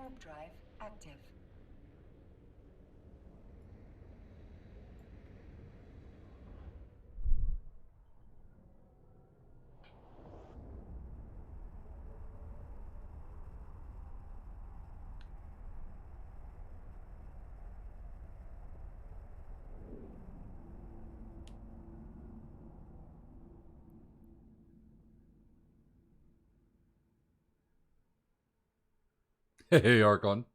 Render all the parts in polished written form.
Warp drive active. Hey, Archon.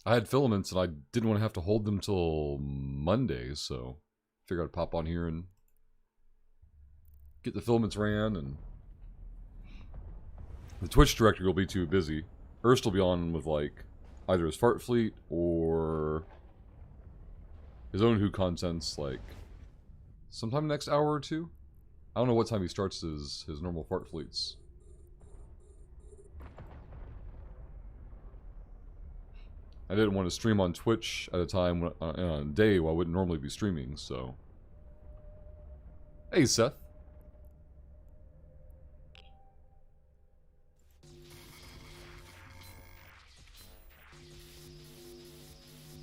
I had filaments and I didn't want to have to hold them till Monday, so figured I'd pop on here and get the filaments ran, and the Twitch director will be too busy. Erst will be on with, like, either his fart fleet or his own Who contents, like, sometime next hour or two. I don't know what time he starts his normal fart fleets. I didn't want to stream on Twitch at a time, on a day where I wouldn't normally be streaming, so... Hey, Seth.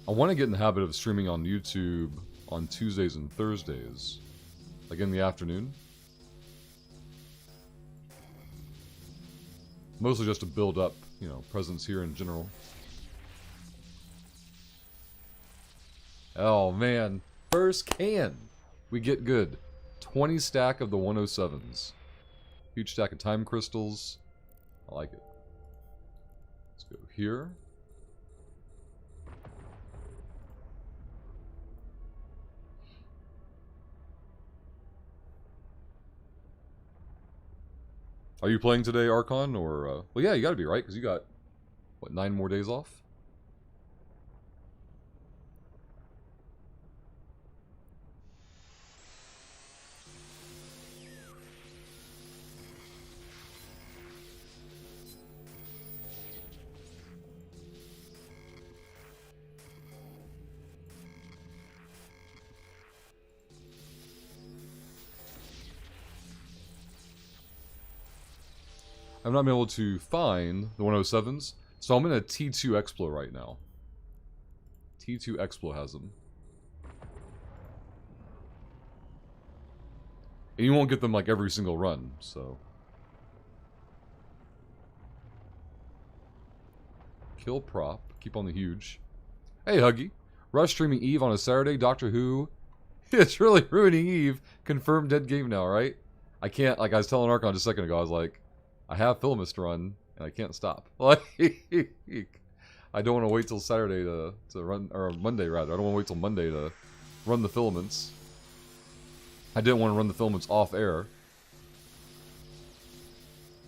I want to get in the habit of streaming on YouTube on Tuesdays and Thursdays. Like in the afternoon. Mostly just to build up, you know, presence here in general. Oh, man. First can. We get good. 20 stack of the 107s. Huge stack of time crystals. I like it. Let's go here. Are you playing today, Archon? Or, well, yeah, you gotta be, right? Because you got, what, 9 more days off? I'm not able to find the 107s, so I'm in a T2 Explo right now. T2 Explo has them. And you won't get them like every single run, so... Kill prop. Keep on the huge. Hey, Huggy. Rush streaming Eve on a Saturday. Doctor Who. It's really ruining Eve. Confirmed dead game now, right? I can't, like I was telling Archon just a second ago, I was like, I have Filamist to run, and I can't stop. Like, I don't want to wait till Saturday to run, or Monday rather. I don't want to wait till Monday to run the filaments. I didn't want to run the filaments off air.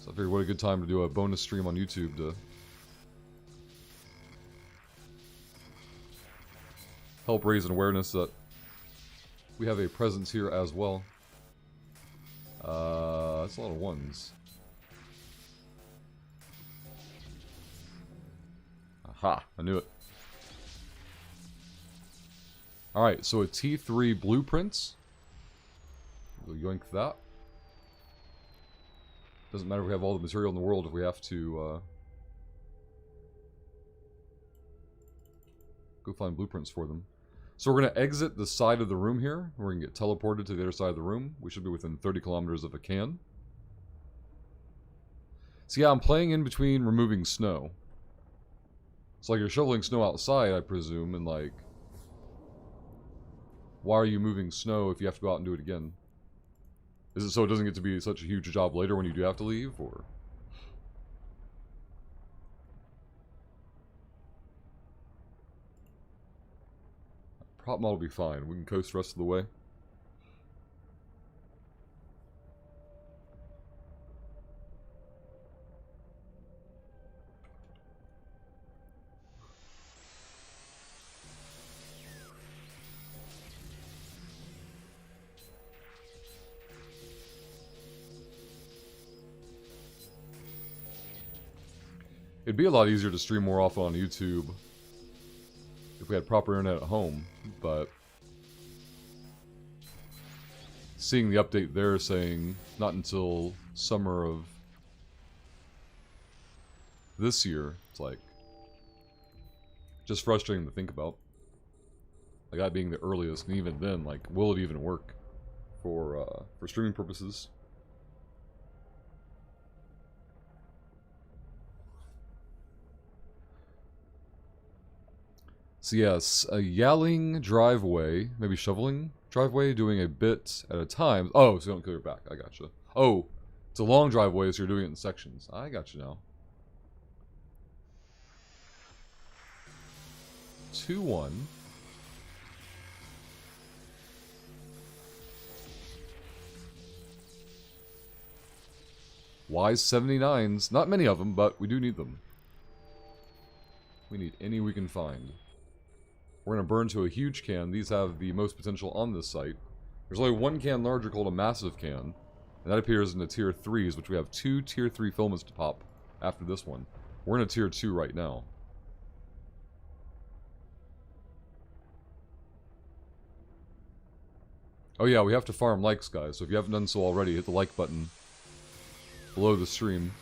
So I figured what a good time to do a bonus stream on YouTube to help raise an awareness that we have a presence here as well. That's a lot of ones. Aha, I knew it. Alright, so a T3 blueprints. We'll yoink that. Doesn't matter if we have all the material in the world if we have to go find blueprints for them. So we're going to exit the side of the room here. We're going to get teleported to the other side of the room. We should be within 30 kilometers of a can. So yeah, I'm playing in between removing snow. It's like you're shoveling snow outside, I presume, and like... Why are you moving snow if you have to go out and do it again? Is it so it doesn't get to be such a huge job later when you do have to leave, or...? Prop mod will be fine. We can coast the rest of the way. It'd be a lot easier to stream more often on YouTube if we had proper internet at home, but seeing the update there saying not until summer of this year, it's like just frustrating to think about. Like that being the earliest, and even then, like, will it even work for streaming purposes? So yes, a yelling driveway, maybe shoveling driveway, doing a bit at a time. Oh, so you don't clear it back. I gotcha. Oh, it's a long driveway, so you're doing it in sections. I gotcha now. 2-1. Wise 79s. Not many of them, but we do need them. We need any we can find. We're going to burn to a huge can. These have the most potential on this site. There's only one can larger called a massive can. And that appears in the tier 3s, which we have 2 tier 3 filaments to pop after this one. We're in a tier 2 right now. Oh yeah, we have to farm likes, guys. So if you haven't done so already, hit the like button below the stream.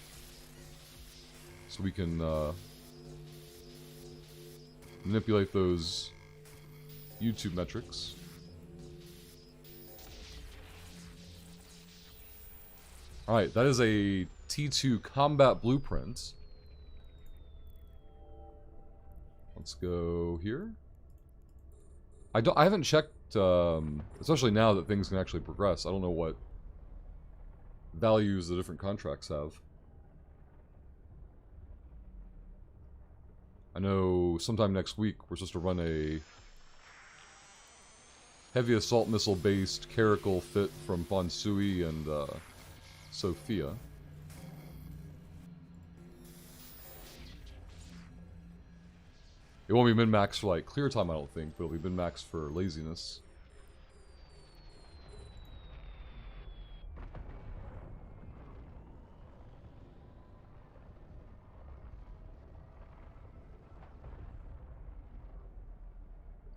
So we can manipulate those YouTube metrics. Alright, that is a T2 combat blueprint. Let's go here. I haven't checked, especially now that things can actually progress. I don't know what values the different contracts have. I know sometime next week we're supposed to run a heavy assault missile based Caracal fit from Fonsui and Sophia. It won't be min-max for like clear time, I don't think, but it'll be min-max for laziness.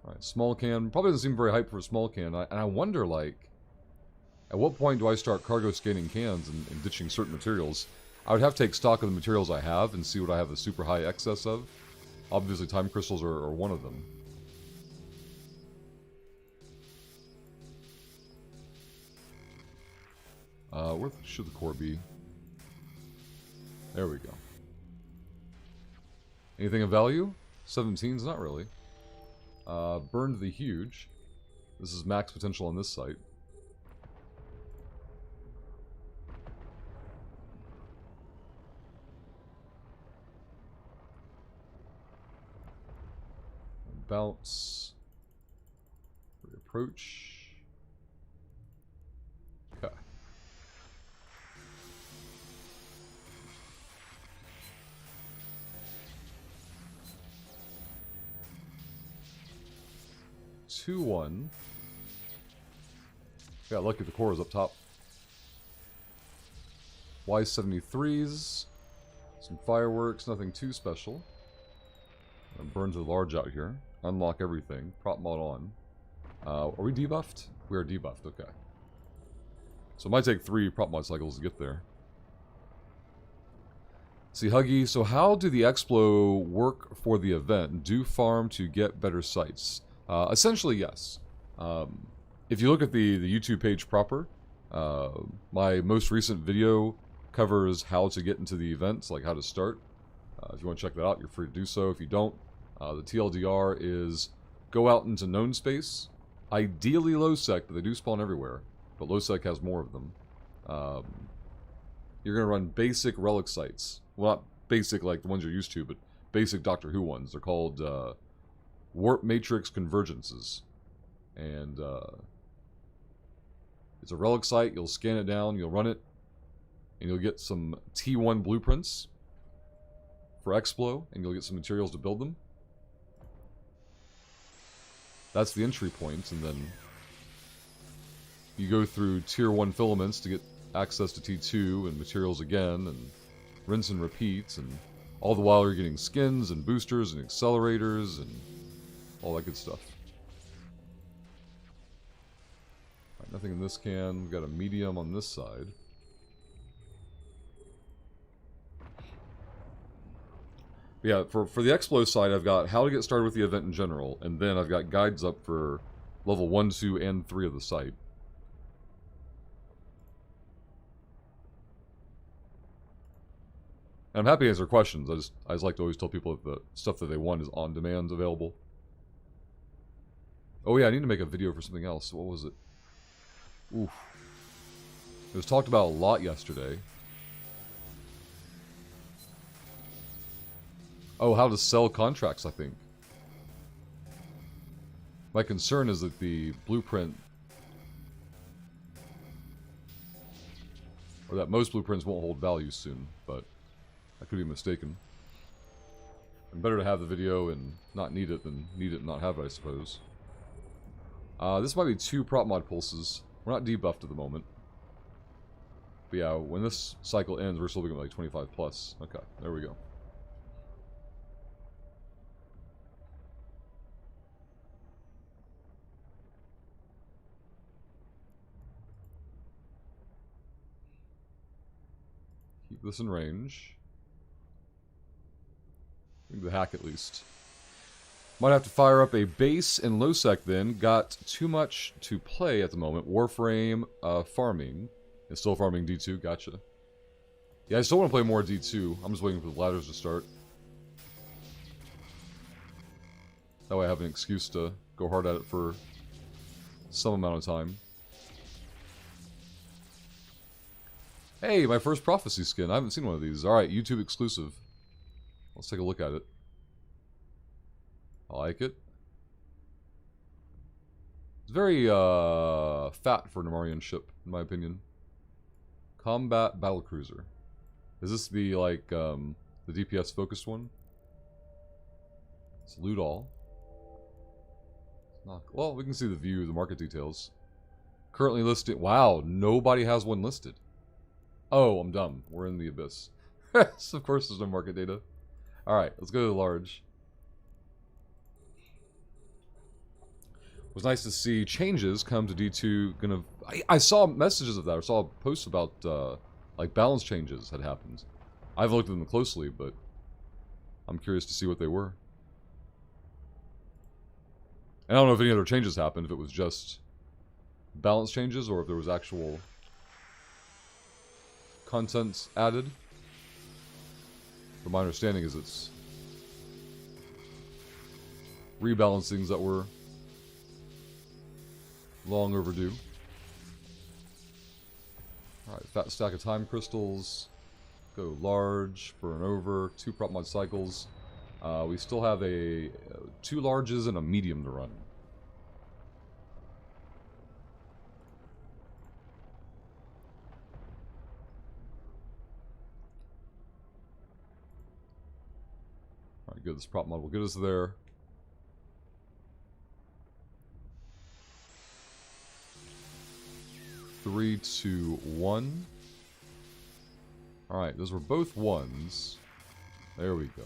Alright, small can. Probably doesn't seem very hype for a small can. And I wonder, like, at what point do I start cargo scanning cans and ditching certain materials? I would have to take stock of the materials I have and see what I have a super high excess of. Obviously, time crystals are one of them. Where should the core be? There we go. Anything of value? 17's not really. Burned the huge. This is max potential on this site. Bounce. Reapproach. Okay. Two one. Got lucky the core is up top. Y73s. Some fireworks, nothing too special. Burn to the large out here. Unlock everything. Prop mod on. Are we debuffed? We are debuffed, okay. So it might take 3 prop mod cycles to get there. See, Huggy, so how do the Explo work for the event? Do farm to get better sites? Essentially, yes. If you look at the YouTube page proper, my most recent video covers how to get into the events, like how to start. If you want to check that out, you're free to do so. If you don't, the TLDR is go out into known space. Ideally low sec, but they do spawn everywhere. But low sec has more of them. You're going to run basic relic sites. Well, not basic like the ones you're used to, but basic Doctor Who ones. They're called Warp Matrix Convergences. And it's a relic site. You'll scan it down, you'll run it, and you'll get some T1 blueprints for Explo, and you'll get some materials to build them. That's the entry point, and then you go through tier 1 filaments to get access to T2 and materials again, and rinse and repeat, and all the while you're getting skins and boosters and accelerators and all that good stuff. Alright, nothing in this can. We've got a medium on this side. Yeah, for the Explo side, I've got how to get started with the event in general, and then I've got guides up for level 1, 2, and 3 of the site. And I'm happy to answer questions. I just like to always tell people that the stuff that they want is on demand available. Oh yeah, I need to make a video for something else. What was it? Oof. It was talked about a lot yesterday. Oh, how to sell contracts, I think. My concern is that the blueprint, or that most blueprints won't hold value soon, but I could be mistaken. And better to have the video and not need it than need it and not have it, I suppose. This might be 2 prop mod pulses. We're not debuffed at the moment. But yeah, when this cycle ends, we're still looking at like 25 plus. Okay, there we go. Keep this in range. The hack at least. Might have to fire up a base in low sec then. Got too much to play at the moment. Warframe, farming. It's still farming D2, gotcha. Yeah, I still want to play more D2. I'm just waiting for the ladders to start. That way I have an excuse to go hard at it for some amount of time. Hey, my first Prophecy skin. I haven't seen one of these. Alright, YouTube exclusive. Let's take a look at it. I like it. It's very fat for an Amarian ship, in my opinion. Combat Battlecruiser. Is this the, like, the DPS focused one? It's loot all. Well, we can see the view, the market details. Currently listed. Wow, nobody has one listed. Oh, I'm dumb. We're in the abyss. So of course there's no market data. Alright, let's go to the large. It was nice to see changes come to D2. I saw messages of that. I saw posts about like balance changes had happened. I've looked at them closely, but I'm curious to see what they were. And I don't know if any other changes happened, if it was just balance changes or if there was actual content added. But my understanding is it's rebalancings that were long overdue. Alright, fat stack of time crystals. Go large, burn over, 2 prop mod cycles. We still have 2 larges and a medium to run. Alright, good. This prop mod will get us there. Three, 2, 1. Alright, those were both 1s. There we go.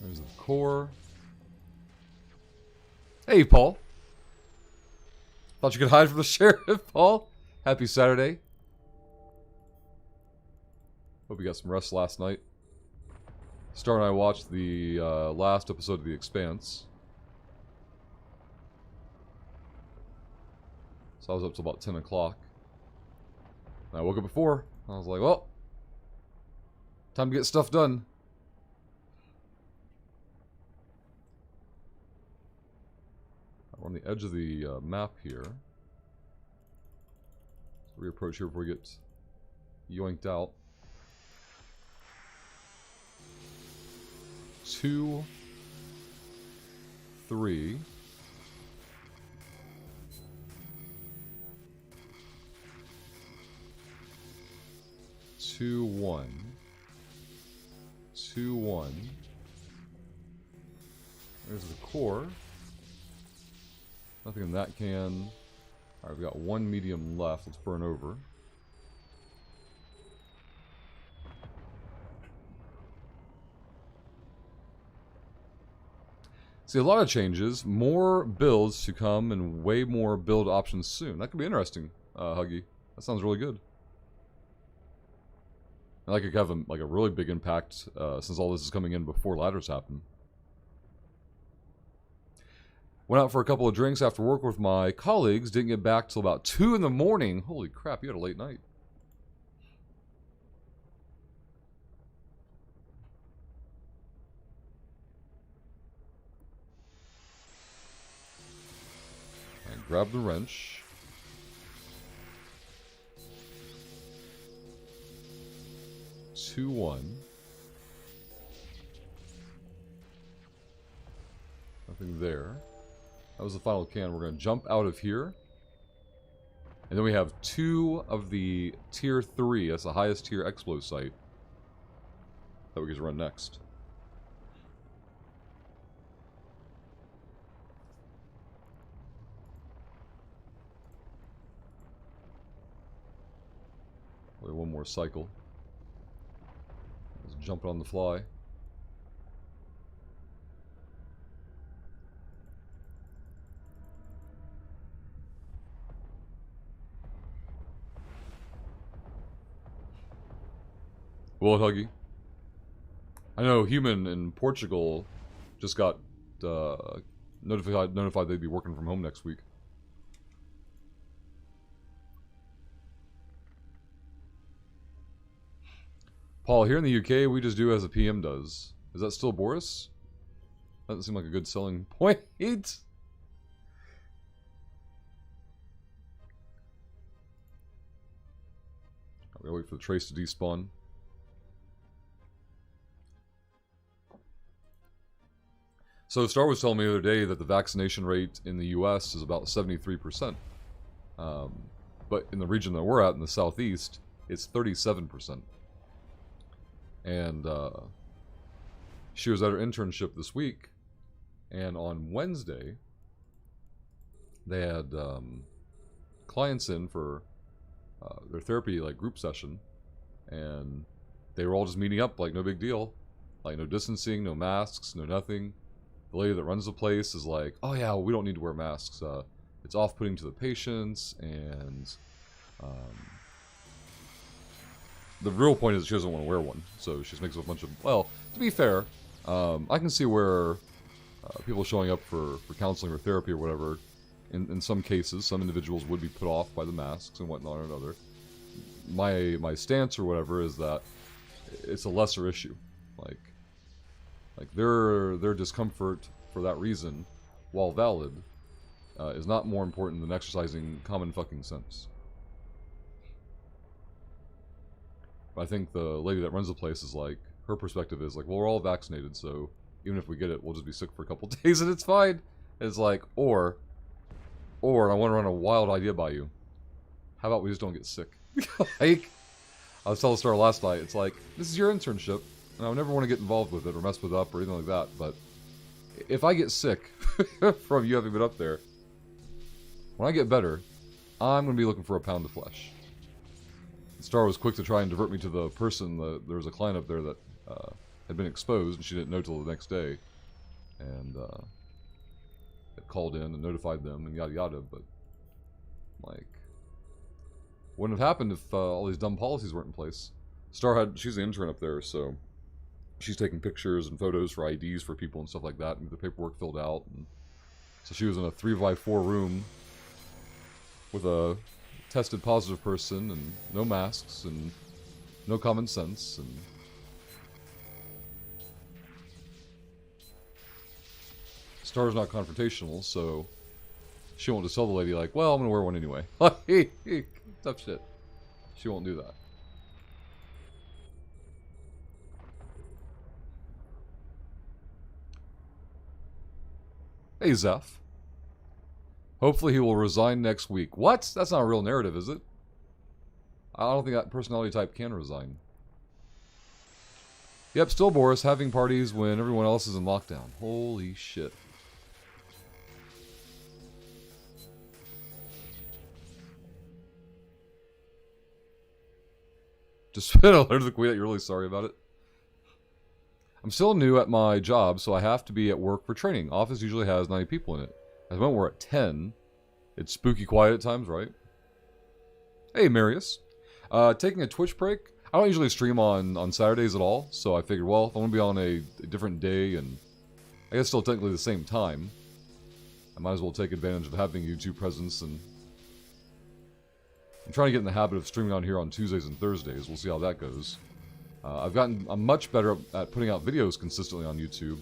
There's the core. Hey, Paul. Thought you could hide from the sheriff, Paul. Happy Saturday. Hope you got some rest last night. Star and I watched the last episode of The Expanse. So I was up till about 10 o'clock. I woke up at 4. I was like, well, time to get stuff done. We're on the edge of the map here. So reapproach here before we get yoinked out. 2, 3. 2, 1. 2, 1. There's the core. Nothing in that can. Alright, we've got 1 medium left. Let's burn over. See, a lot of changes. More builds to come and way more build options soon. That could be interesting, Huggy. That sounds really good. And that could have like a really big impact since all this is coming in before ladders happen. Went out for a couple of drinks after work with my colleagues. Didn't get back till about 2 in the morning. Holy crap, you had a late night. I grabbed the wrench. Two, 1. Nothing there. That was the final can. We're going to jump out of here. And then we have 2 of the tier 3. That's the highest tier Explo site that we get to run next. Only one more cycle. Let's jump it on the fly. Well, Huggy. I know Human in Portugal just got notified they'd be working from home next week. Paul, here in the UK, we just do as a PM does. Is that still Boris? That doesn't seem like a good selling point. I'll wait for the trace to despawn. So Star was telling me the other day that the vaccination rate in the US is about 73%. But in the region that we're at, in the southeast, it's 37%. And she was at her internship this week, and on Wednesday, they had clients in for their therapy like group session, and they were all just meeting up like no big deal, like no distancing, no masks, no nothing. The lady that runs the place is like, "Oh yeah, well, we don't need to wear masks. It's off-putting to the patients," and the real point is she doesn't want to wear one, so she just makes a bunch of... Well, to be fair, I can see where people showing up for counseling or therapy or whatever, in some cases, some individuals would be put off by the masks and whatnot or another. My stance or whatever is that it's a lesser issue. Like their discomfort for that reason, while valid, is not more important than exercising common fucking sense. I think the lady that runs the place is like, her perspective is like, well, we're all vaccinated, so even if we get it, we'll just be sick for a couple days and it's fine. It's like, or, and I want to run a wild idea by you. How about we just don't get sick? Like, I was telling Star last night, it's like, this is your internship, and I would never want to get involved with it or mess with it up or anything like that, but if I get sick from you having been up there, when I get better, I'm going to be looking for a pound of flesh. Star was quick to try and divert me to the person. There was a client up there that had been exposed, and she didn't know till the next day. And it called in and notified them and yada yada. But, like, wouldn't have happened if all these dumb policies weren't in place. She's the intern up there, so she's taking pictures and photos for IDs for people and stuff like that, and the paperwork filled out. And so she was in a 3x4 room with a tested positive person and no masks and no common sense, and Star's not confrontational, so she won't just tell the lady like, well, I'm gonna wear one anyway. Tough shit. She won't do that. Hey, Zeph. Hopefully he will resign next week. What? That's not a real narrative, is it? I don't think that personality type can resign. Yep, still Boris, having parties when everyone else is in lockdown. Holy shit. Just been alerted to the queen that you're really sorry about it. I'm still new at my job, so I have to be at work for training. Office usually has 90 people in it. At the moment we're at 10. It's spooky quiet at times, right? Hey, Marius. Taking a Twitch break. I don't usually stream on Saturdays at all, so I figured, well, if I'm going to be on a different day and I guess still technically the same time, I might as well take advantage of having YouTube presence, and I'm trying to get in the habit of streaming on here on Tuesdays and Thursdays. We'll see how that goes. I'm much better at putting out videos consistently on YouTube,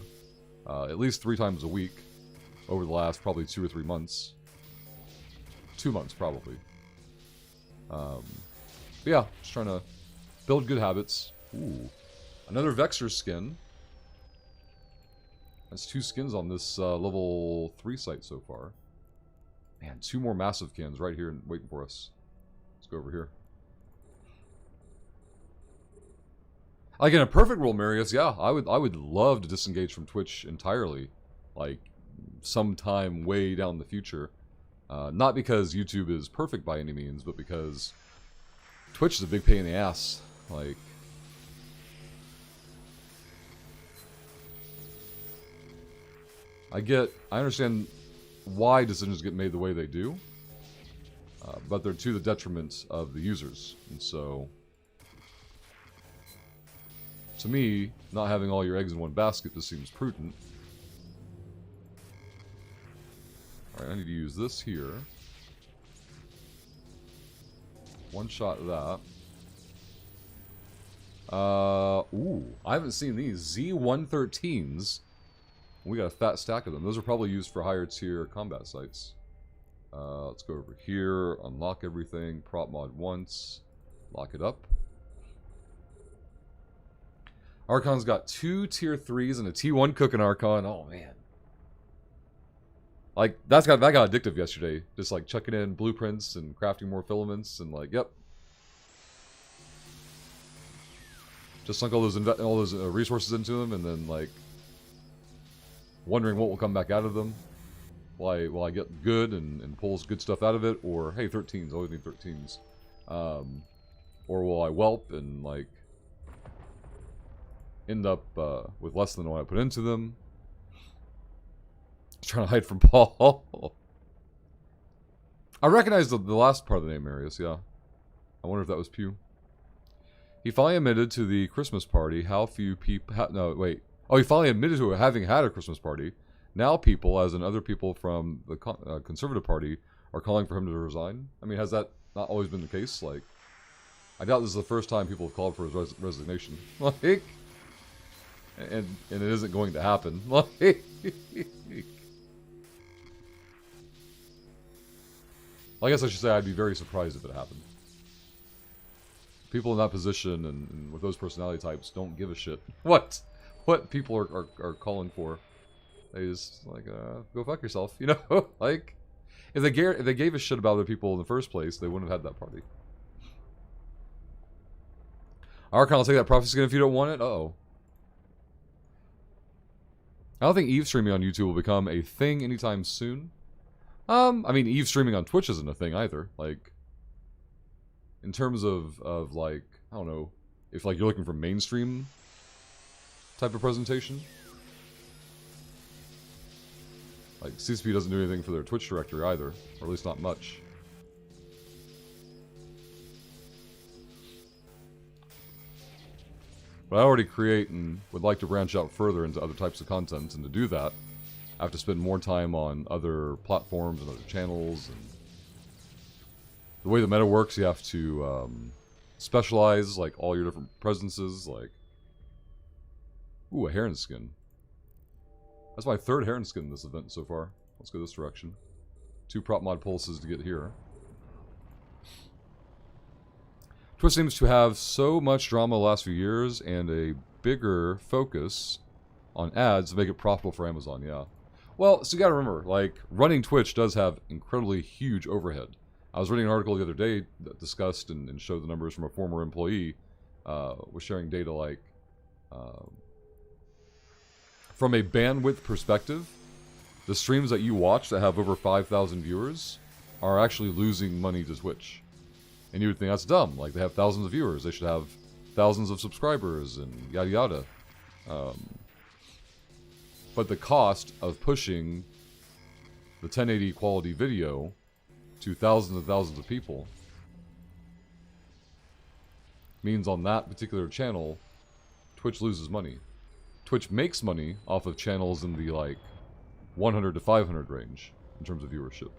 at least 3 times a week over the last probably 2 or 3 months. 2 months, probably. But yeah, just trying to build good habits. Ooh, another Vexor skin. That's 2 skins on this level 3 site so far. Man, 2 more massive cans right here and waiting for us. Let's go over here. Like in a perfect world, Marius, yeah, I would love to disengage from Twitch entirely, like sometime way down the future. Not because YouTube is perfect by any means, but because Twitch is a big pain in the ass. Like, I understand why decisions get made the way they do, but they're to the detriment of the users, and so to me, not having all your eggs in one basket just seems prudent. Alright, I need to use this here. One shot that. Ooh, I haven't seen these. Z113s. We got a fat stack of them. Those are probably used for higher tier combat sites. Let's go over here, unlock everything, prop mod once, lock it up. Archon's got 2 tier 3s and a T1 cooking Archon. Oh man. Like, that got addictive yesterday. Just like chucking in blueprints and crafting more filaments and like, yep. Just sunk all those resources into them and then like wondering what will come back out of them. Will I get good and pulls good stuff out of it, or hey, 13s, always need 13s. Or will I whelp and like end up with less than what I put into them? Trying to hide from Paul. I recognize the last part of the name, Marius, yeah. I wonder if that was Pew. He finally admitted to the Christmas party how few people... no, wait. Oh, he finally admitted to having had a Christmas party. Now people, as in other people from the Conservative Party, are calling for him to resign. I mean, has that not always been the case? Like, I doubt this is the first time people have called for his resignation. Like... And it isn't going to happen. Like... I guess I should say I'd be very surprised if it happened. People in that position and with those personality types don't give a shit what people are calling for. They just like go fuck yourself, you know. Like if they gave a shit about other people in the first place, they wouldn't have had that party. Archon will take that prophecy skin if you don't want it. Uh-oh. I don't think Eve streaming on YouTube will become a thing anytime soon. I mean, Eve streaming on Twitch isn't a thing either. Like, in terms of like, I don't know, if like you're looking for mainstream type of presentation. Like, CCP doesn't do anything for their Twitch directory either, or at least not much. But I already create and would like to branch out further into other types of content, and to do that, I have to spend more time on other platforms and other channels, and the way the meta works, you have to specialize, like, all your different presences, like... Ooh, a Heron skin. That's my 3rd Heron skin in this event so far. Let's go this direction. 2 prop mod pulses to get here. Twitch seems to have so much drama the last few years, and a bigger focus on ads to make it profitable for Amazon, yeah. Well, so you gotta remember, like, running Twitch does have incredibly huge overhead. I was reading an article the other day that discussed and showed the numbers from a former employee, was sharing data like, from a bandwidth perspective, the streams that you watch that have over 5,000 viewers are actually losing money to Twitch. And you would think that's dumb, like they have thousands of viewers, they should have thousands of subscribers and yada yada. But the cost of pushing the 1080 quality video to thousands and thousands of people means on that particular channel, Twitch loses money. Twitch makes money off of channels in the, like, 100 to 500 range in terms of viewership.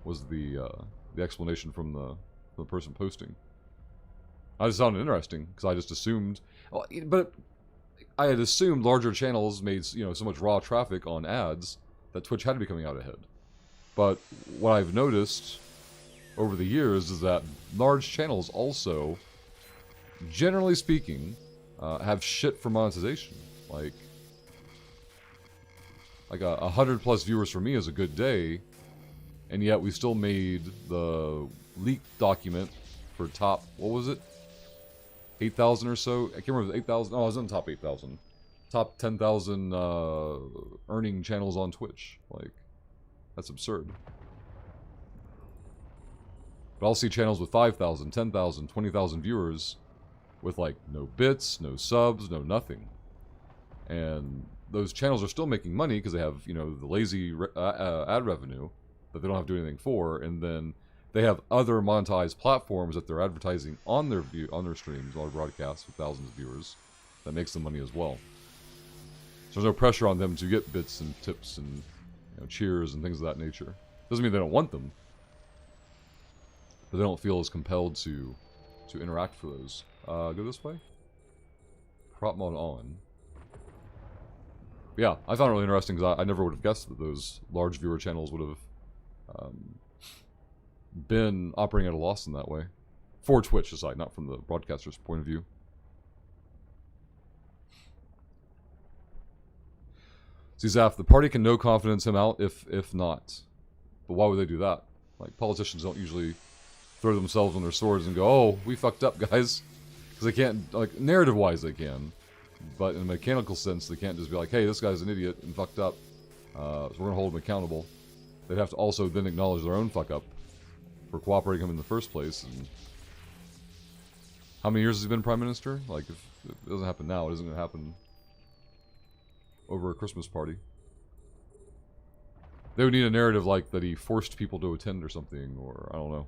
Was the explanation from the person posting. I just found it interesting, because I just assumed... Well, but I had assumed larger channels made, you know, so much raw traffic on ads that Twitch had to be coming out ahead. But what I've noticed over the years is that large channels also, generally speaking, have shit for monetization. Like 100 plus viewers for me is a good day, and yet we still made the leaked document for top, what was it? 8,000 or so? I can't remember, 8,000. Oh, I was in the top 8,000. Top 10,000 earning channels on Twitch. Like, that's absurd. But I'll see channels with 5,000, 10,000, 20,000 viewers with, like, no bits, no subs, no nothing. And those channels are still making money because they have, you know, the lazy ad revenue that they don't have to do anything for, and then they have other monetized platforms that they're advertising on their streams, on their broadcasts with thousands of viewers. That makes them money as well. So there's no pressure on them to get bits and tips and, you know, cheers and things of that nature. Doesn't mean they don't want them, but they don't feel as compelled to interact for those. Go this way. Prop mod on. Yeah, I found it really interesting because I never would have guessed that those large viewer channels would have been operating at a loss in that way. For Twitch aside, not from the broadcaster's point of view. See, Zaf, the party can no confidence him out if not. But why would they do that? Like, politicians don't usually throw themselves on their swords and go, oh, we fucked up, guys. Because they can't, like, narrative-wise they can. But in a mechanical sense, they can't just be like, hey, this guy's an idiot and fucked up. So we're going to hold him accountable. They'd have to also then acknowledge their own fuck-up for cooperating him in the first place. And how many years has he been Prime Minister? Like, if it doesn't happen now, it isn't going to happen over a Christmas party. They would need a narrative like that he forced people to attend or something, or I don't know.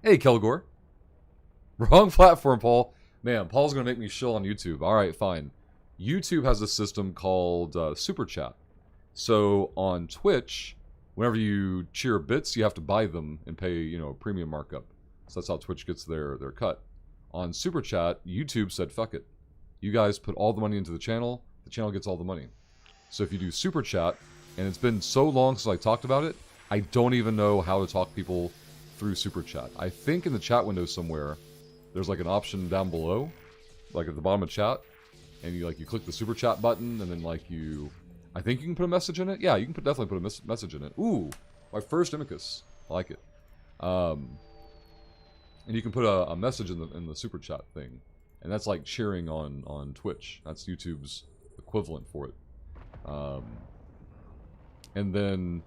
Hey, Kelgore. Wrong platform, Paul. Man, Paul's going to make me shill on YouTube. Alright, fine. YouTube has a system called Super Chat. So on Twitch, whenever you cheer bits, you have to buy them and pay, you know, a premium markup. So that's how Twitch gets their cut. On Super Chat, YouTube said, fuck it. You guys put all the money into the channel gets all the money. So if you do Super Chat, and it's been so long since I talked about it, I don't even know how to talk people through Super Chat. I think in the chat window somewhere, there's like an option down below, like at the bottom of chat, and you click the Super Chat button, and then like I think you can put a message in it. Yeah, you can definitely put a message in it. Ooh, my first Imicus. I like it. And you can put a message in the Super Chat thing, and that's like cheering on Twitch. That's YouTube's equivalent for it. And then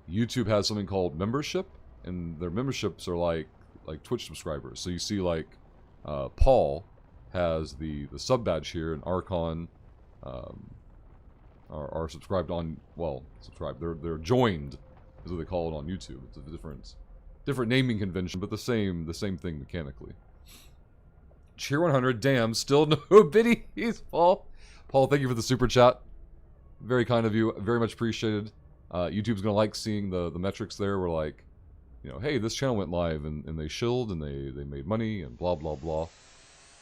YouTube has something called membership, and their memberships are like Twitch subscribers. So you see like Paul has the sub badge here, and Archon are subscribed on, well, subscribed. They're joined is what they call it on YouTube. It's a different naming convention, but the same thing mechanically. Cheer 100, damn, still no biddies, Paul. Paul, thank you for the super chat. Very kind of you, very much appreciated. YouTube's gonna like seeing the metrics there. We're like, you know, hey, this channel went live and they shilled and they made money and blah blah blah.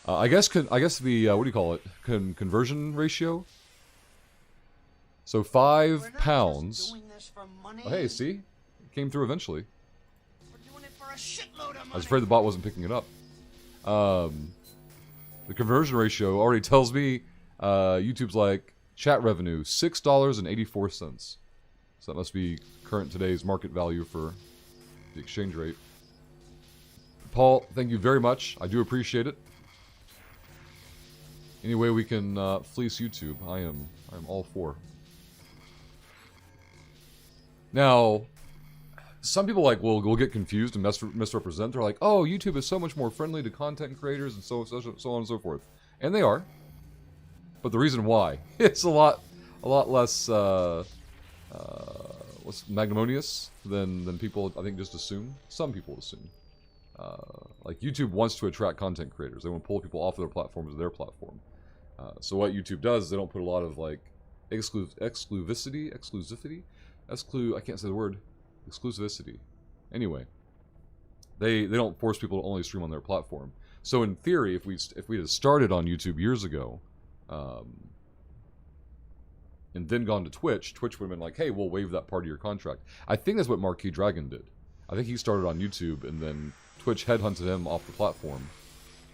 I guess the what do you call it? Conversion ratio. So £5. Oh, hey, see, it came through eventually. I was afraid the bot wasn't picking it up. The conversion ratio already tells me YouTube's like chat revenue $6.84. So that must be current today's market value for the exchange rate. Paul, thank you very much. I do appreciate it. Any way we can fleece YouTube, I'm all for. Now, some people will get confused and misrepresent. They're like, "Oh, YouTube is so much more friendly to content creators and so on and so forth," and they are. But the reason why it's a lot less what's magnanimous than people I think just assume. Some people assume. Like YouTube wants to attract content creators. They want to pull people off of their platform to their platform. So what YouTube does is they don't put a lot of like exclusivity. I can't say the word. Exclusivity. Anyway, they don't force people to only stream on their platform. So in theory, if we had started on YouTube years ago, and then gone to Twitch, Twitch would have been like, hey, we'll waive that part of your contract. I think that's what Marquis Dragon did. I think he started on YouTube, and then Twitch headhunted him off the platform.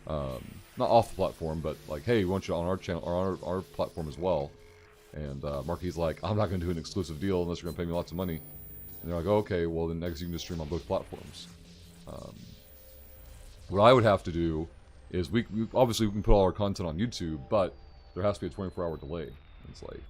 Not off the platform, but like, hey, we want you on our channel, or on our platform as well. And Marquis like, I'm not going to do an exclusive deal unless you're going to pay me lots of money. And they're like, okay, well then next you can just stream on both platforms. What I would have to do is we obviously we can put all our content on YouTube, but there has to be a 24-hour delay. It's like,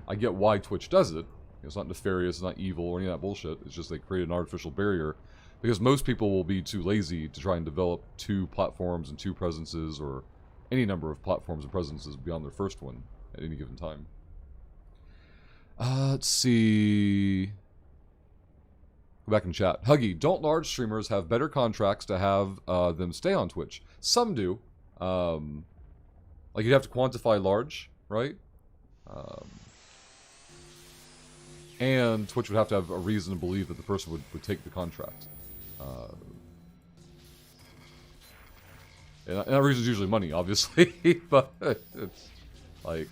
I get why Twitch does it. It's not nefarious, it's not evil, or any of that bullshit. It's just they create an artificial barrier. Because most people will be too lazy to try and develop 2 platforms and 2 presences, or any number of platforms and presences beyond their first one at any given time. Let's see. Go back in chat. Huggy, don't large streamers have better contracts to have them stay on Twitch? Some do. Like you'd have to quantify large, right? And Twitch would have to have a reason to believe that the person would take the contract. And that reason is usually money, obviously, but it's like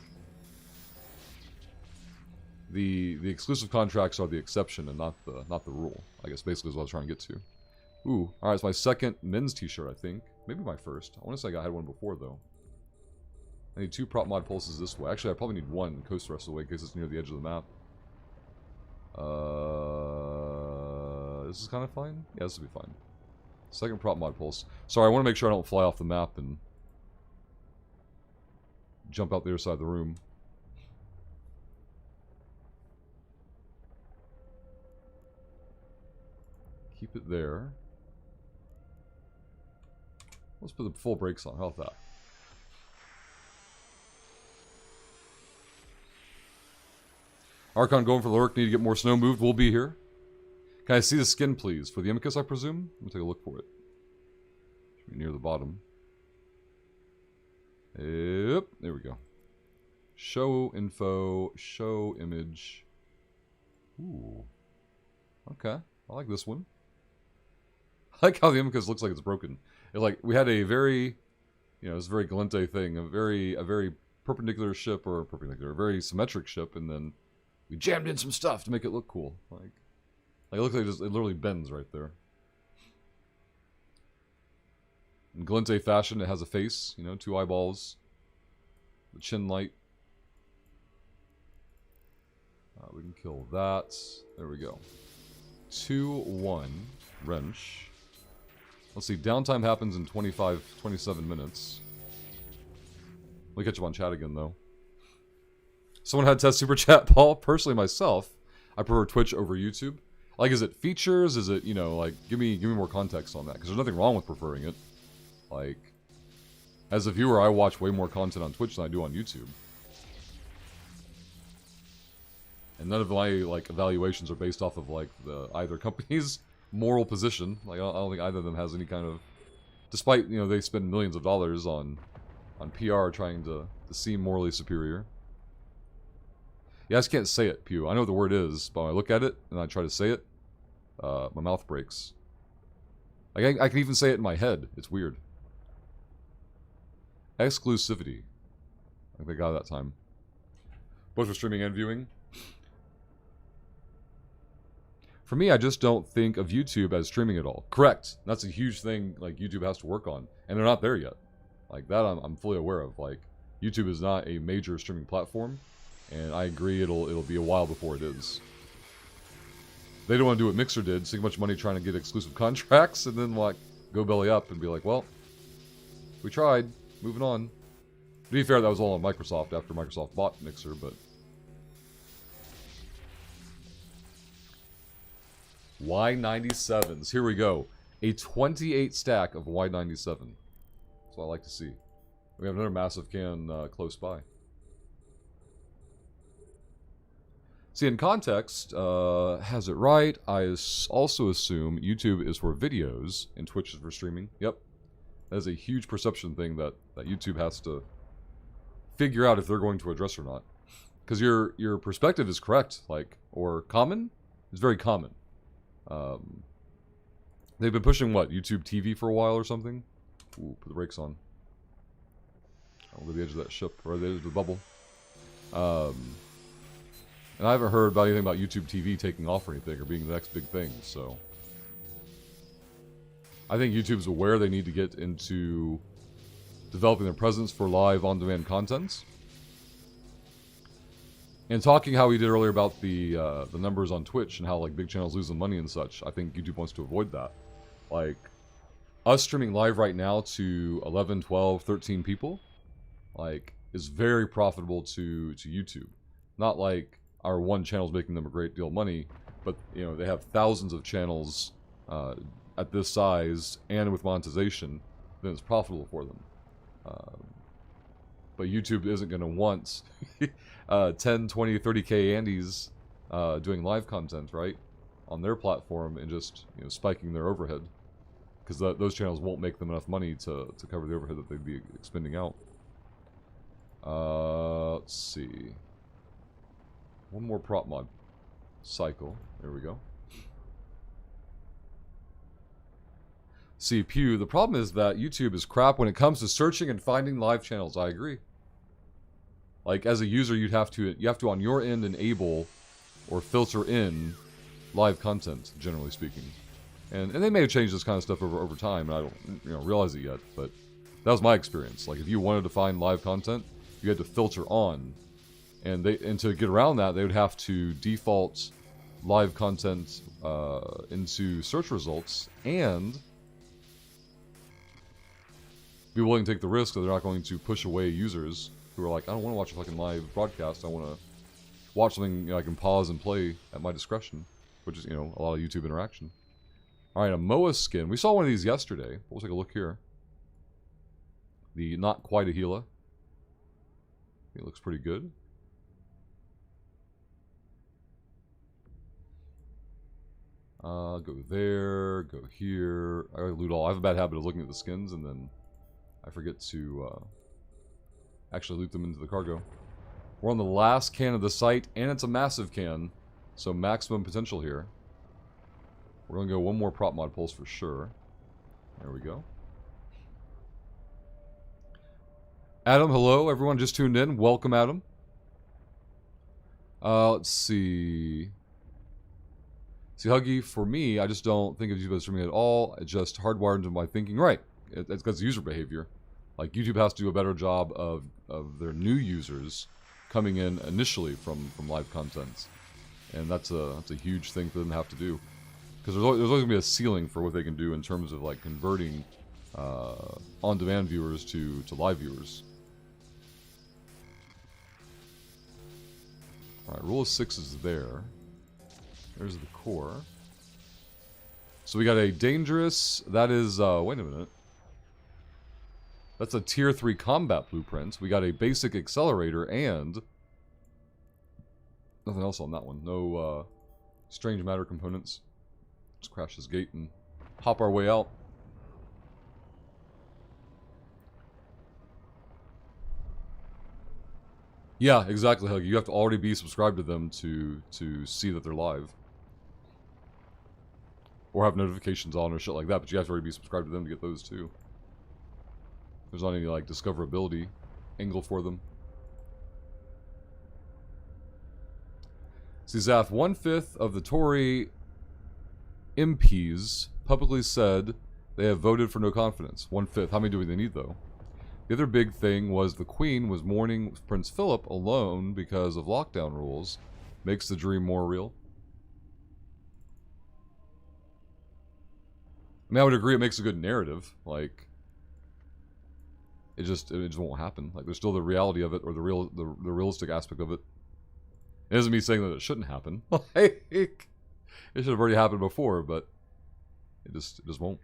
the exclusive contracts are the exception and not the rule. I guess basically is what I was trying to get to. Ooh, all right, it's my second men's T-shirt, I think. Maybe my first. I want to say I had one before though. I need 2 prop mod pulses this way. Actually, I probably need 1 coast the rest of the way in case it's near the edge of the map. This is kind of fine? Yeah, this will be fine. Second prop mod pulse. Sorry, I want to make sure I don't fly off the map and jump out the other side of the room. Keep it there. Let's put the full brakes on. How about that? Archon going for the lurk. Need to get more snow moved. We'll be here. Can I see the skin, please? For the Amicus, I presume? Let me take a look for it. Should be near the bottom. Yep. There we go. Show info. Show image. Ooh. Okay. I like this one. I like how the Amicus looks like it's broken. We had a very, it's a very Galente thing. A very perpendicular ship, or a very symmetric ship, and then we jammed in some stuff to make it look cool. Like it looks like it literally bends right there. In Galente fashion, it has a face, 2 eyeballs, the chin light. We can kill that. There we go. 2-1 wrench. Let's see, downtime happens in 27 minutes. Let me catch up on chat again, though. Someone had test super chat, Paul. Personally, myself, I prefer Twitch over YouTube. Like, is it features? Is it, give me more context on that? Because there's nothing wrong with preferring it. Like, as a viewer, I watch way more content on Twitch than I do on YouTube. And none of my, evaluations are based off of, either company's moral position. I don't think either of them has any kind of... Despite, they spend millions of dollars on PR trying to seem morally superior. Yeah, I just can't say it, Pew. I know what the word is, but when I look at it and I try to say it, my mouth breaks. I can even say it in my head. It's weird. Exclusivity. I think I got it that time. Both for streaming and viewing. For me, I just don't think of YouTube as streaming at all. Correct. That's a huge thing YouTube has to work on. And they're not there yet. That I'm fully aware of. YouTube is not a major streaming platform. And I agree it'll be a while before it is. They don't want to do what Mixer did, so much money trying to get exclusive contracts, and then go belly up and be like, well, we tried, moving on. To be fair, that was all on Microsoft after Microsoft bought Mixer, but... Y97s, here we go. A 28 stack of Y97. That's what I like to see. We have another massive can close by. See, in context, has it right. I also assume YouTube is for videos and Twitch is for streaming. Yep. That is a huge perception thing that YouTube has to figure out if they're going to address or not. Because your perspective is correct, like, or common? It's very common. They've been pushing, what, YouTube TV for a while or something? Ooh, put the brakes on. Over the edge of that ship, or the edge of the bubble. And I haven't heard about anything about YouTube TV taking off or anything, or being the next big thing, so... I think YouTube's aware they need to get into developing their presence for live on-demand content. And talking how we did earlier about the numbers on Twitch and how like big channels losing money and such, I think YouTube wants to avoid that. Like, us streaming live right now to 11, 12, 13 people, like, is very profitable to YouTube. Not like our one channel is making them a great deal of money, but, you know, they have thousands of channels at this size and with monetization, then it's profitable for them. But YouTube isn't going to want 10, 20, 30k Andys doing live content, right, on their platform and just, you know, spiking their overhead. Because those channels won't make them enough money to cover the overhead that they'd be expending out. Let's see. One more prop mod cycle. There we go. See, Pew, the problem is that YouTube is crap when it comes to searching and finding live channels. I agree. Like, as a user, you have to on your end enable or filter in live content, generally speaking. And they may have changed this kind of stuff over time, and I don't realize it yet, but that was my experience. Like, if you wanted to find live content, you had to filter on. And to get around that, they would have to default live content into search results and be willing to take the risk that they're not going to push away users who are like, I don't want to watch a fucking live broadcast. I want to watch something I can pause and play at my discretion, which is, a lot of YouTube interaction. All right, a Moa skin. We saw one of these yesterday. We'll take a look here. The Not Quite a Gila. It looks pretty good. Go there, go here. I loot all. I have a bad habit of looking at the skins and then I forget to actually loot them into the cargo. We're on the last can of the site, and it's a massive can, so maximum potential here. We're going to go one more prop mod pulse for sure. There we go. Adam, hello. Everyone just tuned in. Welcome, Adam. Let's see. See, Huggy, for me, I just don't think of YouTube as streaming at all. It's just hardwired into my thinking. Right. It's because user behavior. Like, YouTube has to do a better job of their new users coming in initially from live content. And that's a huge thing for them to have to do. Because there's always going to be a ceiling for what they can do in terms of, like, converting on-demand viewers to live viewers. Alright, rule of 6 is there. There's the core. So we got a dangerous... That is... wait a minute. That's a tier 3 combat blueprint. We got a basic accelerator and... nothing else on that one. No strange matter components. Let's crash this gate and hop our way out. Yeah, exactly, Huggy. You have to already be subscribed to them to see that they're live. Or have notifications on or shit like that, but you have to already be subscribed to them to get those too. There's not any, like, discoverability angle for them. See, Zath, 1/5 of the Tory MPs publicly said they have voted for no confidence. 1/5. How many do they need, though? The other big thing was the Queen was mourning Prince Philip alone because of lockdown rules. Makes the dream more real. I mean, I would agree it makes a good narrative. Like, it just won't happen. Like, there's still the reality of it, or the realistic aspect of it. It isn't me saying that it shouldn't happen. Like, it should have already happened before, but it just won't.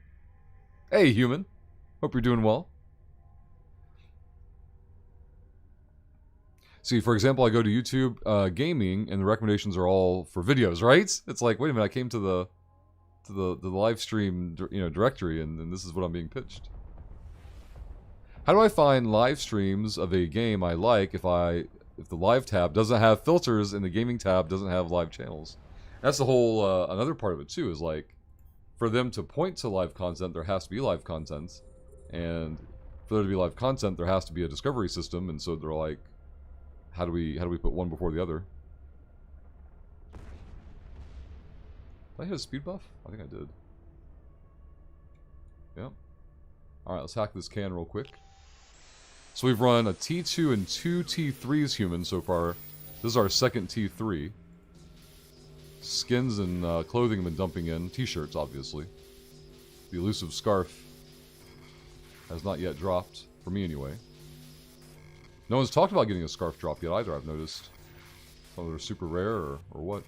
Hey, human. Hope you're doing well. See, for example, I go to YouTube gaming, and the recommendations are all for videos, right? It's like, wait a minute, I came to the live stream, directory, and this is what I'm being pitched. How do I find live streams of a game I like if the live tab doesn't have filters and the gaming tab doesn't have live channels? That's the whole another part of it too. Is like, for them to point to live content, there has to be live content, and for there to be live content, there has to be a discovery system. And so they're like, how do we put one before the other? Did I hit a speed buff? I think I did. Yep. Alright, let's hack this can real quick. So we've run a T2 and 2 T3s human so far. This is our second T3. Skins and clothing have been dumping in. T-shirts, obviously. The elusive scarf has not yet dropped. For me, anyway. No one's talked about getting a scarf drop yet either, I've noticed. Whether they're super rare or what.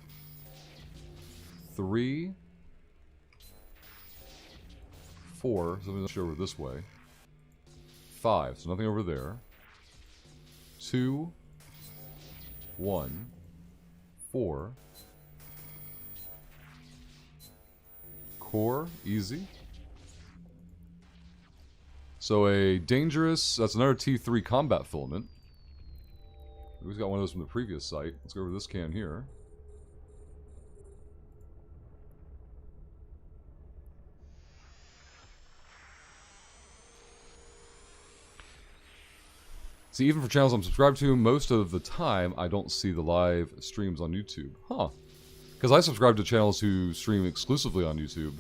3, 4, so I'm not sure over this way. 5, so nothing over there. 2, 1, 4. Core, easy. So a dangerous, that's another T3 combat filament. We've got one of those from the previous site. Let's go over this can here. See, even for channels I'm subscribed to, most of the time I don't see the live streams on YouTube. Huh. Because I subscribe to channels who stream exclusively on YouTube.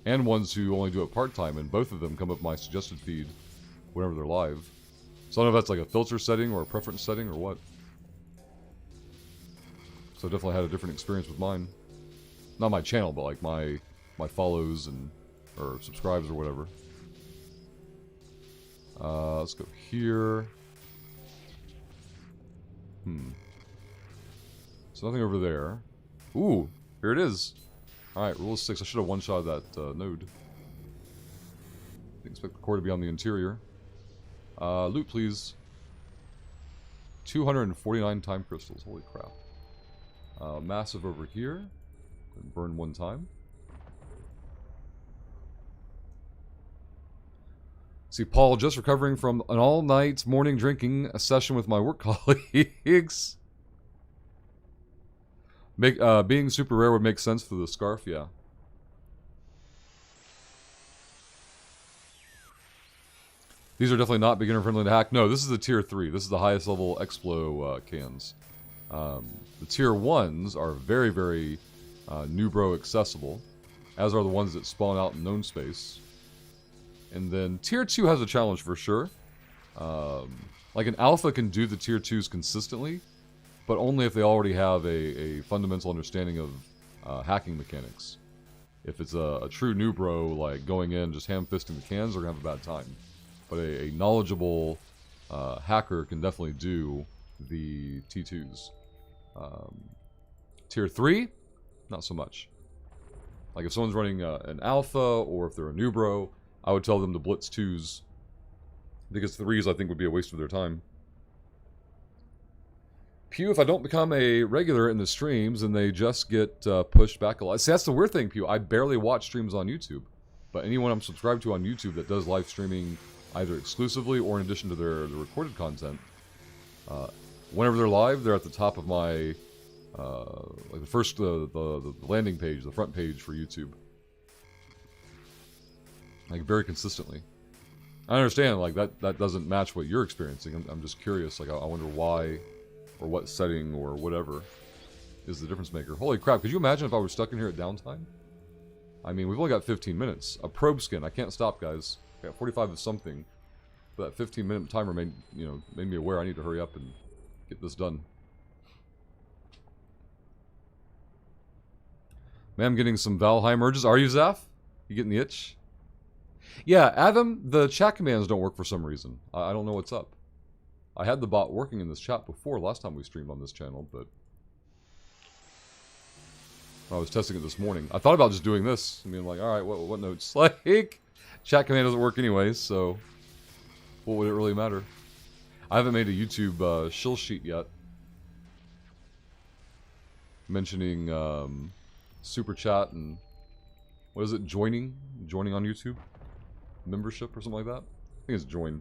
And ones who only do it part-time, and both of them come up my suggested feed whenever they're live. So I don't know if that's like a filter setting or a preference setting or what. So I definitely had a different experience with mine. Not my channel, but like my follows and or subscribes or whatever. Let's go here. So nothing over there. Ooh, here it is. Alright, rule of 6. I should have one-shot that node. Didn't expect the core to be on the interior. Loot, please. 249 time crystals. Holy crap. Massive over here. Burn one time. See, Paul, just recovering from an all-night morning drinking session with my work colleagues. Being super rare would make sense for the scarf, yeah. These are definitely not beginner-friendly to hack. No, this is the Tier 3. This is the highest level Explo cans. The Tier 1s are very, very Nubro accessible, as are the ones that spawn out in known space. And then Tier 2 has a challenge for sure. Like an Alpha can do the Tier 2s consistently, but only if they already have a fundamental understanding of hacking mechanics. If it's a true Nubro, like going in just ham-fisting the cans, they're going to have a bad time. But a knowledgeable hacker can definitely do the T2s. Tier 3, not so much. Like if someone's running an Alpha, or if they're a Nubro, I would tell them to blitz 2s. Because 3s, I think, would be a waste of their time. Pew, if I don't become a regular in the streams, and they just get pushed back a lot. See, that's the weird thing, Pew. I barely watch streams on YouTube. But anyone I'm subscribed to on YouTube that does live streaming, either exclusively or in addition to their recorded content, whenever they're live, they're at the top of my, like the first, the landing page, the front page for YouTube. Like, very consistently. I understand, like, that doesn't match what you're experiencing. I'm just curious, like, I wonder why, or what setting, or whatever is the difference maker. Holy crap, could you imagine if I were stuck in here at downtime? I mean, we've only got 15 minutes. A probe skin, I can't stop, guys. I got 45 of something. But that 15-minute timer made me aware I need to hurry up and get this done. Man, I'm getting some Valheim urges. Are you, Zaf? You getting the itch? Yeah, Adam, the chat commands don't work for some reason. I don't know what's up. I had the bot working in this chat before last time we streamed on this channel, but I was testing it this morning. I thought about just doing this. I mean, like, alright, what notes? Like, chat command doesn't work anyways, so what would it really matter? I haven't made a YouTube shill sheet yet. Mentioning super chat and what is it? Joining on YouTube, membership or something like that. I think it's join.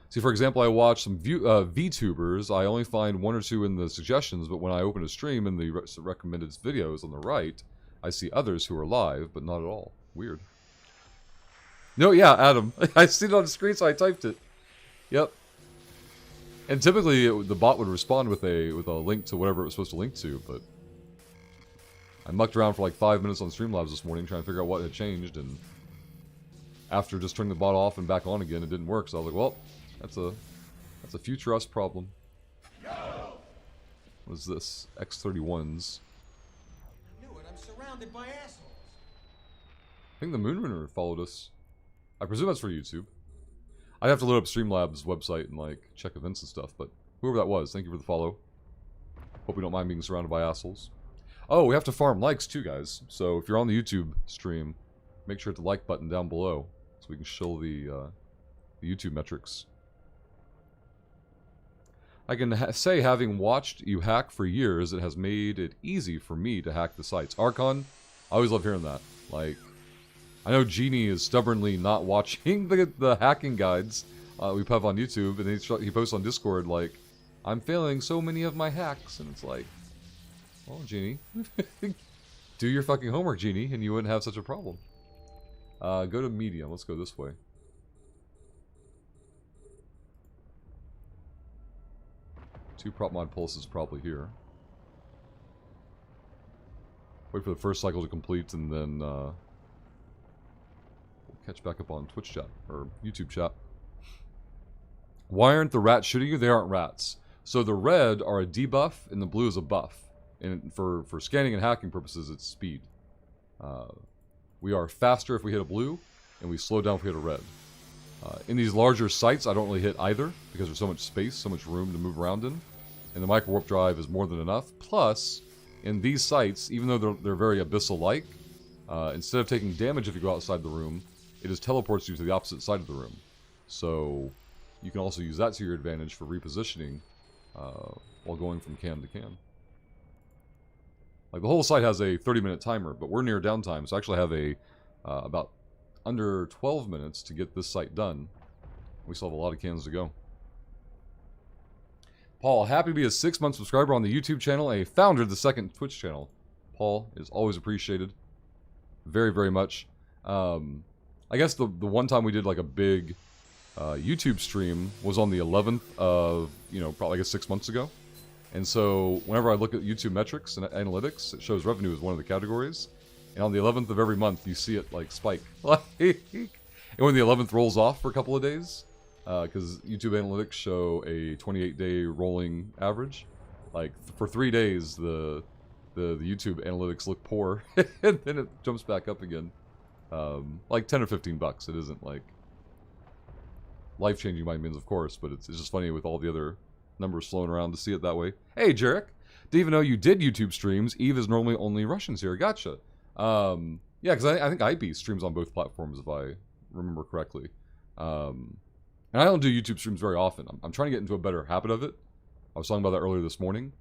See, for example, I watch some VTubers. I only find one or two in the suggestions, but when I open a stream in the recommended videos on the right, I see others who are live, but not at all. Weird. No, yeah, Adam. I see it on the screen, so I typed it. Yep. And typically, the bot would respond with a link to whatever it was supposed to link to, but I mucked around for like 5 minutes on Streamlabs this morning trying to figure out what had changed, and after just turning the bot off and back on again, it didn't work. So I was like, well, that's a future us problem. What is this? X31s. I knew it. I'm surrounded by assholes. I think the Moonrunner followed us. I presume that's for YouTube. I'd have to load up Streamlabs' website and like check events and stuff, but whoever that was, thank you for the follow. Hope we don't mind being surrounded by assholes. Oh, we have to farm likes too, guys. So if you're on the YouTube stream, make sure to hit the like button down below so we can show the YouTube metrics. I can say, having watched you hack for years, it has made it easy for me to hack the sites. Archon, I always love hearing that. Like, I know Genie is stubbornly not watching the hacking guides we have on YouTube, and he posts on Discord like, I'm failing so many of my hacks, and it's like, well, Genie, do your fucking homework, Genie, and you wouldn't have such a problem. Go to Medium. Let's go this way. Two prop mod pulses probably here. Wait for the first cycle to complete, and then we'll catch back up on Twitch chat or YouTube chat. Why aren't the rats shooting you? They aren't rats. So the red are a debuff, and the blue is a buff. And for scanning and hacking purposes, it's speed. We are faster if we hit a blue, and we slow down if we hit a red. In these larger sites, I don't really hit either, because there's so much space, so much room to move around in. And the micro warp drive is more than enough. Plus, in these sites, even though they're very abyssal-like, instead of taking damage if you go outside the room, it just teleports you to the opposite side of the room. So you can also use that to your advantage for repositioning while going from cam to cam. Like, the whole site has a 30-minute timer, but we're near downtime, so I actually have a about under 12 minutes to get this site done. We still have a lot of cans to go. Paul, happy to be a 6-month subscriber on the YouTube channel, a founder of the second Twitch channel. Paul is always appreciated. Very, very much. I guess the one time we did like a big YouTube stream was on the 11th of, probably I guess 6 months ago. And so whenever I look at YouTube metrics and analytics, it shows revenue as one of the categories. And on the 11th of every month, you see it like spike. And when the 11th rolls off for a couple of days, because YouTube analytics show a 28-day rolling average, like for 3 days, the YouTube analytics look poor, and then it jumps back up again, like 10 or 15 bucks. It isn't like life-changing by means, of course, but it's just funny with all the other numbers flowing around to see it that way. Hey, Jarek, didn't even know you did YouTube streams. Eve is normally only Russians here. Gotcha. Yeah, because I think IP streams on both platforms, if I remember correctly. And I don't do YouTube streams very often. I'm trying to get into a better habit of it. I was talking about that earlier this morning.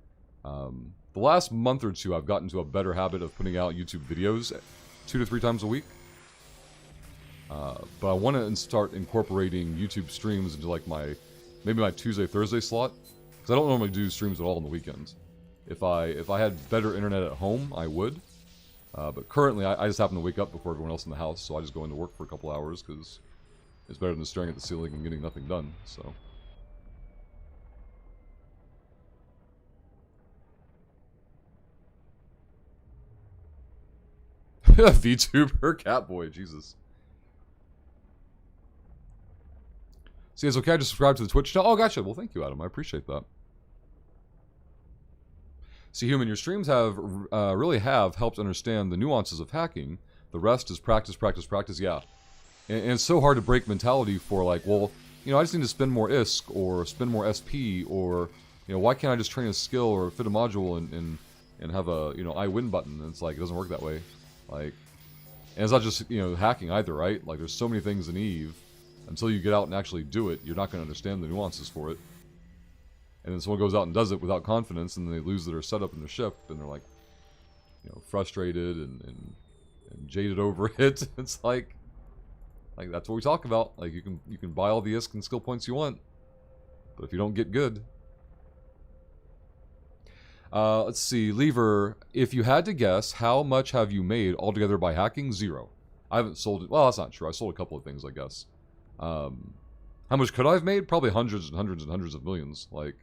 The last month or two, I've gotten to a better habit of putting out YouTube videos 2 to 3 times a week. But I want to start incorporating YouTube streams into like maybe my Tuesday, Thursday slot. Because I don't normally do streams at all on the weekends. If I had better internet at home, I would. But currently, I just happen to wake up before everyone else in the house, so I just go into work for a couple hours, because it's better than staring at the ceiling and getting nothing done, so. VTuber Catboy, Jesus. See, it's okay, I just subscribe to the Twitch channel. Oh, gotcha. Well, thank you, Adam. I appreciate that. See, Human, your streams really have helped understand the nuances of hacking. The rest is practice, practice, practice, yeah. And it's so hard to break mentality for like, well, I just need to spend more ISK or spend more SP, or, why can't I just train a skill or fit a module and have a, I win button? And it's like, it doesn't work that way. Like, And it's not just, you know, hacking either, right? Like, there's so many things in EVE. Until you get out and actually do it, you're not going to understand the nuances for it. And then someone goes out and does it without confidence, and they lose their setup in their ship, and they're like, you know, frustrated and jaded over it. It's like that's what we talk about. Like, you can buy all the ISK and skill points you want, but if you don't get good. Let's see, Lever, if you had to guess, how much have you made altogether by hacking? 0. I haven't sold it. Well, that's not true. I sold a couple of things, I guess. How much could I have made? Probably hundreds and hundreds and hundreds of millions. Like,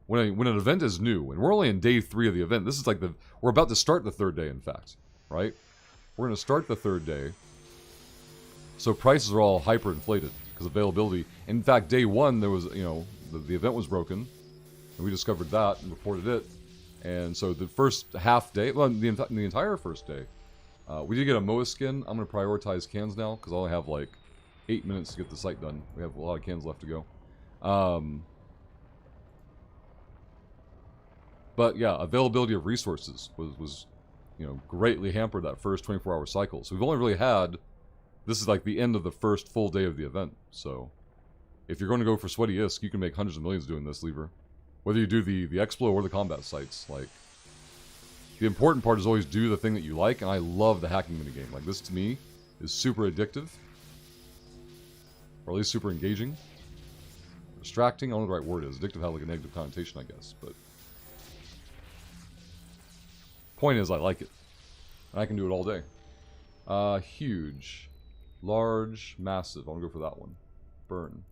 when an event is new, and we're only in day 3 of the event, this is like we're about to start the 3rd day, in fact, right? We're going to start the 3rd day. So prices are all hyperinflated because availability. In fact, day 1, there was, you know, the event was broken, and we discovered that and reported it. And so the first half day, well, the entire first day, we did get a Moa skin. I'm going to prioritize cans now because I only have like 8 minutes to get the site done. We have a lot of cans left to go. But yeah, availability of resources was you know, greatly hampered that first 24-hour cycle. So we've only really had, this is like the end of the first full day of the event. So if you're going to go for sweaty ISK, you can make hundreds of millions doing this, Lever. Whether you do the Explo or the combat sites, like, the important part is always do the thing that you like, and I love the hacking minigame. Like, this to me is super addictive, or at least super engaging. Distracting, I don't know what the right word is. Addictive has like a negative connotation, I guess, but point is I like it, and I can do it all day. Huge, large, massive. I want to go for that one. Burn.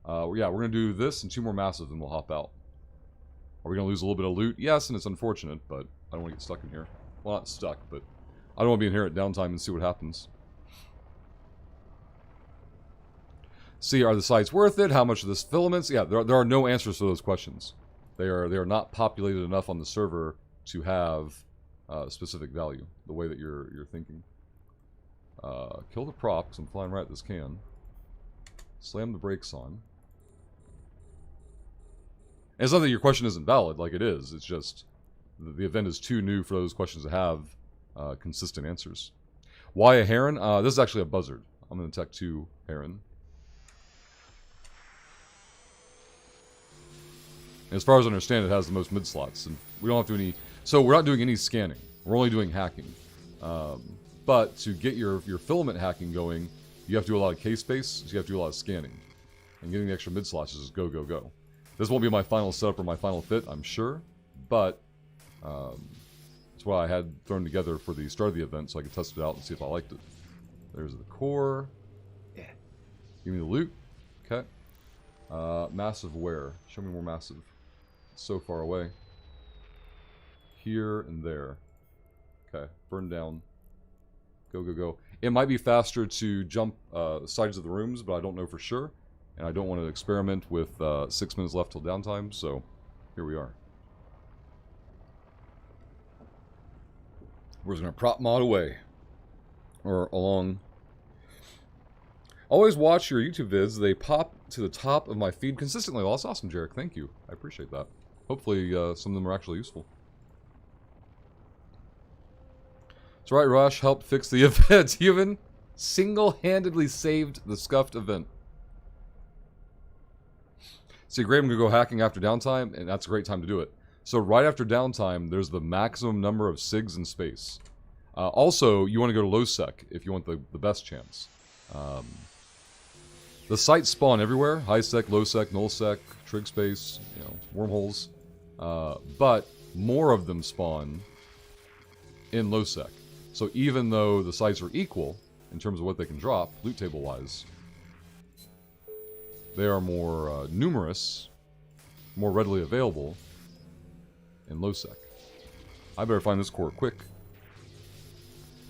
Yeah, we're going to do this and 2 more massive, and we'll hop out. Are we going to lose a little bit of loot? Yes, and it's unfortunate, but I don't want to get stuck in here. Well, not stuck, but I don't want to be in here at downtime and see what happens. See, are the sites worth it? How much are the filaments? Yeah, there are no answers to those questions. They are not populated enough on the server to have specific value, the way that you're thinking. Kill the prop, because I'm flying right at this can. Slam the brakes on. And it's not that your question isn't valid, like it is. It's just the event is too new for those questions to have consistent answers. Why a heron? This is actually a buzzard. I'm going to Tech 2 heron. And as far as I understand, it has the most mid slots, and we don't have to do any. So we're not doing any scanning. We're only doing hacking. But to get your filament hacking going, you have to do a lot of case space, so you have to do a lot of scanning. And getting the extra mid slots is just go, go, go. This won't be my final setup or my final fit, I'm sure, but it's what I had thrown together for the start of the event so I could test it out and see if I liked it. There's the core. Yeah. Give me the loot. Okay. Massive where? Show me more massive. It's so far away. Here and there. Okay. Burn down. Go, go, go. It might be faster to jump sides of the rooms, but I don't know for sure. And I don't want to experiment with 6 minutes left till downtime, so here we are. We're just going to prop mod away. Or along. Always watch your YouTube vids. They pop to the top of my feed consistently. Well, that's awesome, Jarek. Thank you. I appreciate that. Hopefully some of them are actually useful. That's right, Rush helped fix the event. He even single-handedly saved the scuffed event. See, great, I'm going to go hacking after downtime, and that's a great time to do it. So right after downtime, there's the maximum number of SIGs in space. Also, you want to go to low sec if you want the best chance. The sites spawn everywhere. High sec, low sec, null sec, trig space, you know, wormholes. But more of them spawn in low sec. So even though the sites are equal in terms of what they can drop, loot table wise, they are more numerous, more readily available in low sec. I better find this core quick.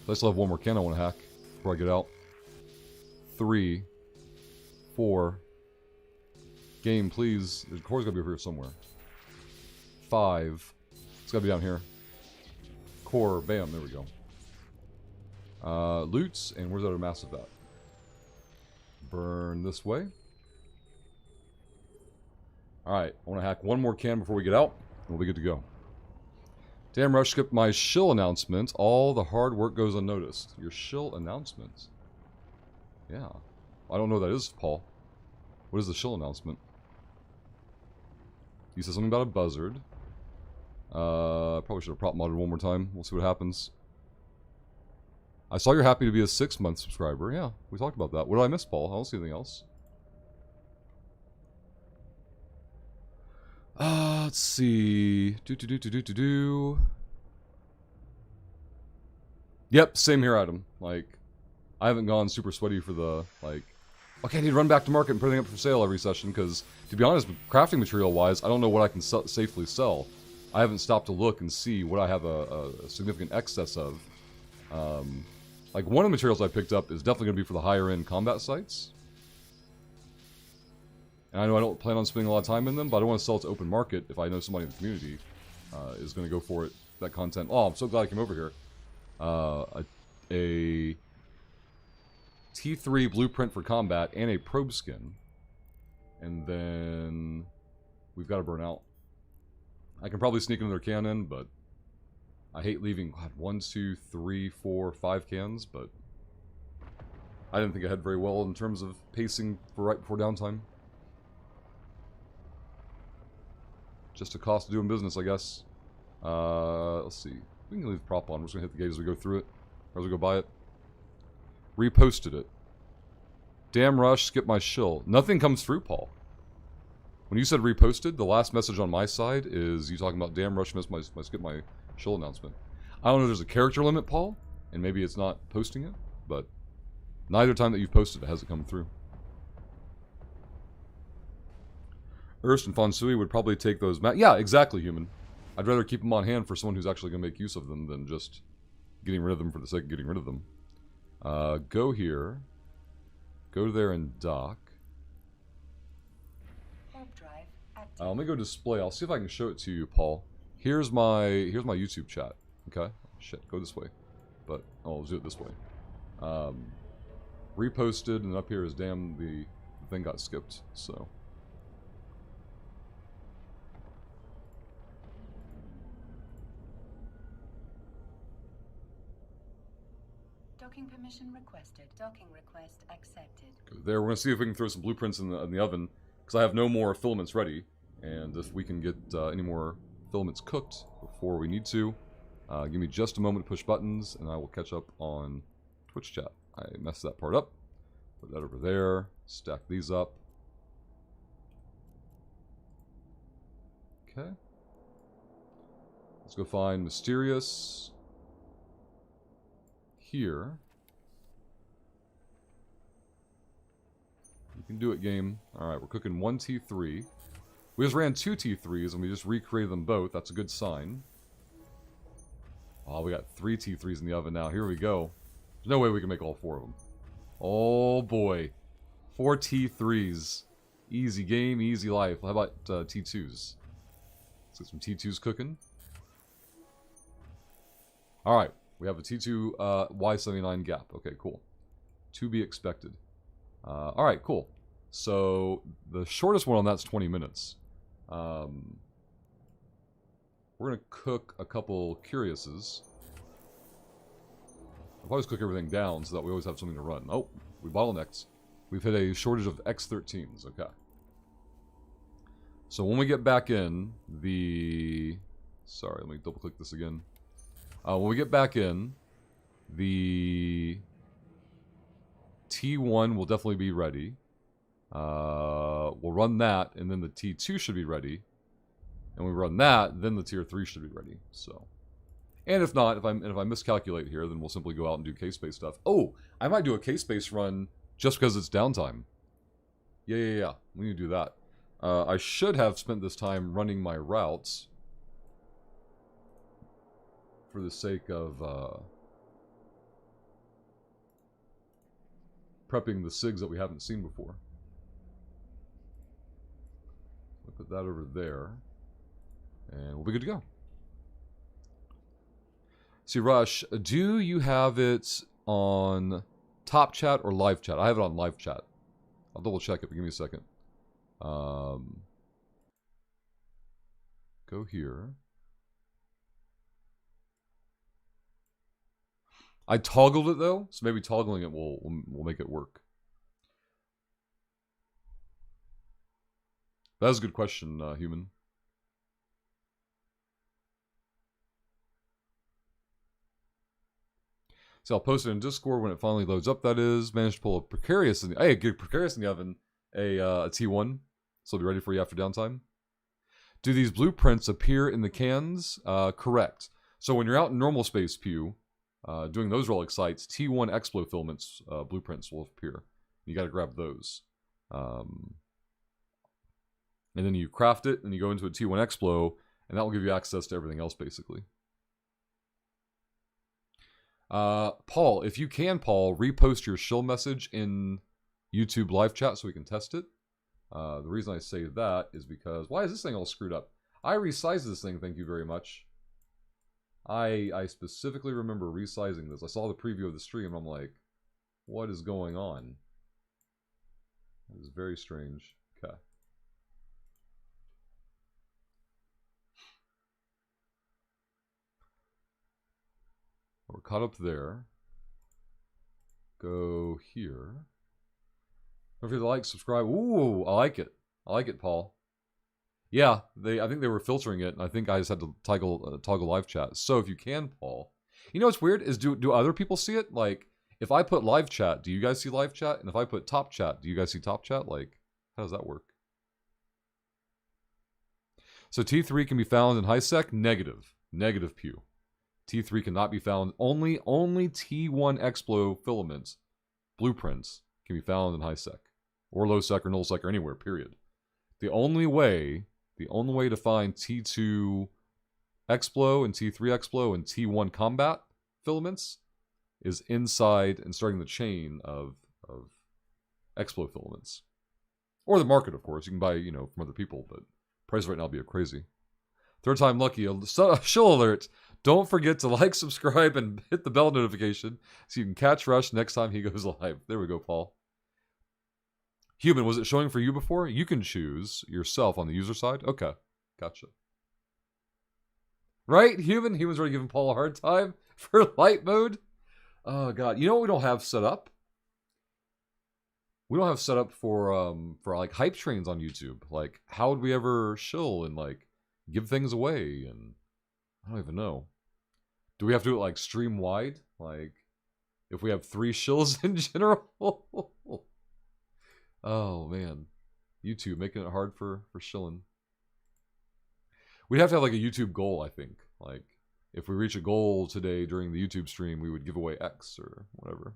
I still have one more can I want to hack before I get out. 3, 4. Game, please. The core's gotta be over here somewhere. 5. It's gotta be down here. Core, bam, there we go. Loots, and where's that other massive at? Burn this way. Alright, I want to hack one more can before we get out, and we'll be good to go. Damn Rush skipped my shill announcement. All the hard work goes unnoticed. Your shill announcement? Yeah. I don't know what that is, Paul. What is the shill announcement? You said something about a buzzard. Probably should have prop modded one more time. We'll see what happens. I saw you're happy to be a 6-month subscriber. Yeah, we talked about that. What did I miss, Paul? I don't see anything else. Let's see. Yep, same here, Adam. Like, I haven't gone super sweaty for the, like... Okay, I need to run back to market and put it up for sale every session, because, to be honest, crafting material-wise, I don't know what I can safely sell. I haven't stopped to look and see what I have a significant excess of. Like, one of the materials I picked up is definitely going to be for the higher-end combat sites. And I know I don't plan on spending a lot of time in them, but I don't want to sell it to open market if I know somebody in the community is going to go for it, that content. Oh, I'm so glad I came over here. A T3 blueprint for combat and a probe skin. And then we've got to burn out. I can probably sneak another can in, but I hate leaving, God, 1, 2, 3, 4, 5 cans, but I didn't think I had very well in terms of pacing for right before downtime. Just a cost of doing business, I guess. Let's see. We can leave the prop on. We're just going to hit the gate as we go through it. Or as we go by it. Reposted it. Damn Rush, skip my shill. Nothing comes through, Paul. When you said reposted, the last message on my side is you talking about Damn Rush missed my skip my shill announcement. I don't know if there's a character limit, Paul, and maybe it's not posting it, but neither time that you've posted it has it come through. Erst and Fonsui would probably take those... Yeah, exactly, human. I'd rather keep them on hand for someone who's actually going to make use of them than just getting rid of them for the sake of getting rid of them. Go here. Go there and dock. Let me go display. I'll see if I can show it to you, Paul. Here's my YouTube chat. Okay? Shit, go this way. But I'll do it this way. Reposted, and up here is damn the thing got skipped, so... Docking permission requested. Docking request accepted. Go there. We're going to see if we can throw some blueprints in the oven, because I have no more filaments ready. And if we can get any more filaments cooked before we need to, give me just a moment to push buttons, and I will catch up on Twitch chat. I messed that part up. Put that over there. Stack these up. Okay. Let's go find Mysterious. Here. You can do it, game. Alright, we're cooking 1 T3. We just ran 2 T3s and we just recreated them both. That's a good sign. Oh, we got 3 T3s in the oven now. Here we go. There's no way we can make all 4 of them. Oh boy. 4 T3s. Easy game, easy life. How about T2s? Let's get some T2s cooking. Alright. We have a T2 Y79 gap. Okay, cool. To be expected. Alright, cool. So, the shortest one on that's 20 minutes. We're going to cook a couple Curiouses. I'll always cook everything down so that we always have something to run. Oh, we bottlenecked. We've hit a shortage of X13s. Okay. So when we get back in, the... Sorry, let me double click this again. When we get back in, the T1 will definitely be ready. We'll run that, and then the T2 should be ready. And we run that, then the Tier 3 should be ready. So, and if not, if I miscalculate here, then we'll simply go out and do case-based stuff. Oh, I might do a case-based run just because it's downtime. Yeah. We need to do that. I should have spent this time running my routes for the sake of prepping the SIGs that we haven't seen before. I'll put that over there, and we'll be good to go. See, Rush, do you have it on top chat or live chat? I have it on live chat. I'll double check it, but give me a second. Go here. I toggled it though, so maybe toggling it will make it work. That was a good question, Human. So I'll post it in Discord when it finally loads up. That is, managed to pull a Precarious in the good Precarious in the oven, a T1, so I'll be ready for you after downtime. Do these blueprints appear in the cans? Correct. So when you're out in normal space, Pew, doing those relic sites, T1 Explo filaments blueprints will appear. You got to grab those. And then you craft it, and you go into a T1 Explo, and that will give you access to everything else, basically. Paul, if you can, Paul, repost your shill message in YouTube live chat so we can test it. The reason I say that is because... Why is this thing all screwed up? I resized this thing, thank you very much. I specifically remember resizing this. I saw the preview of the stream, and I'm like, what is going on? It is very strange. Okay. We're caught up there. Go here. Don't forget to like, subscribe. Ooh, I like it. I like it, Paul. Yeah, I think they were filtering it, and I think I just had to toggle live chat. So if you can, Paul. You know what's weird is do other people see it? Like, if I put live chat, do you guys see live chat? And if I put top chat, do you guys see top chat? Like, how does that work? So T3 can be found in HiSec? Negative. Negative, Pew. T3 cannot be found. Only T1 Explo filaments, blueprints, can be found in HiSec. Or low-sec or null-sec or anywhere, period. The only way to find T2 Explo and T3 Explo and T1 Combat filaments is inside and starting the chain of Explo filaments. Or the market, of course. You can buy, from other people, but price right now would be crazy. Third time lucky. Shill alert. Don't forget to like, subscribe, and hit the bell notification so you can catch Rush next time he goes live. There we go, Paul. Human, was it showing for you before? You can choose yourself on the user side. Okay, gotcha. Right, Human? Human's already giving Paul a hard time for light mode. Oh, God. You know what we don't have set up? We don't have set up for like, hype trains on YouTube. Like, how would we ever shill and, like, give things away? And I don't even know. Do we have to do it, like, stream-wide? Like, if we have 3 shills in general? Oh, man. YouTube making it hard for shilling. We'd have to have, like, a YouTube goal, I think. Like, if we reach a goal today during the YouTube stream, we would give away X or whatever.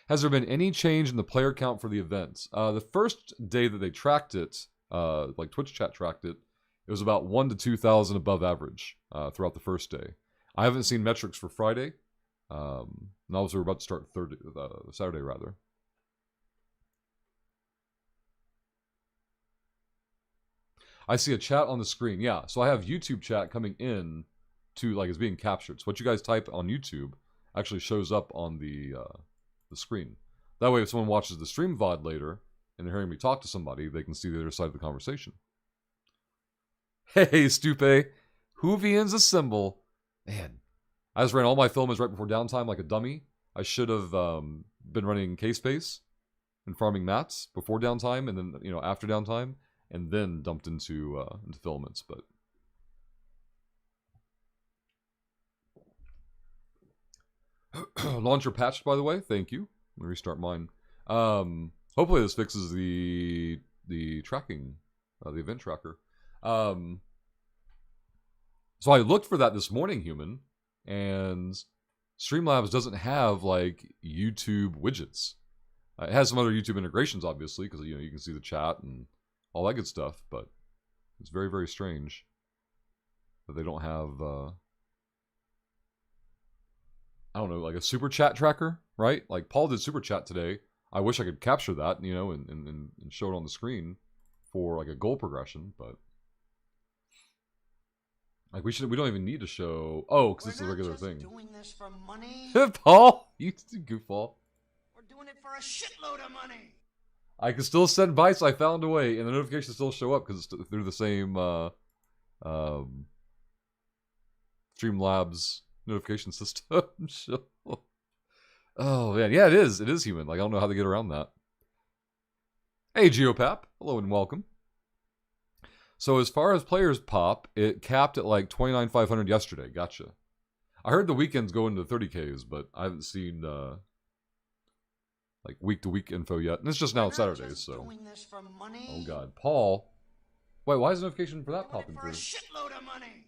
Has there been any change in the player count for the events? The first day that they tracked it, like Twitch chat tracked it, it was about 1,000 to 2,000 above average throughout the first day. I haven't seen metrics for Friday. Now we're about to start Saturday, rather. I see a chat on the screen. Yeah, so I have YouTube chat coming in to, like, it's being captured. So what you guys type on YouTube actually shows up on the screen. That way, if someone watches the stream VOD later and they're hearing me talk to somebody, they can see the other side of the conversation. Hey, Stupe. Hoovians assemble. Man, I just ran all my filaments right before downtime like a dummy. I should have been running K-Space and farming mats before downtime and then, after downtime, and then dumped into filaments, but... Launcher patched, by the way. Thank you. Let me restart mine. Hopefully this fixes the tracking, the event tracker. So I looked for that this morning, Human, and Streamlabs doesn't have, like, YouTube widgets. It has some other YouTube integrations, obviously, because, you can see the chat and all that good stuff, but it's very, very strange that they don't have, I don't know, like a super chat tracker, right? Like, Paul did super chat today. I wish I could capture that, and show it on the screen for, like, a goal progression, but... Like, we don't even need to show... Oh, because it's a regular thing. We're not just doing this for money. Paul! You goofball. We're doing it for a shitload of money. I can still send bites. I found a way, and the notifications still show up because it's through the same Streamlabs notification system. Oh, man. Yeah, it is. It is human. Like, I don't know how they get around that. Hey, Geopap. Hello and welcome. So as far as players pop, it capped at like 29,500 yesterday. Gotcha. I heard the weekends go into 30Ks, but I haven't seen like week-to-week info yet. And it's just now Saturdays, so. Doing this for money? Oh, God. Paul. Wait, why is the notification for that Doing popping it for a through? shitload of money.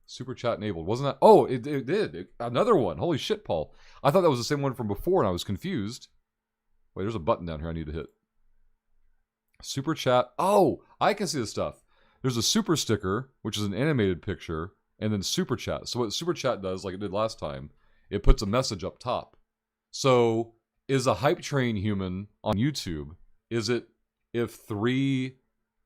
Super chat enabled. Wasn't that? Oh, it did. Another one. Holy shit, Paul. I thought that was the same one from before, and I was confused. Wait, there's a button down here I need to hit. Super chat. Oh, I can see the stuff. There's a super sticker, which is an animated picture, and then super chat. So what super chat does, like it did last time, it puts a message up top. So is a hype train human on YouTube? Is it if 3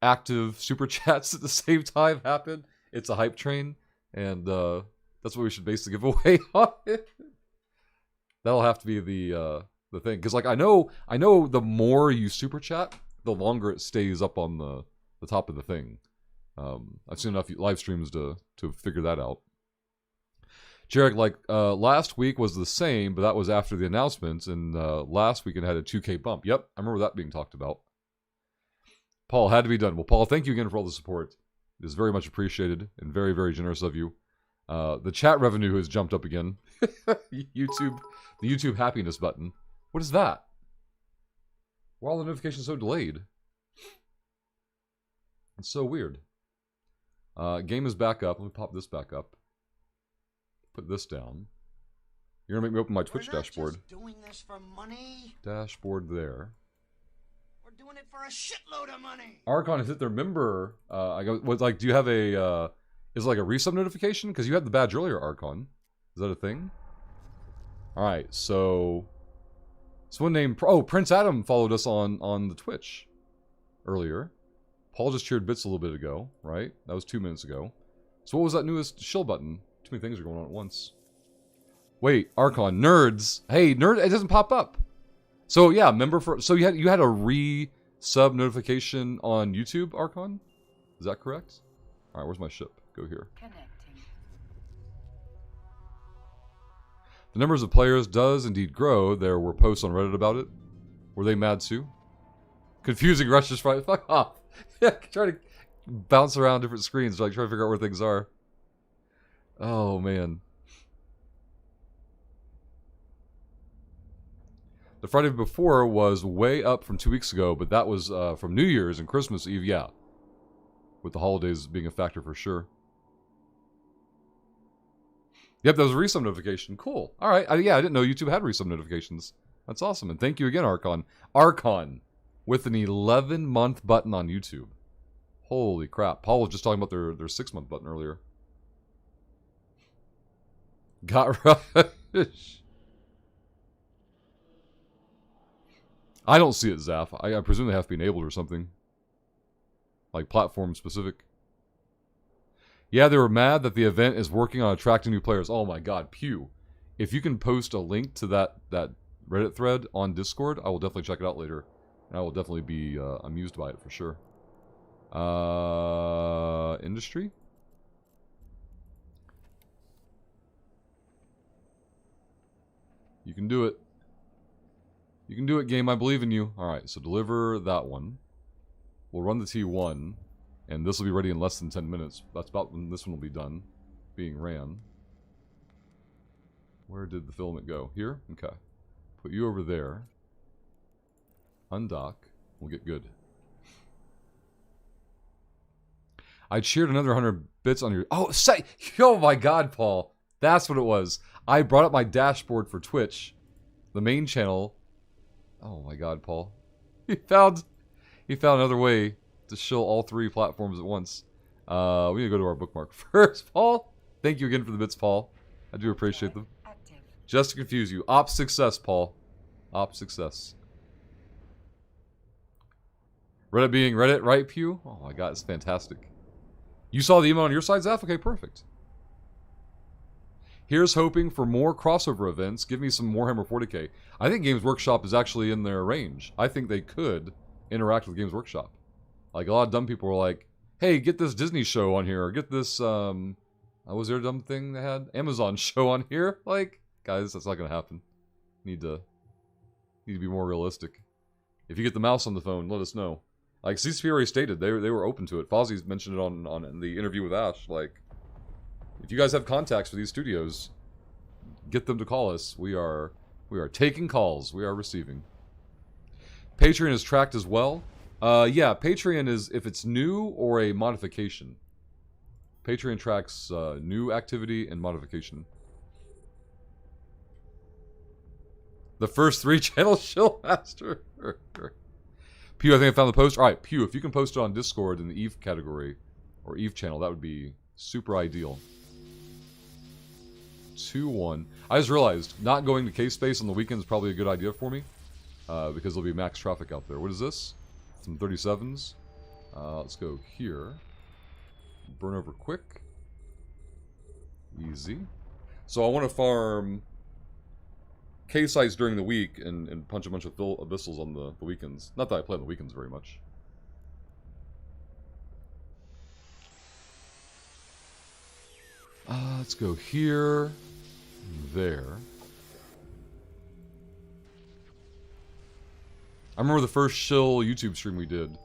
active super chats at the same time happen? It's a hype train, and that's what we should base the giveaway on. That'll have to be the thing, because like I know the more you super chat, the longer it stays up on the top of the thing. I've seen enough live streams to figure that out. Jarek, like last week was the same, but that was after the announcements, and last weekend had a 2K bump. Yep, I remember that being talked about. Paul, had to be done. Well, Paul, thank you again for all the support. It is very much appreciated and very, very generous of you. The chat revenue has jumped up again. YouTube, the YouTube happiness button. What is that? Why are all the notifications so delayed? It's so weird. Game is back up. Let me pop this back up. Put this down. You're gonna make me open my Twitch We're not dashboard. just doing this for money. Dashboard there. We're doing it for a shitload of money. Archon has hit their member. I go. What like? Do you have a? Is it like a resub notification? Because you had the badge earlier, Archon. Is that a thing? All right. So, someone named Prince Adam followed us on the Twitch earlier. Paul just cheered bits a little bit ago, right? That was 2 minutes ago. So what was that newest shill button? Too many things are going on at once. Wait, Archon, nerds. Hey, nerd, it doesn't pop up. So yeah, member for. So you had a re-sub notification on YouTube, Archon. Is that correct? All right, where's my ship? Go here. Connecting. The numbers of players does indeed grow. There were posts on Reddit about it. Were they mad too? Confusing Russia's fight. Fuck off. Yeah, try to bounce around different screens, like try to figure out where things are. Oh man. The Friday before was way up from 2 weeks ago, but that was from New Year's and Christmas Eve, yeah. With the holidays being a factor for sure. Yep, that was a resub notification. Cool. All right. Yeah, I didn't know YouTube had resub notifications. That's awesome. And thank you again, Archon. Archon with an 11-month button on YouTube. Holy crap. Paul was just talking about their 6-month button earlier. Got rubbish. I don't see it, Zaf. I presume they have to be enabled or something. Like platform specific. Yeah, they were mad that the event is working on attracting new players. Oh my god, Pew. If you can post a link to that Reddit thread on Discord, I will definitely check it out later. And I will definitely be amused by it for sure. Industry? You can do it. You can do it, game. I believe in you. Alright, so deliver that one. We'll run the T1. And this will be ready in less than 10 minutes. That's about when this one will be done. Being ran. Where did the filament go? Here? Okay. Put you over there. Undock. We'll get good. I cheered another 100 bits on your... Oh, say... Oh my god, Paul. That's what it was. I brought up my dashboard for Twitch. The main channel. Oh my god, Paul. He found another way to show all 3 platforms at once. We need to go to our bookmark first, Paul. Thank you again for the bits, Paul. I do appreciate them. Active. Just to confuse you. Op success, Paul. Op success. Reddit being Reddit, right, Pew? Oh my god, it's fantastic. You saw the email on your side, Zaf? Okay, perfect. Here's hoping for more crossover events. Give me some Warhammer 40k. I think Games Workshop is actually in their range. I think they could interact with Games Workshop. Like, a lot of dumb people were like, hey, get this Disney show on here, or get this, Was there a dumb thing they had? Amazon show on here? Like, guys, that's not gonna happen. Need to be more realistic. If you get the mouse on the phone, let us know. Like CCP already stated, they were open to it. Fozzie mentioned it on the interview with Ash. Like, if you guys have contacts for these studios, get them to call us. We are taking calls. We are receiving. Patreon is tracked as well. Yeah, Patreon is if it's new or a modification. Patreon tracks new activity and modification. The first 3 channel shill master. Pew, I think I found the post. Alright, Pew, if you can post it on Discord in the Eve category, or Eve channel, that would be super ideal. 2-1. I just realized, not going to K-Space on the weekend is probably a good idea for me. Because there'll be max traffic out there. What is this? Some 37s. Let's go here. Burn over quick. Easy. So I want to farm K-sites during the week and punch a bunch of abyssals on the weekends. Not that I play on the weekends very much. Let's go here. There. I remember the first shill YouTube stream we did.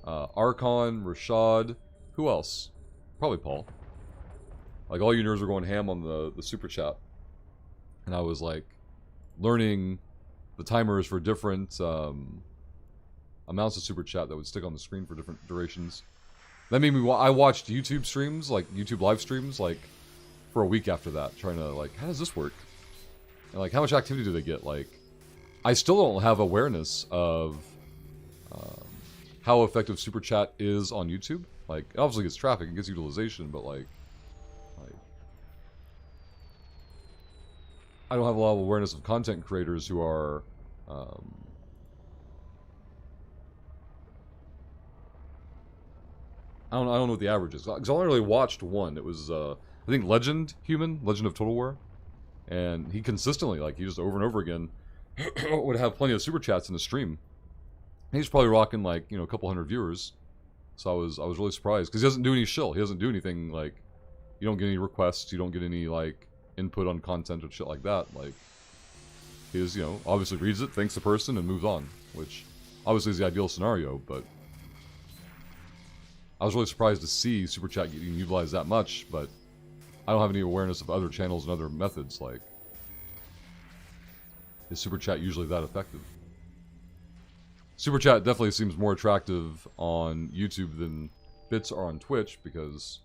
Archon, Rashad, who else? Probably Paul. Like, all you nerds were going ham on the super chat. And I was like, learning the timers for different amounts of super chat that would stick on the screen for different durations. That made me, I watched YouTube streams, like YouTube live streams, like, for a week after that, trying to, like, how does this work? And, like, how much activity do they get? Like, I still don't have awareness of how effective Super Chat is on YouTube. Like, it obviously gets traffic and gets utilization, but like, I don't have a lot of awareness of content creators who are I don't know what the average is. Because I only really watched one. It was I think Legend of Total War, and he consistently, like, he just over and over again would have plenty of super chats in the stream. He's probably rocking, like, you know, a couple hundred viewers. So I was really surprised because he doesn't do any shill. He doesn't do anything, like, you don't get any requests. You don't get any, like, input on content or shit like that. Like, he just, you know, obviously reads it, thanks the person, and moves on, which obviously is the ideal scenario. But I was really surprised to see super chat getting utilized that much. But I don't have any awareness of other channels and other methods. Like, is super chat usually that effective? Super chat definitely seems more attractive on YouTube than bits are on Twitch, because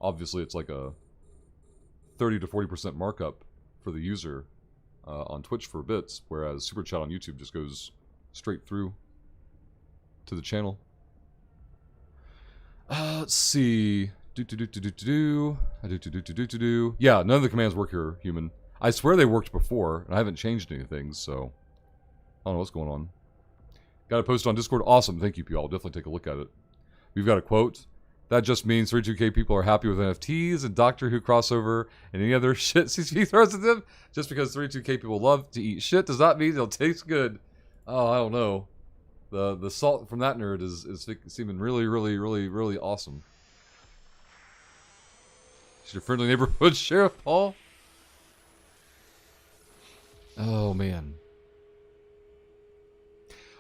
obviously it's like a 30 to 40% markup for the user on Twitch for bits, whereas super chat on YouTube just goes straight through to the channel. Let's see. Yeah, none of the commands work here, human. I swear they worked before, and I haven't changed anything, so I don't know what's going on. Got it posted on Discord. Awesome. Thank you, P. I'll definitely take a look at it. We've got a quote. That just means 32K people are happy with NFTs and Doctor Who crossover and any other shit CCP throws at them. Just because 32K people love to eat shit does not mean it'll taste good. Oh, I don't know. The salt from that nerd is seeming really, really, really, really awesome. Is your friendly neighborhood Sheriff Paul? Oh, man.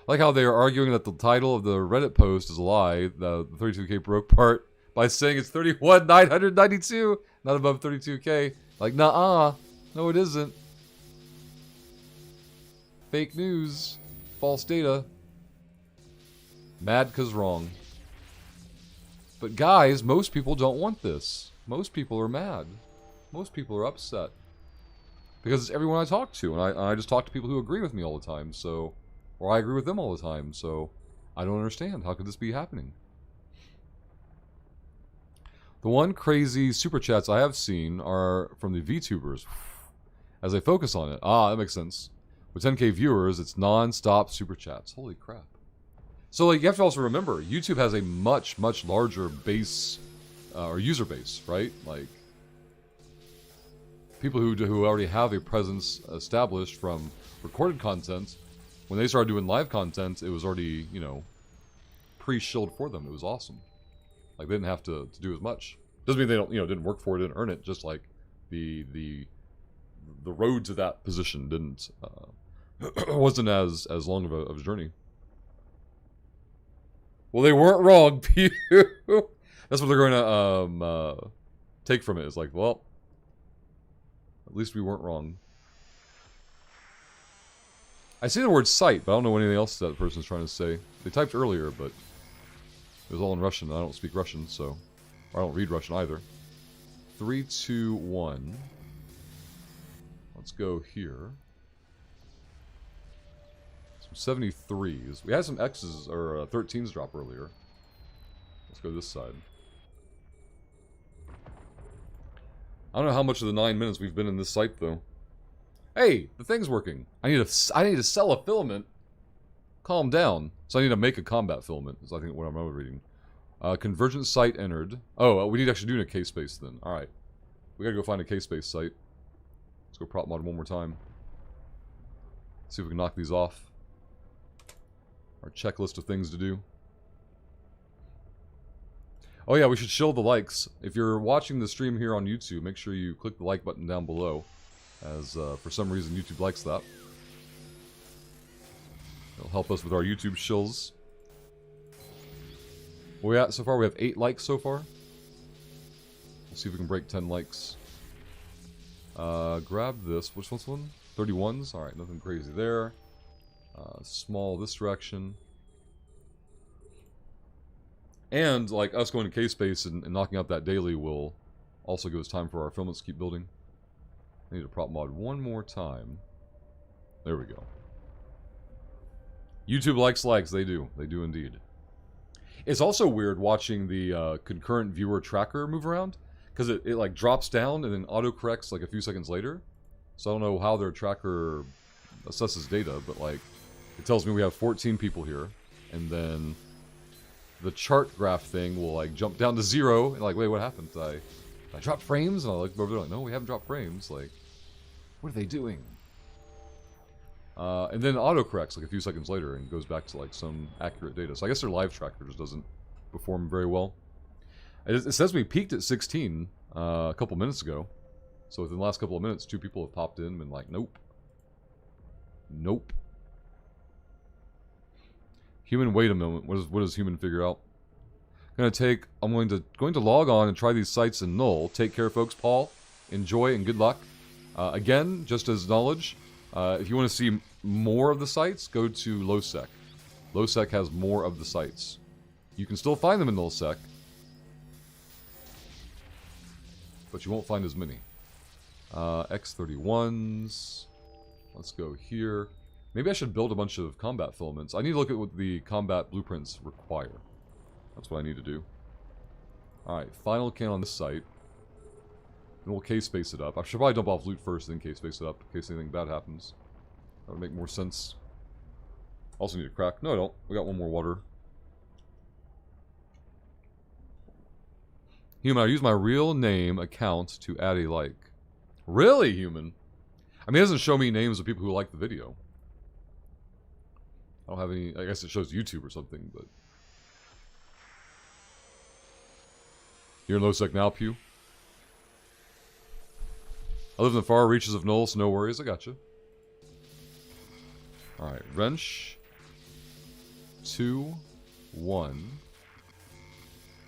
I like how they are arguing that the title of the Reddit post is a lie, the 32K broke part, by saying it's 31,992, not above 32K. Like, nah, no it isn't. Fake news. False data. Mad 'cause wrong. But guys, most people don't want this. Most people are mad. Most people are upset. Because it's everyone I talk to, and I just talk to people who agree with me all the time, so... Or I agree with them all the time, so I don't understand. How could this be happening? The one crazy super chats I have seen are from the VTubers. As they focus on it. Ah, that makes sense. With 10K viewers, it's non-stop super chats. Holy crap. So, like, you have to also remember, YouTube has a much, much larger base, or user base, right? Like, people who already have a presence established from recorded content. When they started doing live content, it was already, you know, pre-shilled for them. It was awesome. Like, they didn't have to do as much. Doesn't mean they don't, didn't work for it, didn't earn it. Just like the road to that position didn't wasn't as long of a journey. Well, they weren't wrong, Pew. That's what they're going to take from it. Is like, well, at least we weren't wrong. I see the word site, but I don't know what anything else that person's trying to say. They typed earlier, but it was all in Russian. I don't speak Russian, so I don't read Russian either. 3, 2, 1. Let's go here. Some 73s. We had some X's or 13s drop earlier. Let's go this side. I don't know how much of the 9 minutes we've been in this site though. Hey, the thing's working. I need to sell a filament. Calm down. So I need to make a combat filament. Is I think what I'm reading. Convergent site entered. Oh, we need to actually do a K-space then. All right, we gotta go find a K-space site. Let's go prop mod one more time. See if we can knock these off. Our checklist of things to do. Oh yeah, we should show the likes. If you're watching the stream here on YouTube, make sure you click the like button down below. As for some reason YouTube likes that. It'll help us with our YouTube shills. Where we at so far? We have 8 likes so far. We'll see if we can break 10 likes. Grab this. Which one's this one? 31s? Alright, nothing crazy there. Small this direction. And, like, us going to K-Space and knocking out that daily will also give us time for our filaments to keep building. I need to prop mod one more time. There we go. YouTube likes. They do. They do indeed. It's also weird watching the concurrent viewer tracker move around. Because it like drops down and then auto-corrects like a few seconds later. So I don't know how their tracker assesses data, but like it tells me we have 14 people here. And then the chart graph thing will like jump down to 0. And like, wait, what happened? Did I drop frames? And I look over there like, no, we haven't dropped frames. Like, what are they doing? And then auto-corrects like a few seconds later and goes back to like some accurate data. So I guess their live tracker just doesn't perform very well. It says we peaked at 16 a couple minutes ago. So within the last couple of minutes, 2 people have popped in and been like, nope. Nope. Human, wait a moment. What does human figure out? I'm going to log on and try these sites in null. Take care, folks. Paul, enjoy and good luck. Again, just as knowledge, if you want to see more of the sites, go to LowSec. LowSec has more of the sites. You can still find them in nullsec, but you won't find as many. X31s. Let's go here. Maybe I should build a bunch of combat filaments. I need to look at what the combat blueprints require. That's what I need to do. Alright, final can on this site. Then we'll K-space it up. I should probably dump off loot first, then K-space it up, in case anything bad happens. That would make more sense. Also need a crack. No, I don't. We got one more water. Human, I use my real name account to add a like. Really, Human? I mean, it doesn't show me names of people who like the video. I don't have any... I guess it shows YouTube or something, but... You're in LowSec now, Pew? I live in the far reaches of Null, so no worries. I gotcha. Alright, wrench. 2, 1.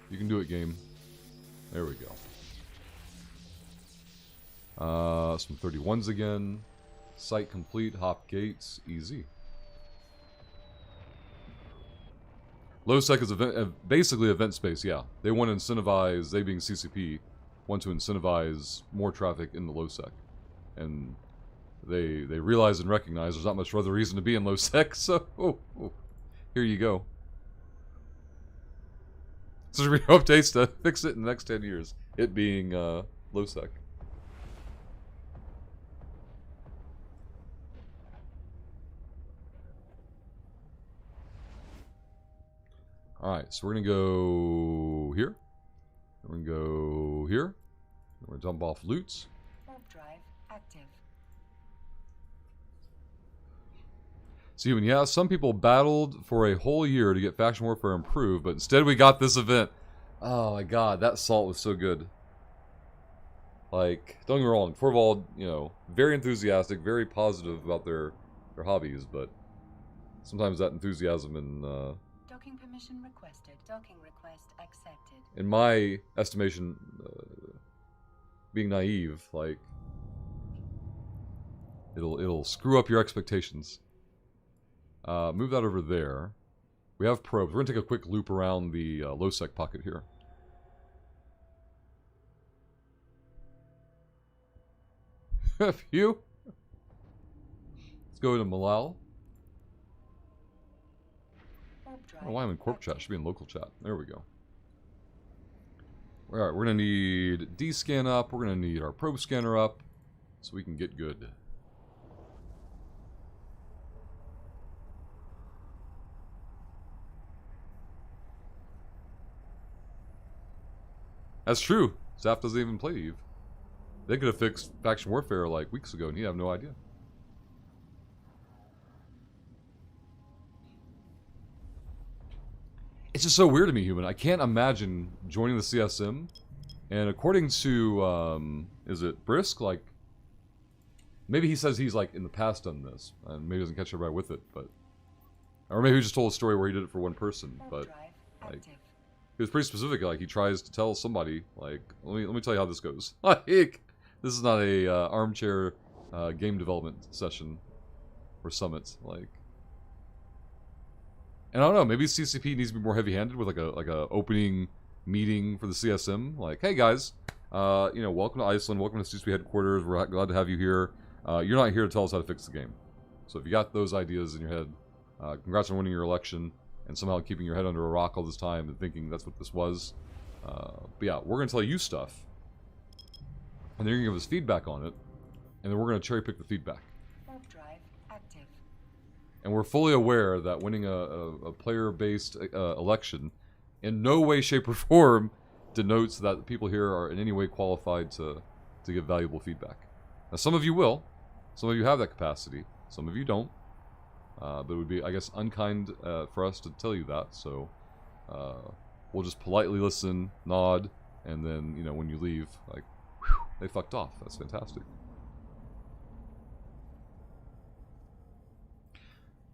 You can do it, game. There we go. Some 31s again. Site complete, hop gates, easy. LowSec is basically event space, yeah. They want to incentivize, they being CCP, want to incentivize more traffic in the LowSec. And they realize and recognize there's not much other reason to be in LowSec, so here you go. So there should be updates to fix it in the next 10 years. It being LowSec. Alright, so we're going to go here. We're going to go here. We're going to dump off loot. Warp drive active. So even, yeah, some people battled for a whole year to get Faction Warfare improved, but instead we got this event. Oh my god, that salt was so good. Like, don't get me wrong, Torvald, you know, very enthusiastic, very positive about their hobbies, but sometimes that enthusiasm and Docking permission requested. Docking request accepted. in my estimation, being naive, like it'll screw up your expectations. Move that over there. We have probes. We're gonna take a quick loop around the low-sec pocket here. Phew. Let's go to Malal. I don't know why I'm in corp chat. Should be in local chat. There we go. Alright, we're going to need D-scan up. We're going to need our probe scanner up so we can get good. That's true. Zaf doesn't even play Eve. They could have fixed Faction Warfare like weeks ago and he'd have no idea. It's just so weird to me, Human. I can't imagine joining the CSM, and according to, is it Brisk? Like, maybe he says he's, like, in the past done this, and maybe doesn't catch everybody with it, but... Or maybe he just told a story where he did it for one person, but, like... He was pretty specific, like, he tries to tell somebody, like, let me tell you how this goes. Like, this is not a armchair game development session or summit, like... And I don't know, maybe CCP needs to be more heavy-handed with like a opening meeting for the CSM. Like, hey guys, you know, welcome to Iceland, welcome to CCP headquarters. We're glad to have you here. You're not here to tell us how to fix the game. So if you got those ideas in your head, congrats on winning your election and somehow keeping your head under a rock all this time and thinking that's what this was. But yeah, we're gonna tell you stuff, and then you're gonna give us feedback on it, and then we're gonna cherry pick the feedback. And we're fully aware that winning a player-based election in no way, shape, or form denotes that the people here are in any way qualified to give valuable feedback. Now, some of you will. Some of you have that capacity. Some of you don't. But it would be, I guess, unkind for us to tell you that. So we'll just politely listen, nod, and then, you know, when you leave, like, whew, they fucked off. That's fantastic.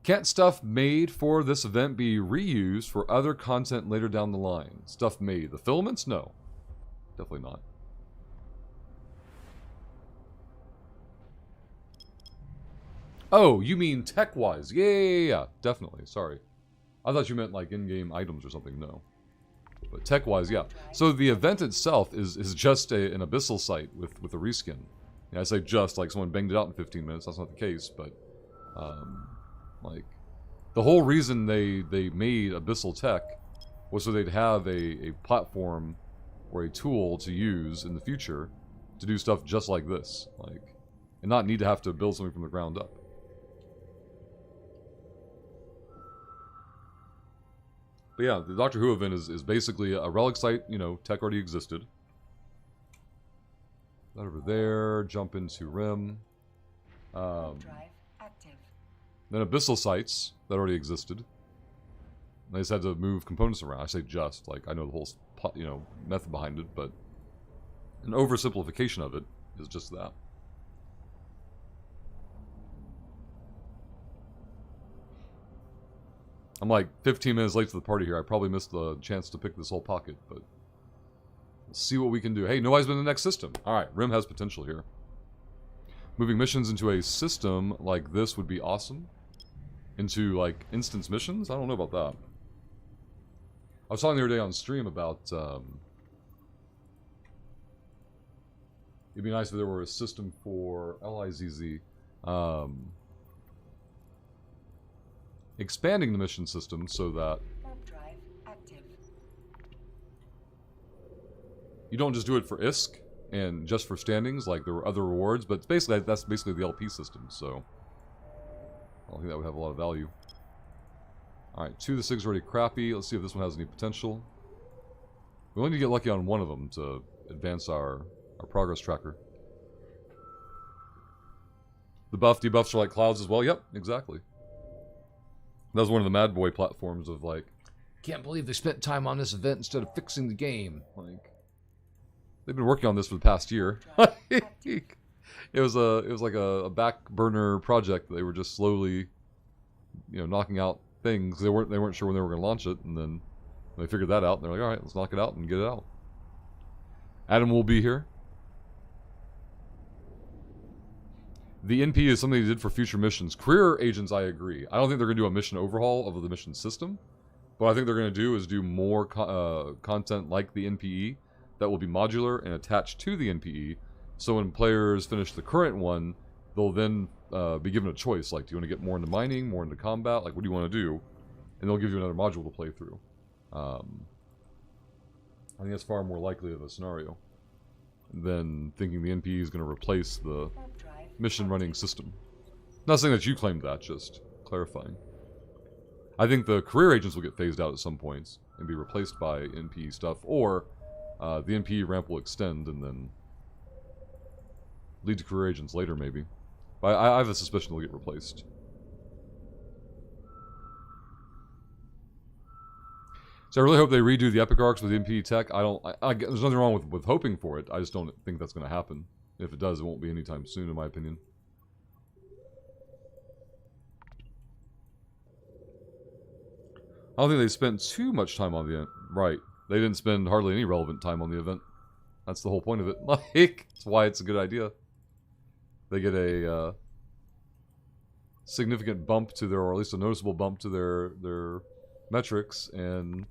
Can't stuff made for this event be reused for other content later down the line? Stuff made. The filaments? No. Definitely not. Oh, you mean tech-wise. Yeah. Definitely. Sorry. I thought you meant like in-game items or something. No. But tech-wise, yeah. So the event itself is just an abyssal site with a reskin. Yeah, I say just, like someone banged it out in 15 minutes. That's not the case, but... like, the whole reason they made Abyssal Tech was so they'd have a platform or a tool to use in the future to do stuff just like this, like, and not need to have to build something from the ground up. But yeah, the Doctor Who event is basically a relic site, you know, tech already existed. That over there, jump into RIM. Then Abyssal sites that already existed. They just had to move components around. I say just, like, I know the whole, you know, method behind it, but an oversimplification of it is just that. I'm like 15 minutes late to the party here. I probably missed the chance to pick this whole pocket, but let's see what we can do. Hey, nobody's been in the next system. Alright, RIM has potential here. Moving missions into a system like this would be awesome. Into, like, instance missions? I don't know about that. I was talking the other day on stream about, it'd be nice if there were a system for LIZZ, expanding the mission system so that you don't just do it for ISK and just for standings, like there were other rewards, but basically that's basically the LP system, so I don't think that would have a lot of value. Alright, 2 of the 6 is already crappy. Let's see if this one has any potential. We only need to get lucky on one of them to advance our progress tracker. The buff debuffs are like clouds as well. Yep, exactly. That was one of the Mad Boy platforms of like, Can't believe they spent time on this event instead of fixing the game. Like, they've been working on this for the past year. It was like a back burner project that they were just slowly, knocking out things. They weren't sure when they were going to launch it, and then they figured that out. And they're like, all right, let's knock it out and get it out. Adam will be here. The NP is something they did for future missions. Career agents, I agree. I don't think they're going to do a mission overhaul of the mission system. What I think they're going to do is do more content like the NPE that will be modular and attached to the NPE. So when players finish the current one, they'll then be given a choice. Like, do you want to get more into mining, more into combat? Like, what do you want to do? And they'll give you another module to play through. I think that's far more likely of a scenario than thinking the NPE is going to replace the mission running system. Not saying that you claimed that, just clarifying. I think the career agents will get phased out at some points and be replaced by NPE stuff, or the NPE ramp will extend and then lead to career agents later, maybe. But I have a suspicion they'll get replaced. So I really hope they redo the Epic Arcs with NPE tech. There's nothing wrong with hoping for it. I just don't think that's going to happen. If it does, it won't be anytime soon, in my opinion. I don't think they spent too much time on the event. Right. They didn't spend hardly any relevant time on the event. That's the whole point of it. Like, that's why it's a good idea. They get a significant bump to their, or at least a noticeable bump to their metrics, and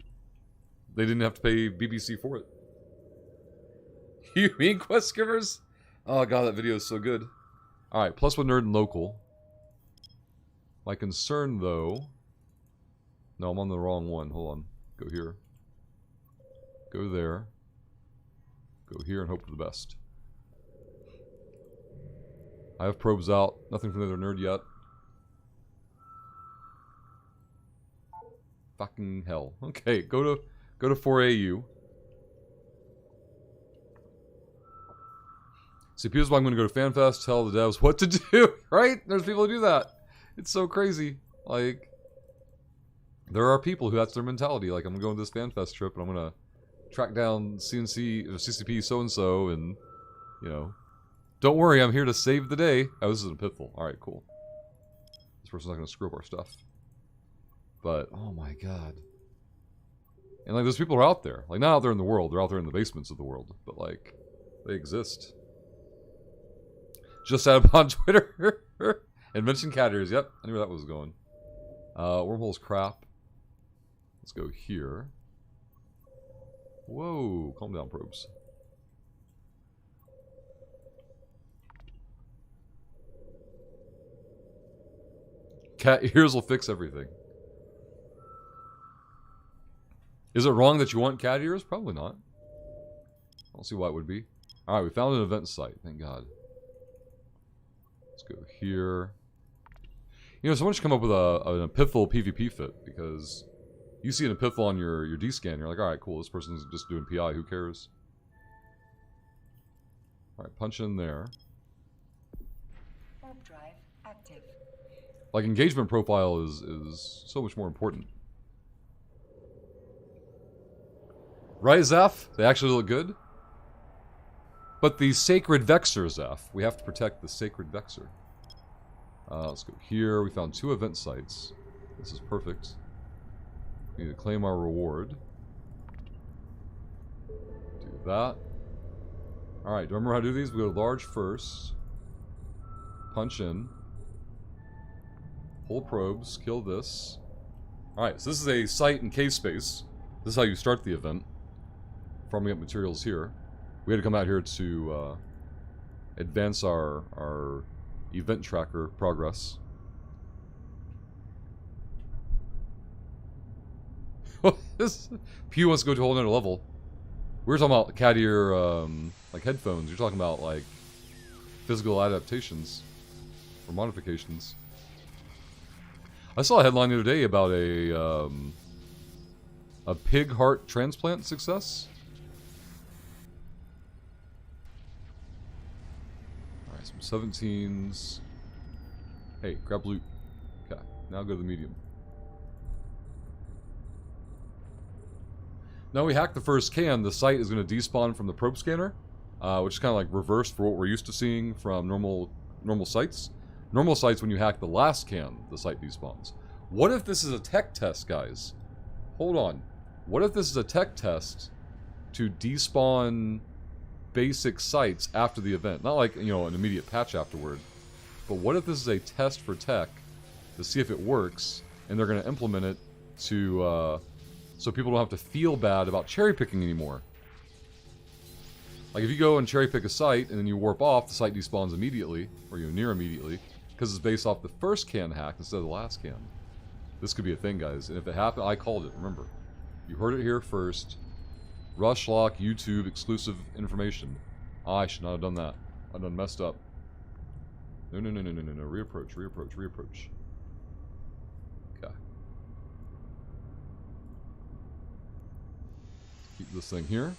they didn't have to pay BBC for it. You mean quest givers? Oh god, that video is so good. Alright, +1 nerd and local. My concern, though... No, I'm on the wrong one. Hold on. Go here. Go there. Go here and hope for the best. I have probes out. Nothing from the other nerd yet. Fucking hell. Okay, go to 4AU. See, here's why I'm going to go to FanFest, tell the devs what to do, right? There's people who do that. It's so crazy. Like, there are people who that's their mentality. Like, I'm going to go on this FanFest trip, and I'm going to track down CCP so-and-so, and, don't worry, I'm here to save the day. Oh, this is an Pithful. Alright, cool. This person's not going to screw up our stuff. But, oh my god. And, like, those people are out there. Like, not out there in the world. They're out there in the basements of the world. But, like, they exist. Just out on Twitter. And mentioned cat ears. Yep, I knew where that was going. Wormhole's crap. Let's go here. Whoa, calm down, probes. Cat ears will fix everything. Is it wrong that you want cat ears? Probably not. I don't see why it would be. Alright, we found an event site. Thank God. Let's go here. Someone should come up with an Epithel PvP fit, because you see an Epithel on your D-scan, you're like, alright, cool, this person's just doing PI, who cares? Alright, punch in there. Warp drive active. Like, engagement profile is so much more important. Right, Zeph? They actually look good? But the Sacred Vexor, Zeph. We have to protect the Sacred Vexor. Let's go here. We found 2 event sites. This is perfect. We need to claim our reward. Do that. Alright, do I remember how to do these? We go to large first. Punch in. Pull probes. Kill this. Alright, so this is a site in K-Space. This is how you start the event. Farming up materials here. We had to come out here to advance our event tracker progress. Pew wants to go to a whole nother level. We were talking about cat ear, like headphones. You're talking about like physical adaptations or modifications. I saw a headline the other day about a pig heart transplant success. Alright, some 17s. Hey, grab loot. Okay, now go to the medium. Now we hack the first can, the site is going to despawn from the probe scanner, which is kind of like reverse for what we're used to seeing from normal sites. Normal sites, when you hack the last can, the site despawns. What if this is a tech test, guys? Hold on. What if this is a tech test to despawn basic sites after the event? Not like, you know, an immediate patch afterward. But what if this is a test for tech to see if it works, and they're going to implement it to, so people don't have to feel bad about cherry picking anymore? Like if you go and cherry pick a site and then you warp off, the site despawns immediately, or you know, near immediately, because it's based off the first can hack instead of the last can. This could be a thing, guys, and if it happened, I called it, remember. You heard it here first. Rushlock YouTube exclusive information. I should not have done that. I done messed up. No. Reapproach. Okay. Keep this thing here.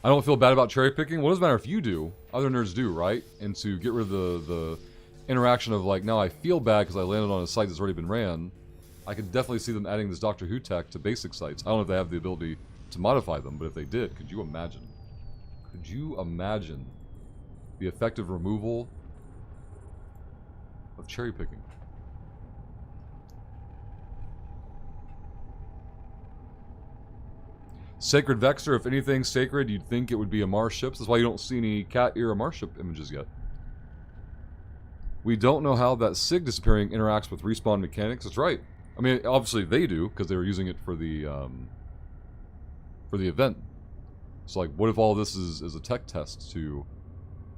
I don't feel bad about cherry picking. What does it matter if you do? Other nerds do, right? And to get rid of the interaction of like, now I feel bad because I landed on a site that's already been ran, I could definitely see them adding this Doctor Who tech to basic sites. I don't know if they have the ability to modify them, but if they did, could you imagine? Could you imagine the effective removal of cherry picking? Sacred Vexor, if anything sacred, you'd think it would be Amar ships. That's why you don't see any cat ear Amar ship images yet. We don't know how that SIG disappearing interacts with respawn mechanics. That's right. I mean, obviously they do, because they were using it for the event. So, like, what if all this is a tech test to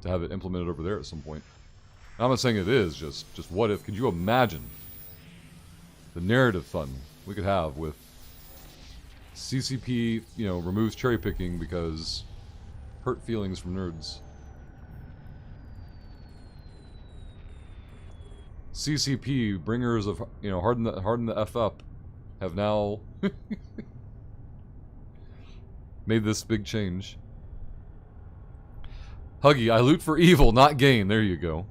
have it implemented over there at some point? And I'm not saying it is, just what if? Could you imagine the narrative fun we could have with CCP, you know, removes cherry picking because hurt feelings from nerds. CCP, bringers of, you know, harden the F up, have now made this big change. Huggy, I loot for evil, not gain. There you go.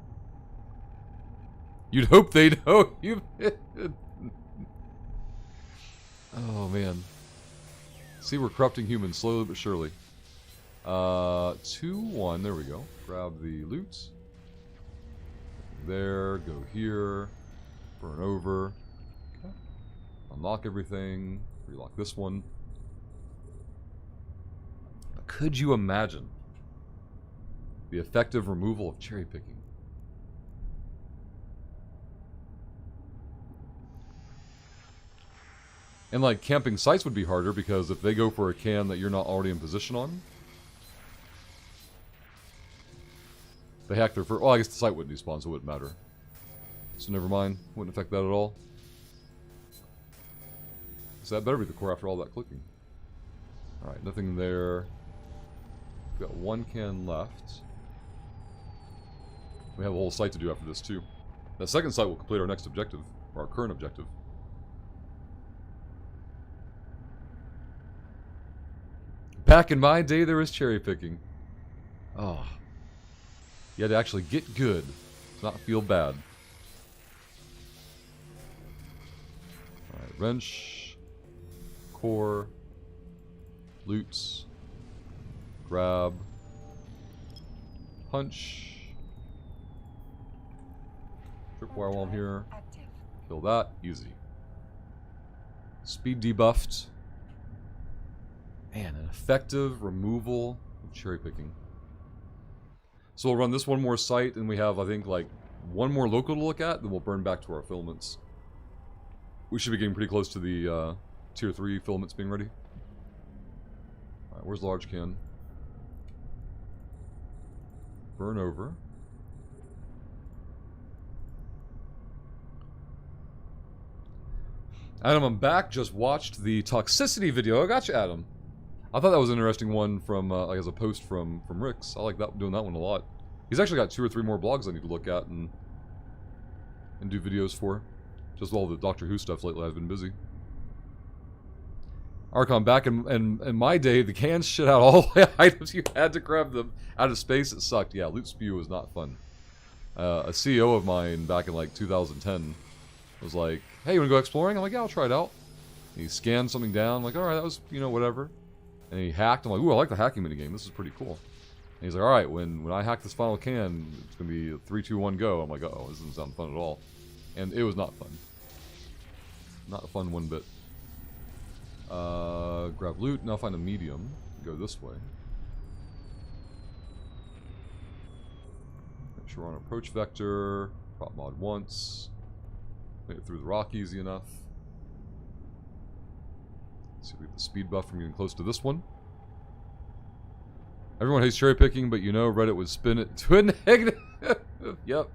You'd hope they'd know you. Oh, man. See, we're corrupting humans slowly but surely. 2-1, there we go. Grab the loot. There, go here. Burn over. Okay. Unlock everything. Relock this one. Could you imagine the effective removal of cherry picking? And like camping sites would be harder because if they go for a can that you're not already in position on, they hack their first. Oh, I guess the site wouldn't despawn, so it wouldn't matter. So never mind, wouldn't affect that at all. So that better be the core after all that clicking. Alright, nothing there. We've got one can left. We have a whole site to do after this too. That second site will complete our next objective, or our current objective. Back in my day, there was cherry picking. Oh. You had to actually get good, not feel bad. Alright, wrench, core, loots, grab, punch, tripwire while I'm here, kill that, easy. Speed debuffed. Man, an effective removal of cherry picking. So we'll run this one more site, and we have, I think, like, one more local to look at, then we'll burn back to our filaments. We should be getting pretty close to the Tier 3 filaments being ready. Alright, where's the large can? Burn over. Adam, I'm back. Just watched the toxicity video. I got you, Adam. I thought that was an interesting one from, like, as a post from Ricks. I like that, doing that one a lot. He's actually got 2 or 3 more blogs I need to look at and do videos for. Just all the Doctor Who stuff lately. I've been busy. Archon, back in my day, the cans shit out all the items. You had to grab them out of space. It sucked. Yeah, loot spew was not fun. A CEO of mine back in like 2010 was like, hey, you want to go exploring? I'm like, yeah, I'll try it out. And he scanned something down. I'm like, alright, that was, you know, whatever. And he hacked. I'm like, ooh, I like the hacking minigame. This is pretty cool. And he's like, alright, when I hack this final can, it's going to be a 3, 2, 1, go. I'm like, oh, this doesn't sound fun at all. And it was not fun. Not fun one bit. Grab loot. Now find a medium. Go this way. Make sure we're on approach vector. Prop mod once. Make it through the rock easy enough. See if we get the speed buff from getting close to this one. Everyone hates cherry picking, but you know Reddit would spin it to a negative. Yep.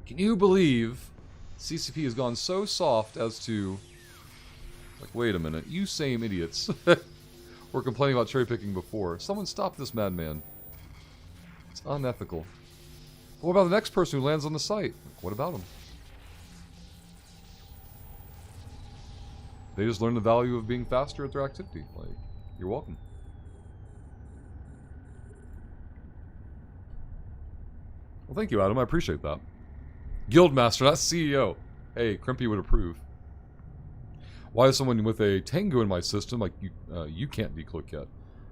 Can you believe CCP has gone so soft as to... Like, wait a minute. You same idiots were complaining about cherry picking before. Someone stop this madman. It's unethical. What about the next person who lands on the site? What about them? They just learn the value of being faster at their activity. Like, you're welcome. Well, thank you, Adam. I appreciate that. Guildmaster, not CEO. Hey, Crimpy would approve. Why is someone with a Tengu in my system like you can't decloak yet?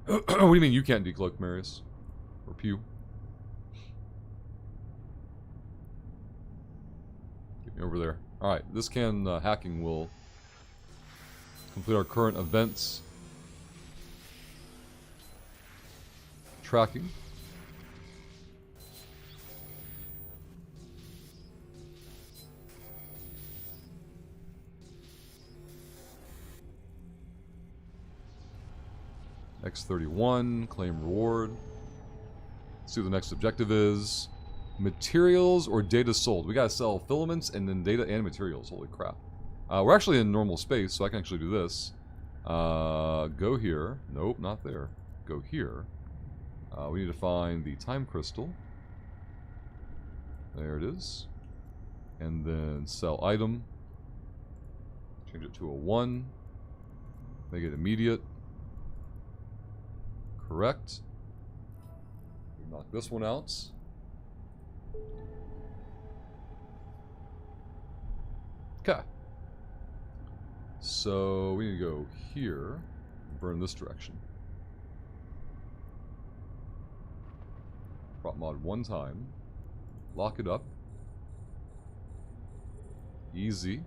What do you mean you can't decloak, Marius? Or Pew? Get me over there. Alright, this can hacking will complete our current events. Tracking. X31, claim reward. Let's see what the next objective is. Materials or data sold. We gotta sell filaments and then data and materials. Holy crap. We're actually in normal space, so I can actually do this. Go here. Nope, not there. Go here. We need to find the time crystal. There it is. And then sell item. Change it to a 1. Make it immediate. Correct. Knock this one out. Okay. So we need to go here. Burn this direction. Prop mod one time. Lock it up. Easy.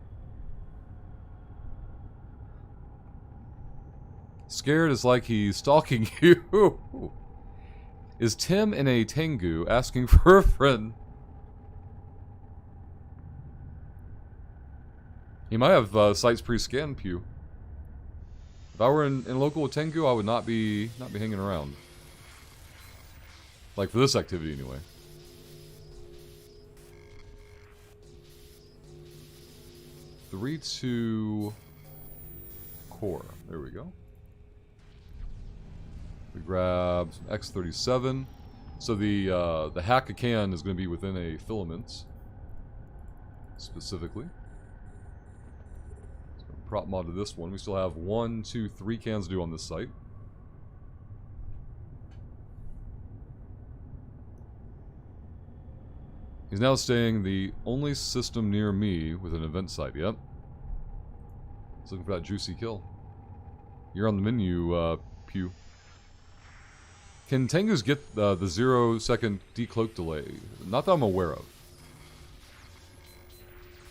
Scared is like he's stalking you. Is Tim in a Tengu asking for a friend? He might have sites pre-scanned, Pew. If I were in local with Tengu, I would not be hanging around. Like for this activity, anyway. Three to core. There we go. We grab some X37. So the hack-a-can is going to be within a filament, specifically. So prop mod to this one. We still have 1, 2, 3 cans to do on this site. He's now staying the only system near me with an event site. Yep. He's looking for that juicy kill. You're on the menu, Pew. Can Tengus get the 0-second decloak delay? Not that I'm aware of.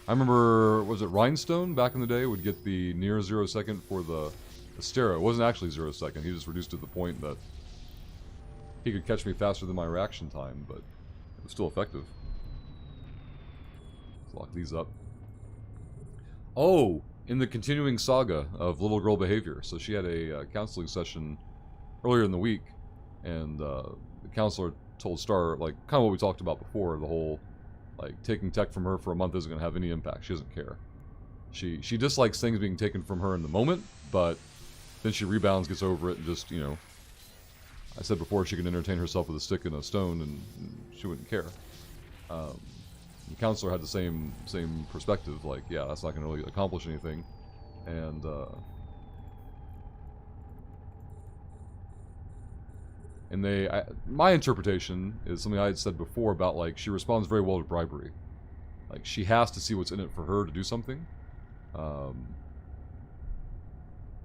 I remember, was it Rhinestone back in the day would get the near 0 second for the Astero. It wasn't actually 0 second. He just reduced it to the point that he could catch me faster than my reaction time, but it was still effective. Let's lock these up. Oh, in the continuing saga of little girl behavior. So she had a counseling session earlier in the week. And the counselor told Star, like, kind of what we talked about before, the whole, like, taking tech from her for a month isn't going to have any impact. She doesn't care. She dislikes things being taken from her in the moment, but then she rebounds, gets over it, and just, you know, I said before she can entertain herself with a stick and a stone, and she wouldn't care. The counselor had the same perspective, like, yeah, that's not going to really accomplish anything. And, my interpretation is something I had said before about, like, she responds very well to bribery. Like, she has to see what's in it for her to do something.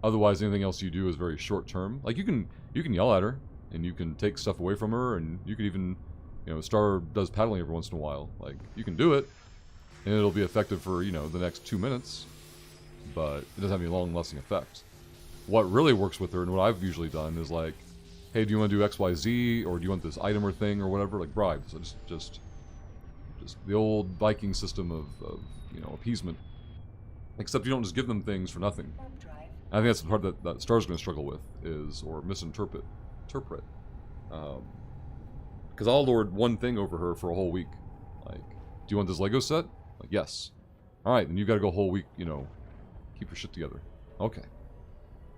Otherwise, anything else you do is very short term. Like, you can yell at her, and you can take stuff away from her, and you can even, Star does paddling every once in a while. Like, you can do it, and it'll be effective for, the next 2 minutes, but it doesn't have any long-lasting effect. What really works with her, and what I've usually done, is like, hey, do you want to do X, Y, Z, or do you want this item or thing or whatever? Like, bribes. So just the old Viking system of appeasement. Except you don't just give them things for nothing. I think that's the part that Star's going to struggle with, or misinterpret. Because I'll lord one thing over her for a whole week. Like, do you want this Lego set? Like, yes. Alright, then you got to go a whole week, keep your shit together. Okay.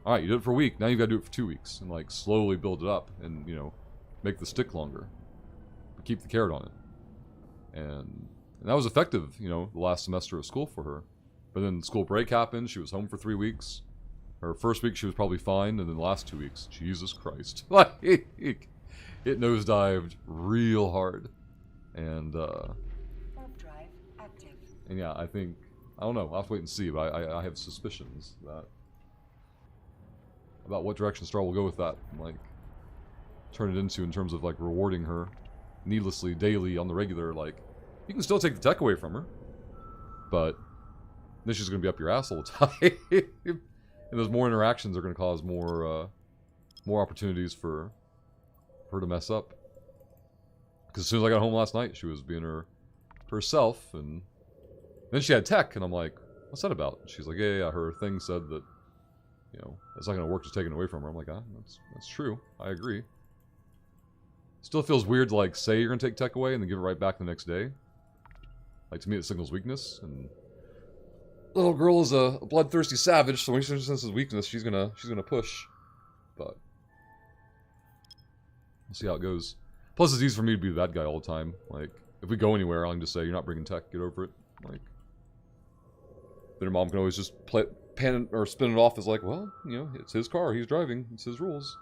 Alright, you did it for a week, now you got to do it for 2 weeks. And, like, slowly build it up and, make the stick longer. But keep the carrot on it. And that was effective, the last semester of school for her. But then school break happened, she was home for 3 weeks. Her first week she was probably fine, and then the last 2 weeks, Jesus Christ. Like, it nosedived real hard. And, and yeah, I don't know, I'll have to wait and see, but I have suspicions about what direction Star will go with that. And, like, turn it into in terms of, like, rewarding her needlessly, daily, on the regular. Like, you can still take the tech away from her, but then she's going to be up your ass all the time. And those more interactions are going to cause more opportunities for her to mess up. Because as soon as I got home last night, she was being herself, and then she had tech, and I'm like, what's that about? And she's like, yeah, her thing said that, it's not going to work just taking it away from her. I'm like, that's true. I agree. Still feels weird to, like, say you're going to take tech away and then give it right back the next day. Like, to me, it signals weakness, and little girl is a bloodthirsty savage, so when she senses weakness, she's gonna push. But we'll see how it goes. Plus, it's easy for me to be that guy all the time. Like, if we go anywhere, I can just say, "You're not bringing tech. Get over it." Like, then her mom can always just spin it off as like, "Well, it's his car. He's driving. It's his rules."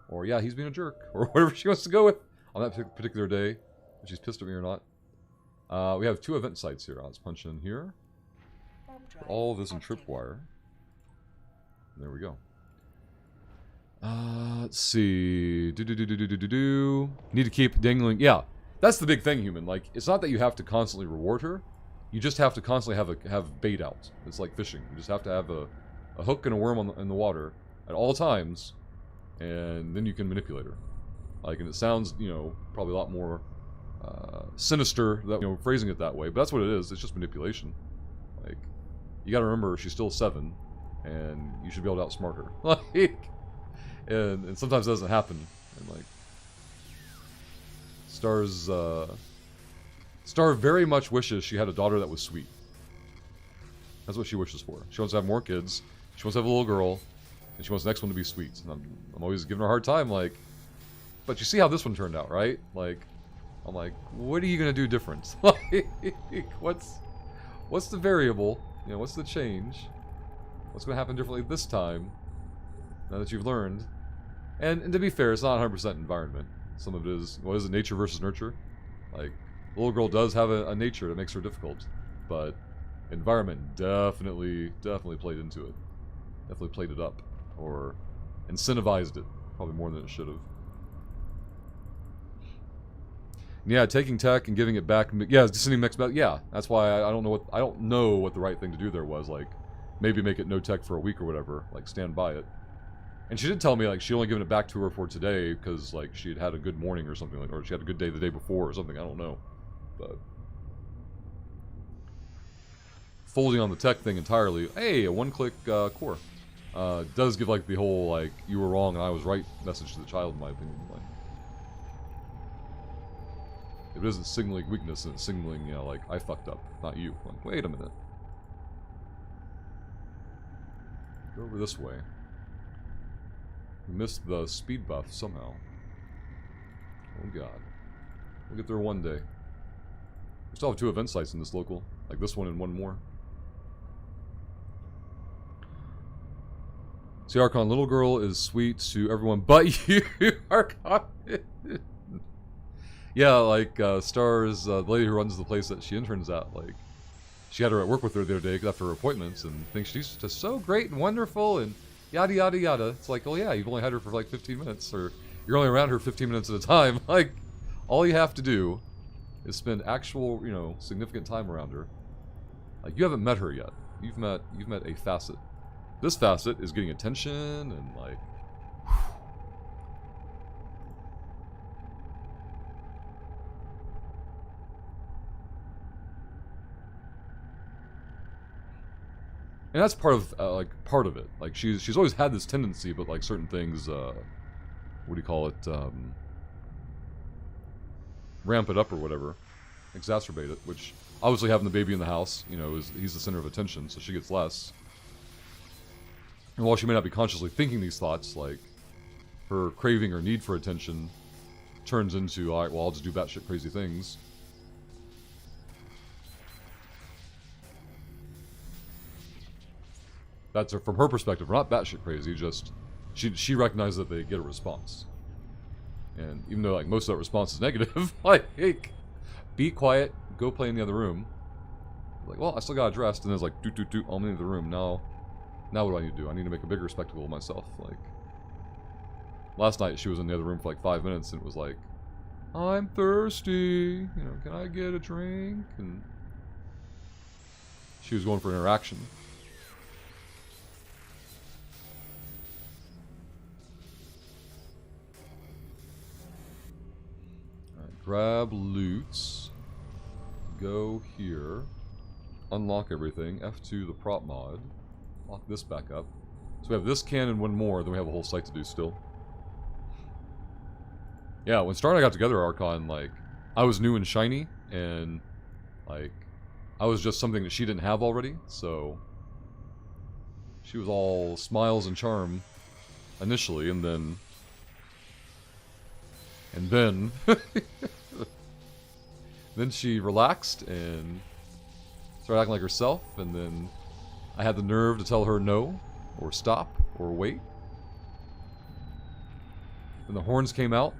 Or, "Yeah, he's being a jerk," or whatever she wants to go with on that particular day, if she's pissed at me or not. We have 2 event sites here. Let's punch in here. All of this in tripwire. There we go. Let's see. Need to keep dangling. Yeah, that's the big thing, human. Like, it's not that you have to constantly reward her. You just have to constantly have bait out. It's like fishing. You just have to have a hook and a worm in the water at all times, and then you can manipulate her. Like, and it sounds, probably a lot more sinister that phrasing it that way, but that's what it is. It's just manipulation. Like, you gotta remember, she's still 7, and you should be able to outsmart her. Like, and sometimes it doesn't happen. And, like, Star very much wishes she had a daughter that was sweet. That's what she wishes for. She wants to have more kids. She wants to have a little girl, and she wants the next one to be sweet. And I'm always giving her a hard time, like, but you see how this one turned out, right? Like, I'm like, what are you gonna do different? Like, what's the variable? What's the change? What's going to happen differently this time, now that you've learned? And to be fair, it's not 100% environment. Some of it is, what is it, nature versus nurture? Like, the little girl does have a nature that makes her difficult, but environment definitely played into it. Definitely played it up, or incentivized it, probably more than it should have. Yeah, taking tech and giving it back. Yeah, sending mixed back. Yeah, that's why I don't know what the right thing to do there was. Like, maybe make it no tech for a week or whatever. Like, stand by it. And she did tell me, like, she only given it back to her for today because, like, she had a good morning or something, like, or she had a good day the day before or something. I don't know, but folding on the tech thing entirely. Hey, a one-click core does give, like, the whole, like, you were wrong and I was right message to the child, in my opinion. Like, if it isn't signaling weakness, and it's signaling, like, I fucked up, not you. Like, wait a minute. Go over this way. We missed the speed buff somehow. Oh god. We'll get there one day. We still have 2 event sites in this local. Like this one and one more. See, Archon, little girl is sweet to everyone but you, Archon. Yeah, like Stars, the lady who runs the place that she interns at, like, she had her at work with her the other day after her appointments and thinks she's just so great and wonderful and yada yada yada. It's like, oh yeah, you've only had her for like 15 minutes, or you're only around her 15 minutes at a time. Like, all you have to do is spend actual, you know, significant time around her. Like, you haven't met her yet. You've met a facet. This facet is getting attention and like. And that's part of part of it. Like she's always had this tendency, but like certain things, what do you call it? Ramp it up or whatever, exacerbate it. Which obviously having the baby in the house, you know, he's the center of attention, so she gets less. And while she may not be consciously thinking these thoughts, like her craving or need for attention turns into, all right, well, I'll just do batshit crazy things. That's from her perspective, not batshit crazy, just she recognizes that they get a response. And even though like most of that response is negative, like, hey, be quiet, go play in the other room. Like, well, I still got dressed, and then it's like, doot, I'm in the room. Now what do I need to do? I need to make a bigger spectacle of myself. Like, last night she was in the other room for like 5 minutes, and it was like, I'm thirsty, you know, can I get a drink? And she was going for interaction. Grab loots, go here, unlock everything, F2 the prop mod, lock this back up. So we have this can and one more, then we have a whole site to do still. Yeah, when Star and I got together, Archon, like, I was new and shiny, and, like, I was just something that she didn't have already, so she was all smiles and charm initially, and then then she relaxed and started acting like herself, and then I had the nerve to tell her no, or stop, or wait. Then the horns came out.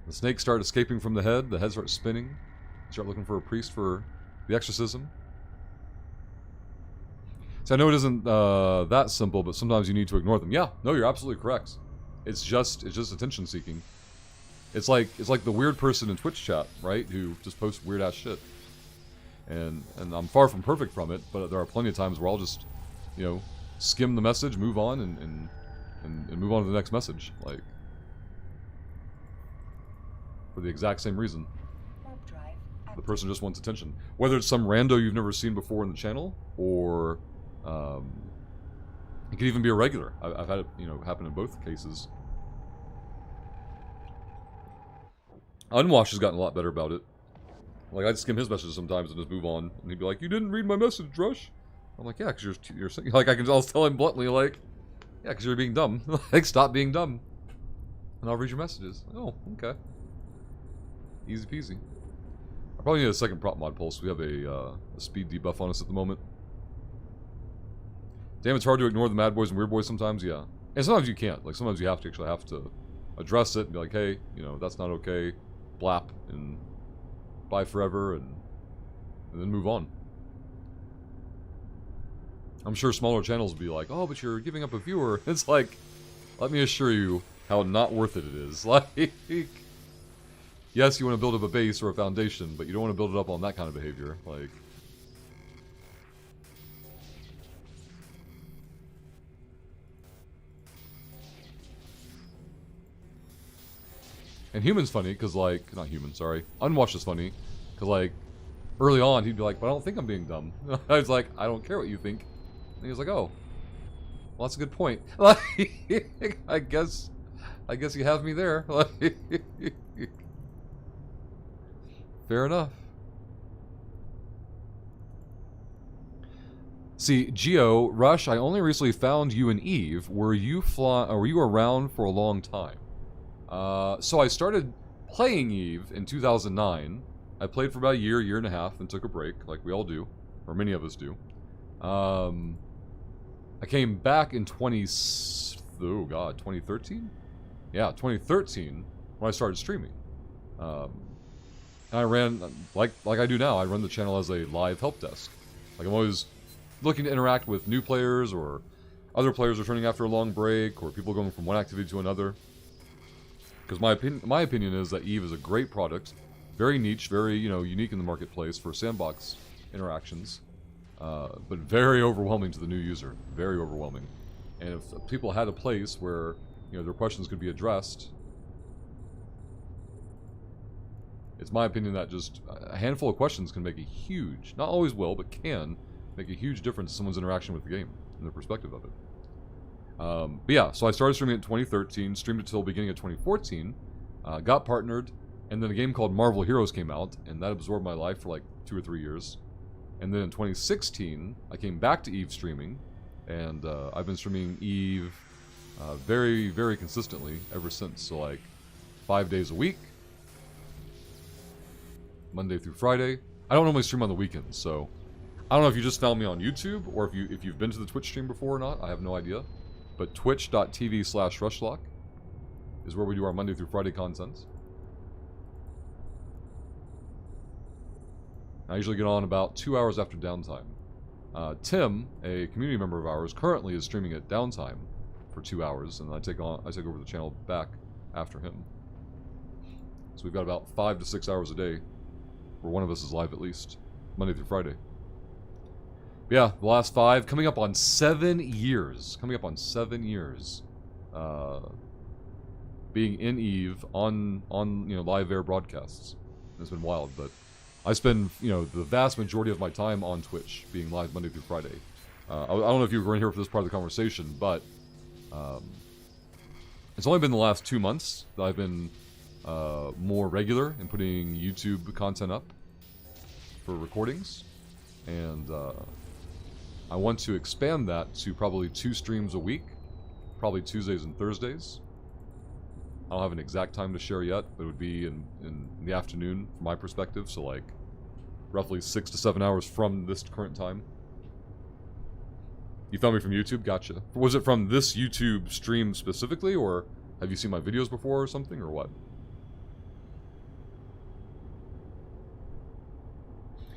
The snakes start escaping from the head starts spinning. You start looking for a priest for the exorcism. So I know it isn't that simple, but sometimes you need to ignore them. Yeah, no, you're absolutely correct. It's just attention seeking. It's like the weird person in Twitch chat, right? Who just posts weird ass shit. And I'm far from perfect from it, but there are plenty of times where I'll just, you know, skim the message, move on, and move on to the next message, like, for the exact same reason. The person just wants attention, whether it's some rando you've never seen before in the channel, or it could even be a regular. I've had it, you know, happen in both cases. Unwash has gotten a lot better about it. Like, I'd skim his messages sometimes and just move on, and he'd be like, "You didn't read my message, Rush." I'm like, "Yeah, because you're like, I'll tell him bluntly, like, yeah, because you're being dumb. Like, stop being dumb, and I'll read your messages." Oh, okay, easy peasy. I probably need a second prop mod pulse. We have a speed debuff on us at the moment. Damn, it's hard to ignore the mad boys and weird boys sometimes. Yeah, and sometimes you can't. Like, sometimes you actually have to address it and be like, "Hey, you know, that's not okay." Blap and bye forever, and then move on. I'm sure smaller channels will be like, "Oh, but you're giving up a viewer." It's like, let me assure you how not worth it is. Like, yes, you want to build up a base or a foundation, but you don't want to build it up on that kind of behavior. Like, and Human's funny, because, like, not Human, sorry. Unwashed is funny, because, like, early on, he'd be like, "But I don't think I'm being dumb." I was like, "I don't care what you think." And he was like, "Oh, well, that's a good point." Like, I guess you have me there. Like, fair enough. See, Geo, Rush, I only recently found you and Eve. Were you around for a long time? So I started playing Eve in 2009. I played for about a year and a half, and took a break, like we all do, or many of us do. I came back in 2013? Yeah, 2013, when I started streaming. And I ran, like I do now, I run the channel as a live help desk. Like, I'm always looking to interact with new players, or other players returning after a long break, or people going from one activity to another. Because my opinion is that EVE is a great product, very niche, very, you know, unique in the marketplace for sandbox interactions, but very overwhelming to the new user, very overwhelming. And if people had a place where, you know, their questions could be addressed, it's my opinion that just a handful of questions can make a huge, not always will, but can make a huge difference in someone's interaction with the game and their perspective of it. But yeah, so I started streaming in 2013, streamed it till beginning of 2014, got partnered, and then a game called Marvel Heroes came out, and that absorbed my life for like 2 or 3 years. And then in 2016, I came back to EVE streaming, and I've been streaming EVE very, very consistently ever since. So like 5 days a week, Monday through Friday. I don't normally stream on the weekends, so I don't know if you just found me on YouTube or if you've been to the Twitch stream before or not. I have no idea. But twitch.tv/Rushlock is where we do our Monday through Friday content. I usually get on about 2 hours after downtime. Tim, a community member of ours, currently is streaming at downtime for 2 hours, and I take over the channel back after him. So we've got about 5 to 6 hours a day, where one of us is live at least, Monday through Friday. But yeah, the last 5, coming up on 7 years. Coming up on 7 years. Being in EVE on you know, live air broadcasts. It's been wild, but I spend, you know, the vast majority of my time on Twitch, being live Monday through Friday. I don't know if you were in here for this part of the conversation, but it's only been the last 2 months that I've been more regular in putting YouTube content up for recordings, and I want to expand that to probably 2 streams a week, probably Tuesdays and Thursdays. I don't have an exact time to share yet, but it would be in the afternoon from my perspective, so like roughly 6 to 7 hours from this current time. You found me from YouTube? Gotcha. Was it from this YouTube stream specifically, or have you seen my videos before or something, or what?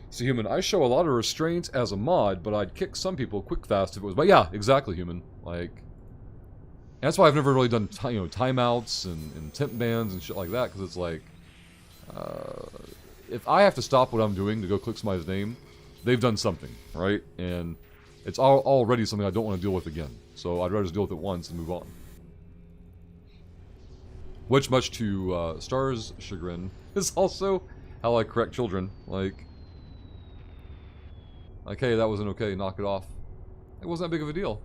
See, Human, I show a lot of restraint as a mod, but I'd kick some people quick fast if it was... But yeah, exactly, Human. Like... And that's why I've never really done, you know, timeouts and temp bans and shit like that, because it's like... if I have to stop what I'm doing to go click somebody's name, they've done something, right? And it's already something I don't want to deal with again. So I'd rather just deal with it once and move on. Which, much to Star's chagrin, is also how I correct children. Like, hey, that wasn't okay, knock it off. It wasn't that big of a deal.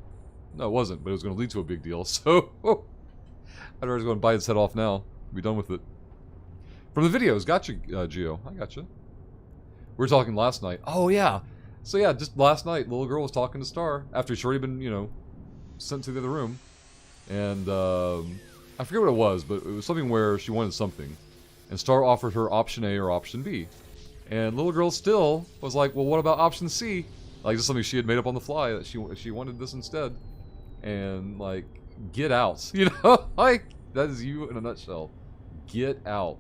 No, it wasn't, but it was going to lead to a big deal, so... I'd rather go and bite its head off now. Be done with it. From the videos, gotcha, Gio. I gotcha. We were talking last night. Oh, yeah. So, yeah, just last night, little girl was talking to Star, after she'd already been, you know, sent to the other room. And, I forget what it was, but it was something where she wanted something. And Star offered her option A or option B. And little girl still was like, well, what about option C? Like, just something she had made up on the fly, that she wanted this instead. And, like, get out. You know? Like, that is you in a nutshell. Get out.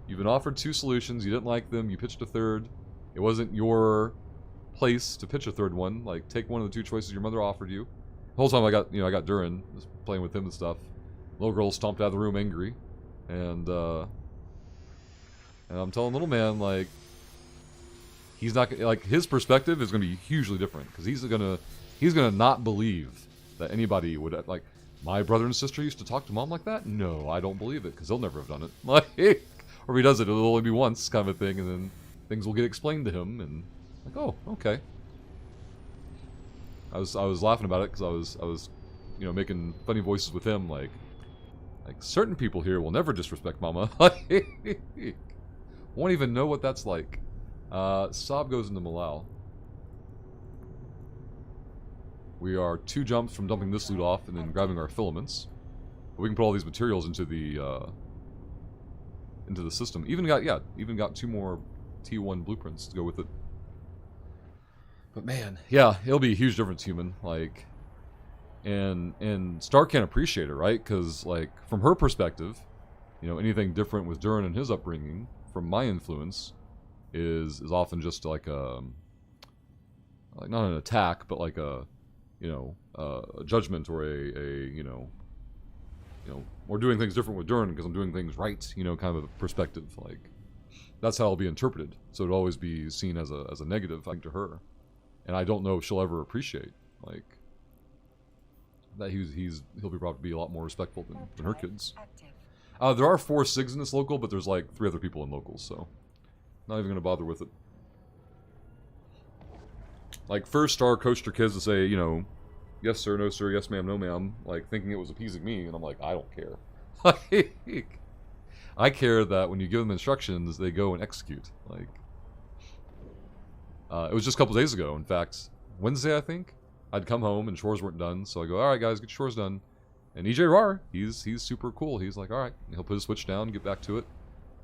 You've been offered 2 solutions, you didn't like them, you pitched a third. It wasn't your place to pitch a third one. Like, take one of the 2 choices your mother offered you. The whole time I got Durin, just playing with him and stuff. Little girl stomped out of the room angry. And I'm telling little man, like, he's not, like, his perspective is going to be hugely different. Because he's gonna not believe that anybody would, like, my brother and sister used to talk to mom like that? No, I don't believe it, because they'll never have done it. Like, or if he does it, it'll only be once, kind of a thing, and then things will get explained to him, and like, oh, okay. I was laughing about it, because I was, you know, making funny voices with him, like certain people here will never disrespect mama. Like, won't even know what that's like. Saab goes into Malau. We are 2 jumps from dumping this loot off and then grabbing our filaments. But we can put all these materials into the system. Even got 2 more T1 blueprints to go with it. But man, yeah, it'll be a huge difference, Human. Like, and Star can't appreciate it, right? Because, like, from her perspective, You know, anything different with Durin and his upbringing from my influence is often just like a, like not an attack, but like a, you know, a judgment or a you know, we're doing things different with Durin because I'm doing things right, you know, kind of a perspective. Like, that's how it'll be interpreted. So it'll always be seen as a negative thing to her. And I don't know if she'll ever appreciate, like, that he'll be brought to be a lot more respectful than her kids. There are 4 SIGs in this local, but there's like 3 other people in locals, so not even gonna bother with it. Like, first star coached her kids to say, you know, yes sir, no sir, yes ma'am, no ma'am, like thinking it was appeasing me, and I'm like, I don't care. Like, I care that when you give them instructions, they go and execute. Like, it was just a couple days ago, in fact, Wednesday I think. I'd come home and chores weren't done, so I go, all right guys, get your chores done. And EJ Rar, he's super cool. He's like, all right, he'll put his switch down, get back to it.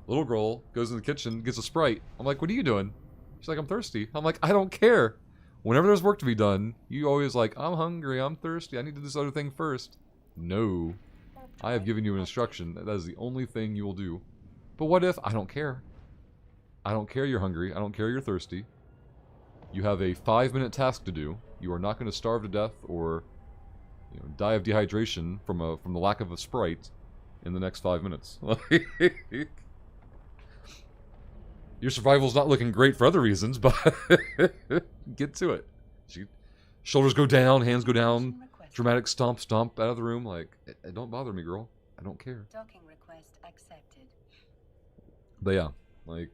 Little girl goes in the kitchen, gets a Sprite. I'm like, what are you doing? She's like, I'm thirsty. I'm like, I don't care. Whenever there's work to be done, you always like, I'm hungry, I'm thirsty, I need to do this other thing first. No. I have given you an instruction. That is the only thing you will do. But what if? I don't care. I don't care you're hungry. I don't care you're thirsty. You have a 5-minute task to do. You are not going to starve to death or, you know, die of dehydration from the lack of a Sprite in the next 5 minutes. Your survival's not looking great for other reasons, but get to it. Shoulders go down, hands go down, dramatic stomp out of the room. Like, don't bother me, girl. I don't care. Docking request accepted. But yeah, like,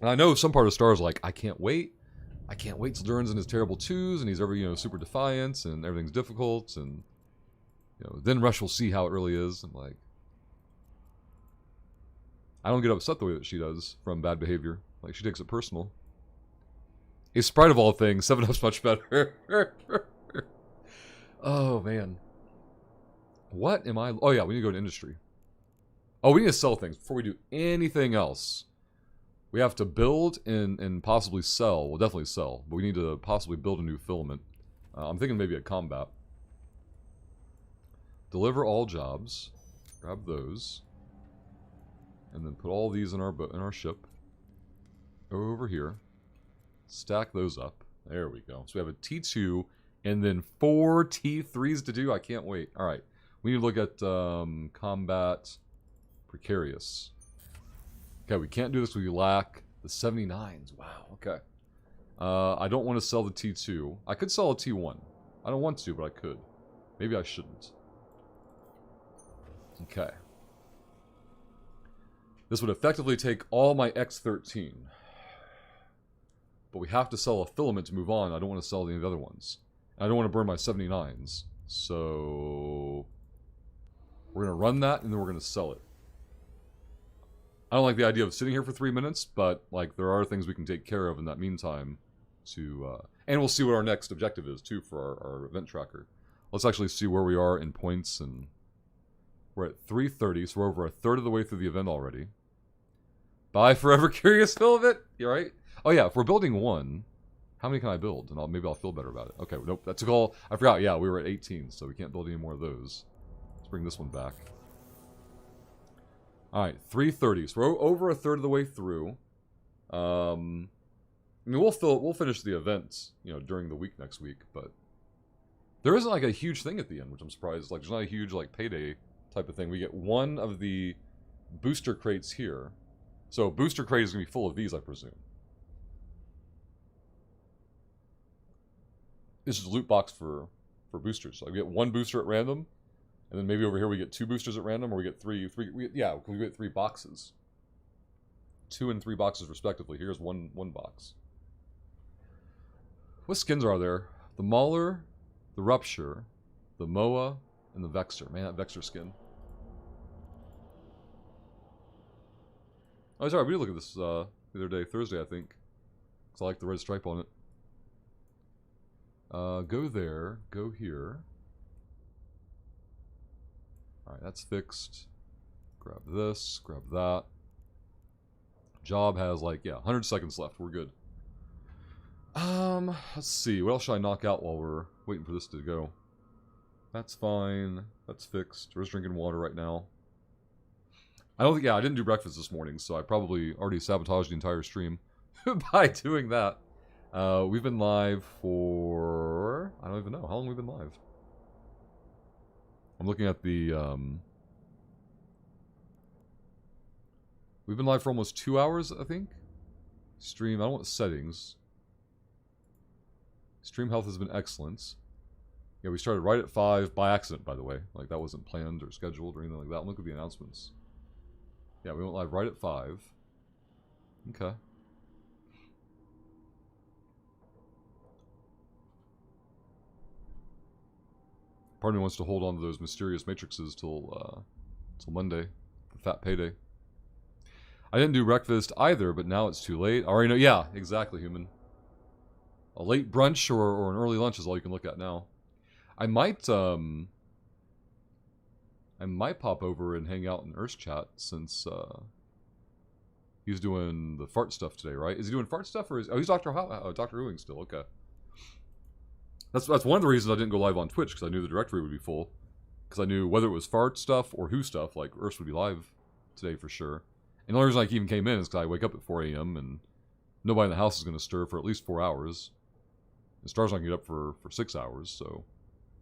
and I know some part of Star's like, I can't wait till Durin's in his terrible 2s and he's ever, you know, super defiant and everything's difficult, and, you know, then Rush will see how it really is. I'm like, I don't get upset the way that she does from bad behavior. Like, she takes it personal. A Sprite of all things, 7-Up's much better. Oh, man. What am I... Oh, yeah, we need to go to industry. Oh, we need to sell things before we do anything else. We have to build and possibly sell. We'll definitely sell, but we need to possibly build a new filament. I'm thinking maybe a combat. Deliver all jobs. Grab those. And then put all these in our ship. Over here. Stack those up. There we go. So we have a T2 and then 4 T3s to do. I can't wait. Alright. We need to look at combat precarious. Okay, we can't do this. We lack the 79s. Wow, okay. I don't want to sell the T2. I could sell a T1. I don't want to, but I could. Maybe I shouldn't. Okay. This would effectively take all my X13. But we have to sell a filament to move on. I don't want to sell any of the other ones. And I don't want to burn my 79s. So we're going to run that, and then we're going to sell it. I don't like the idea of sitting here for 3 minutes, but like there are things we can take care of in that meantime. And we'll see what our next objective is, too, for our event tracker. Let's actually see where we are in points, and we're at 330, so we're over a third of the way through the event already. Bye, Forever Curious Filament! You right? Oh yeah, if we're building 1, how many can I build? And maybe I'll feel better about it. Okay, nope, that took all... I forgot, yeah, we were at 18, so we can't build any more of those. Let's bring this one back. Alright, 330, so we're over a third of the way through. I mean, we'll finish the event, you know, during the week next week, but there isn't like a huge thing at the end, which I'm surprised. Like, there's not a huge like payday type of thing. We get one of the booster crates here, so booster crate is gonna be full of these, I presume. This is a loot box for boosters. So I get 1 booster at random, and then maybe over here we get 2 boosters at random, or we get 3. Yeah, we get 3 boxes. 2 and 3 boxes respectively. Here's one box. What skins are there? The Mauler, the Rupture, the Moa, and the Vexor. Man, that Vexor skin. Oh, sorry, we did look at this the other day, Thursday, I think. Because I like the red stripe on it. Go there, go here. Alright, that's fixed. Grab this, grab that. Job has like, yeah, 100 seconds left. We're good. Let's see. What else should I knock out while we're waiting for this to go? That's fine. That's fixed. We're just drinking water right now. I don't think, yeah, I didn't do breakfast this morning, so I probably already sabotaged the entire stream by doing that. We've been live for, I don't even know, how long we've been live? I'm looking at the, we've been live for almost 2 hours, I think. Stream, I don't want settings. Stream health has been excellent. Yeah, we started right at 5 by accident, by the way. Like, that wasn't planned or scheduled or anything like that. Look at the announcements. Yeah, we went live right at 5. Okay. Part of me wants to hold on to those mysterious matrices till Monday, the fat payday. I didn't do breakfast either, but now it's too late. I already know. Yeah, exactly, human. A late brunch or an early lunch is all you can look at now. I might pop over and hang out in Earth's chat since he's doing the fart stuff today, right? Is he doing fart stuff or is he's Dr. Whoing still? Okay. That's one of the reasons I didn't go live on Twitch, because I knew the directory would be full. Because I knew whether it was fart stuff or who stuff, like Earth would be live today for sure. And the only reason I even came in is because I wake up at 4 a.m. and nobody in the house is going to stir for at least 4 hours. The stars not going to get up for 6 hours, so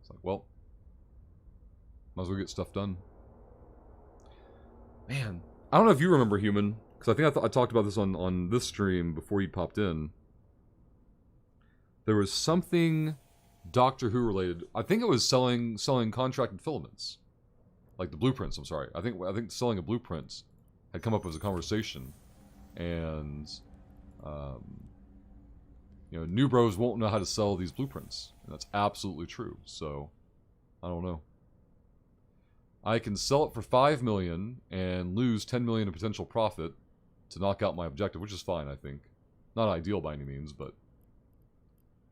it's like, well, might as well get stuff done. Man, I don't know if you remember, Human, because I think I talked about this on this stream before you popped in. There was something Doctor Who related. I think it was selling contracted filaments, like the blueprints. I'm sorry. I think selling a blueprint had come up as a conversation, and you know, new bros won't know how to sell these blueprints, and that's absolutely true. So I don't know. I can sell it for 5 million and lose 10 million in potential profit to knock out my objective, which is fine, I think. Not ideal by any means, but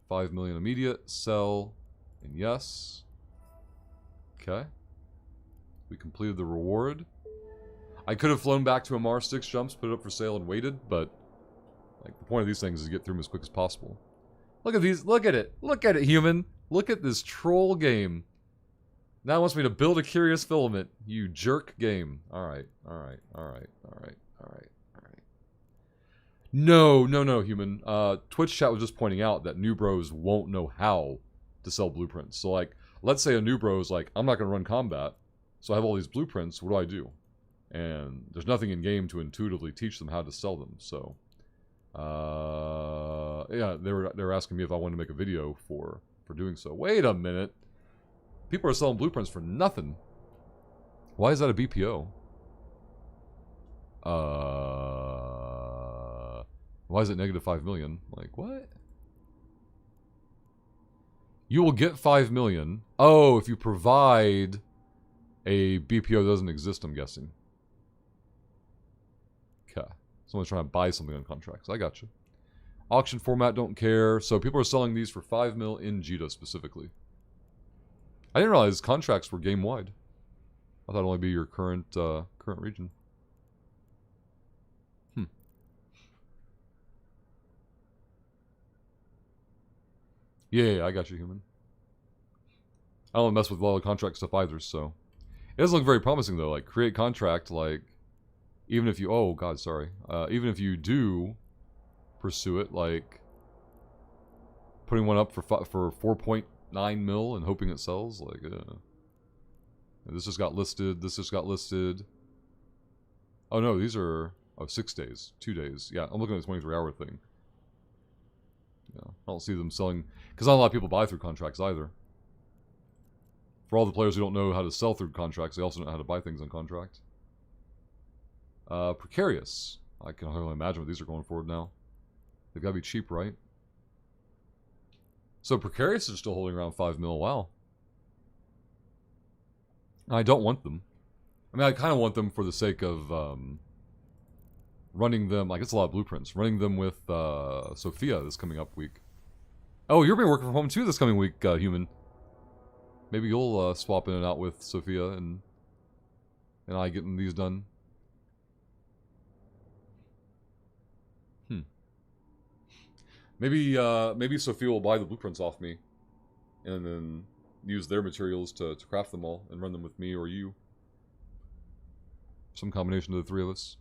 5 million immediate, sell, and yes. Okay. We completed the reward. I could have flown back to Amar 6 jumps, put it up for sale, and waited, but like the point of these things is to get through them as quick as possible. Look at these. Look at it. Look at it, human. Look at this troll game. Now it wants me to build a curious filament. You jerk game. Alright, alright, alright, alright, alright, alright. No, human. Twitch chat was just pointing out that new bros won't know how to sell blueprints. So like, let's say a new bro's like, I'm not going to run combat, so I have all these blueprints, what do I do? And there's nothing in game to intuitively teach them how to sell them, so... yeah, they were asking me if I wanted to make a video for doing so. Wait a minute. People are selling blueprints for nothing. Why is that a BPO? Why is it negative 5 million? Like, what? You will get 5 million. Oh, if you provide a BPO that doesn't exist, I'm guessing. Okay. Someone's trying to buy something on contracts. I got you. Auction format, don't care. So people are selling these for 5 mil in Jita specifically. I didn't realize contracts were game-wide. I thought it'd only be your current region. Yeah, I got you, human. I don't mess with a lot of contract stuff either, so... It doesn't look very promising, though. Like, create contract, like... Even if you... Oh, God, sorry. Even if you do pursue it, like... Putting one up for 4.9 mil and hoping it sells, like... This just got listed. This just got listed. Oh, no, these are... Oh, 6 days. 2 days. Yeah, I'm looking at the 23-hour thing. Yeah, I don't see them selling... Because not a lot of people buy through contracts either. For all the players who don't know how to sell through contracts, they also don't know how to buy things on contract. Precarious. I can only imagine what these are going for now. They've got to be cheap, right? So Precarious is still holding around 5 mil. Wow. I don't want them. I mean, I kind of want them for the sake of running them. Like, it's a lot of blueprints. Running them with Sophia this coming up week. Oh, you're being working from home too this coming week, human. Maybe you'll swap in and out with Sophia and I getting these done. Maybe Sophia will buy the blueprints off me, and then use their materials to craft them all and run them with me or you. Some combination of the three of us.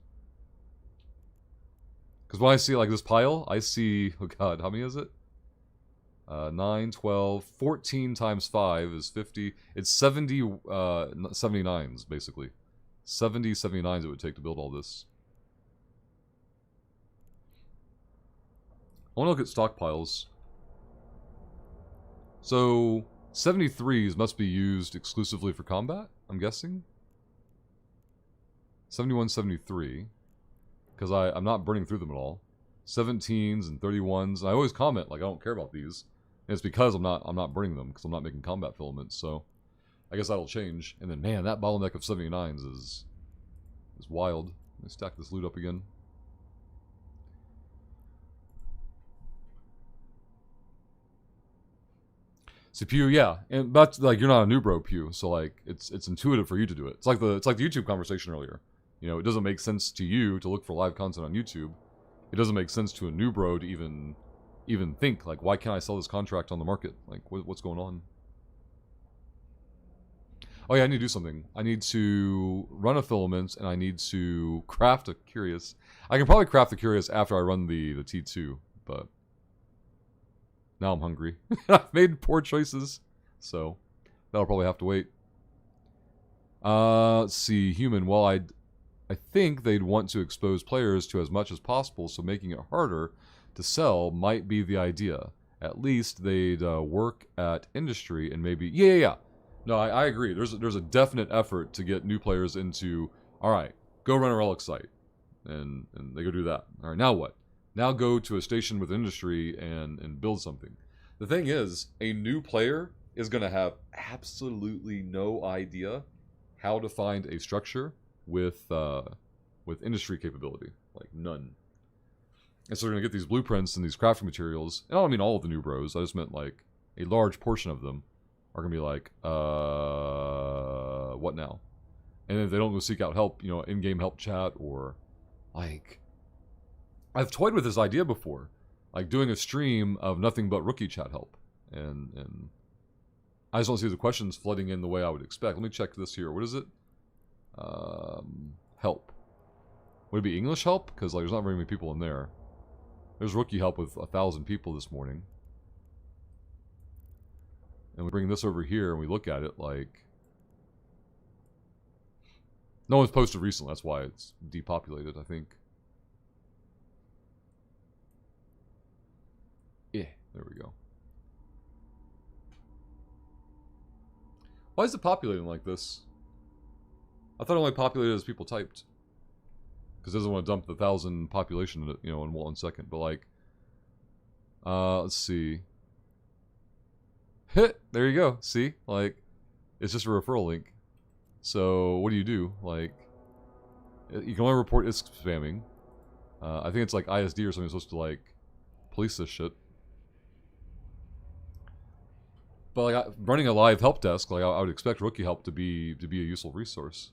Because when I see like this pile, I see, oh god, how many is it? 9, 12, 14 times 5 is 50. It's 70, 79s, basically. 70 79s it would take to build all this. I want to look at stockpiles. So, 73s must be used exclusively for combat, I'm guessing. 71, 73. Because I'm not burning through them at all. 17s and 31s. And I always comment, like, I don't care about these. And it's because I'm not burning them, because I'm not making combat filaments, so I guess that'll change. And then, man, that bottleneck of 79s is wild. Let me stack this loot up again. So Pew, yeah, and that's like you're not a new bro, Pew, so like it's intuitive for you to do it. It's like the YouTube conversation earlier. You know, it doesn't make sense to you to look for live content on YouTube. It doesn't make sense to a new bro to even think like, why can't I sell this contract on the market? Like, what's going on? Oh yeah, I need to do something. I need to run a filament, and I need to craft a Curious. I can probably craft the Curious after I run the T2, but now I'm hungry. I've made poor choices, so that'll probably have to wait. Let's see, human. Well, I think they'd want to expose players to as much as possible, so making it harder to sell might be the idea. At least they'd work at industry and maybe... Yeah. No, I agree. There's a definite effort to get new players into, alright, go run a relic site. And they go do that. Alright, now what? Now go to a station with industry and build something. The thing is, a new player is going to have absolutely no idea how to find a structure with industry capability. Like, none. And so they're going to get these blueprints and these crafting materials. And I don't mean all of the new bros. I just meant, like, a large portion of them are going to be like, what now? And if they don't go seek out help, you know, in-game help chat or, like... I've toyed with this idea before. Like, doing a stream of nothing but rookie chat help. And I just don't see the questions flooding in the way I would expect. Let me check this here. What is it? Help. Would it be English help? Because, like, there's not very many people in there. There's rookie help with 1,000 people this morning. And we bring this over here and we look at it like... No one's posted recently, that's why it's depopulated, I think. Yeah, there we go. Why is it populating like this? I thought it only populated as people typed. Because it doesn't want to dump the 1,000 population, you know, in 1 second. But like, let's see. Hit, there you go. See, like, it's just a referral link. So what do? Like, you can only report ISK spamming. I think it's like ISD or something supposed to like police this shit. But like running a live help desk, like I would expect rookie help to be a useful resource.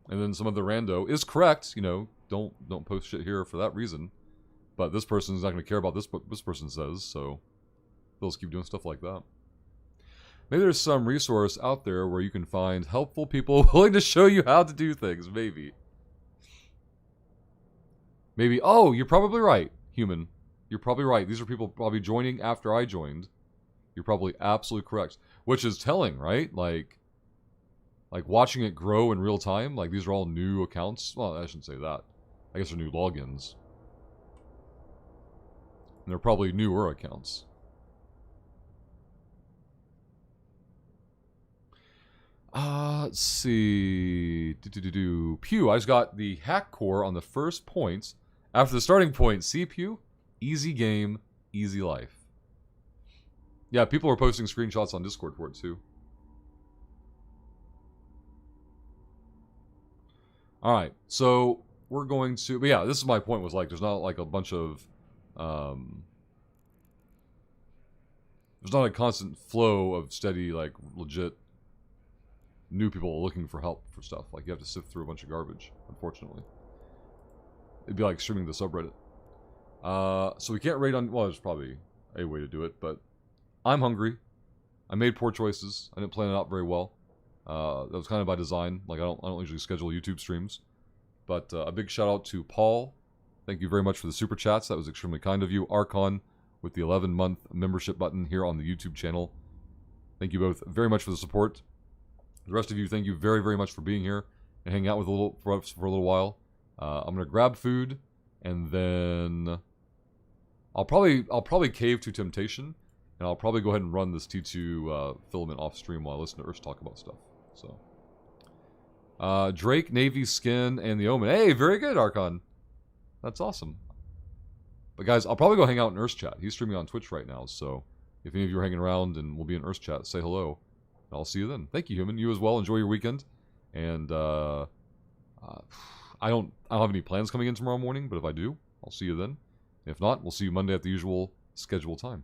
And then some of the rando is correct, you know, don't post shit here for that reason. But this person's not going to care about what this person says, so they'll just keep doing stuff like that. Maybe there's some resource out there where you can find helpful people willing to show you how to do things, maybe. Maybe, oh, you're probably right, human. You're probably right. These are people probably joining after I joined. You're probably absolutely correct. Which is telling, right? Like watching it grow in real time. Like, these are all new accounts. Well, I shouldn't say that. I guess they're new logins. And they're probably newer accounts. Let's see. Pew, I just got the hack core on the first point. After the starting point, see, Pew? Easy game, easy life. Yeah, people are posting screenshots on Discord for it too. Alright, so we're going to... But yeah, this is my point, was like, there's not like a bunch of... there's not a constant flow of steady, like, legit new people looking for help for stuff. Like, you have to sift through a bunch of garbage, unfortunately. It'd be like streaming the subreddit. So we can't raid on... Well, there's probably a way to do it, but I'm hungry. I made poor choices. I didn't plan it out very well. That was kind of by design. Like I don't usually schedule YouTube streams. But a big shout out to Paul. Thank you very much for the super chats. That was extremely kind of you. Archon with the 11-month membership button here on the YouTube channel. Thank you both very much for the support. The rest of you, thank you very, very much for being here and hanging out with for a little while. I'm gonna grab food and then I'll probably cave to temptation, and I'll probably go ahead and run this T2 filament off stream while I listen to Urs talk about stuff. So Drake, Navy, Skin, and the Omen. Hey, very good, Archon. That's awesome. But guys, I'll probably go hang out in Urs chat. He's streaming on Twitch right now, so if any of you are hanging around and we'll be in Urs chat, say hello. I'll see you then. Thank you, Human. You as well. Enjoy your weekend. And I don't have any plans coming in tomorrow morning, but if I do, I'll see you then. If not, we'll see you Monday at the usual scheduled time.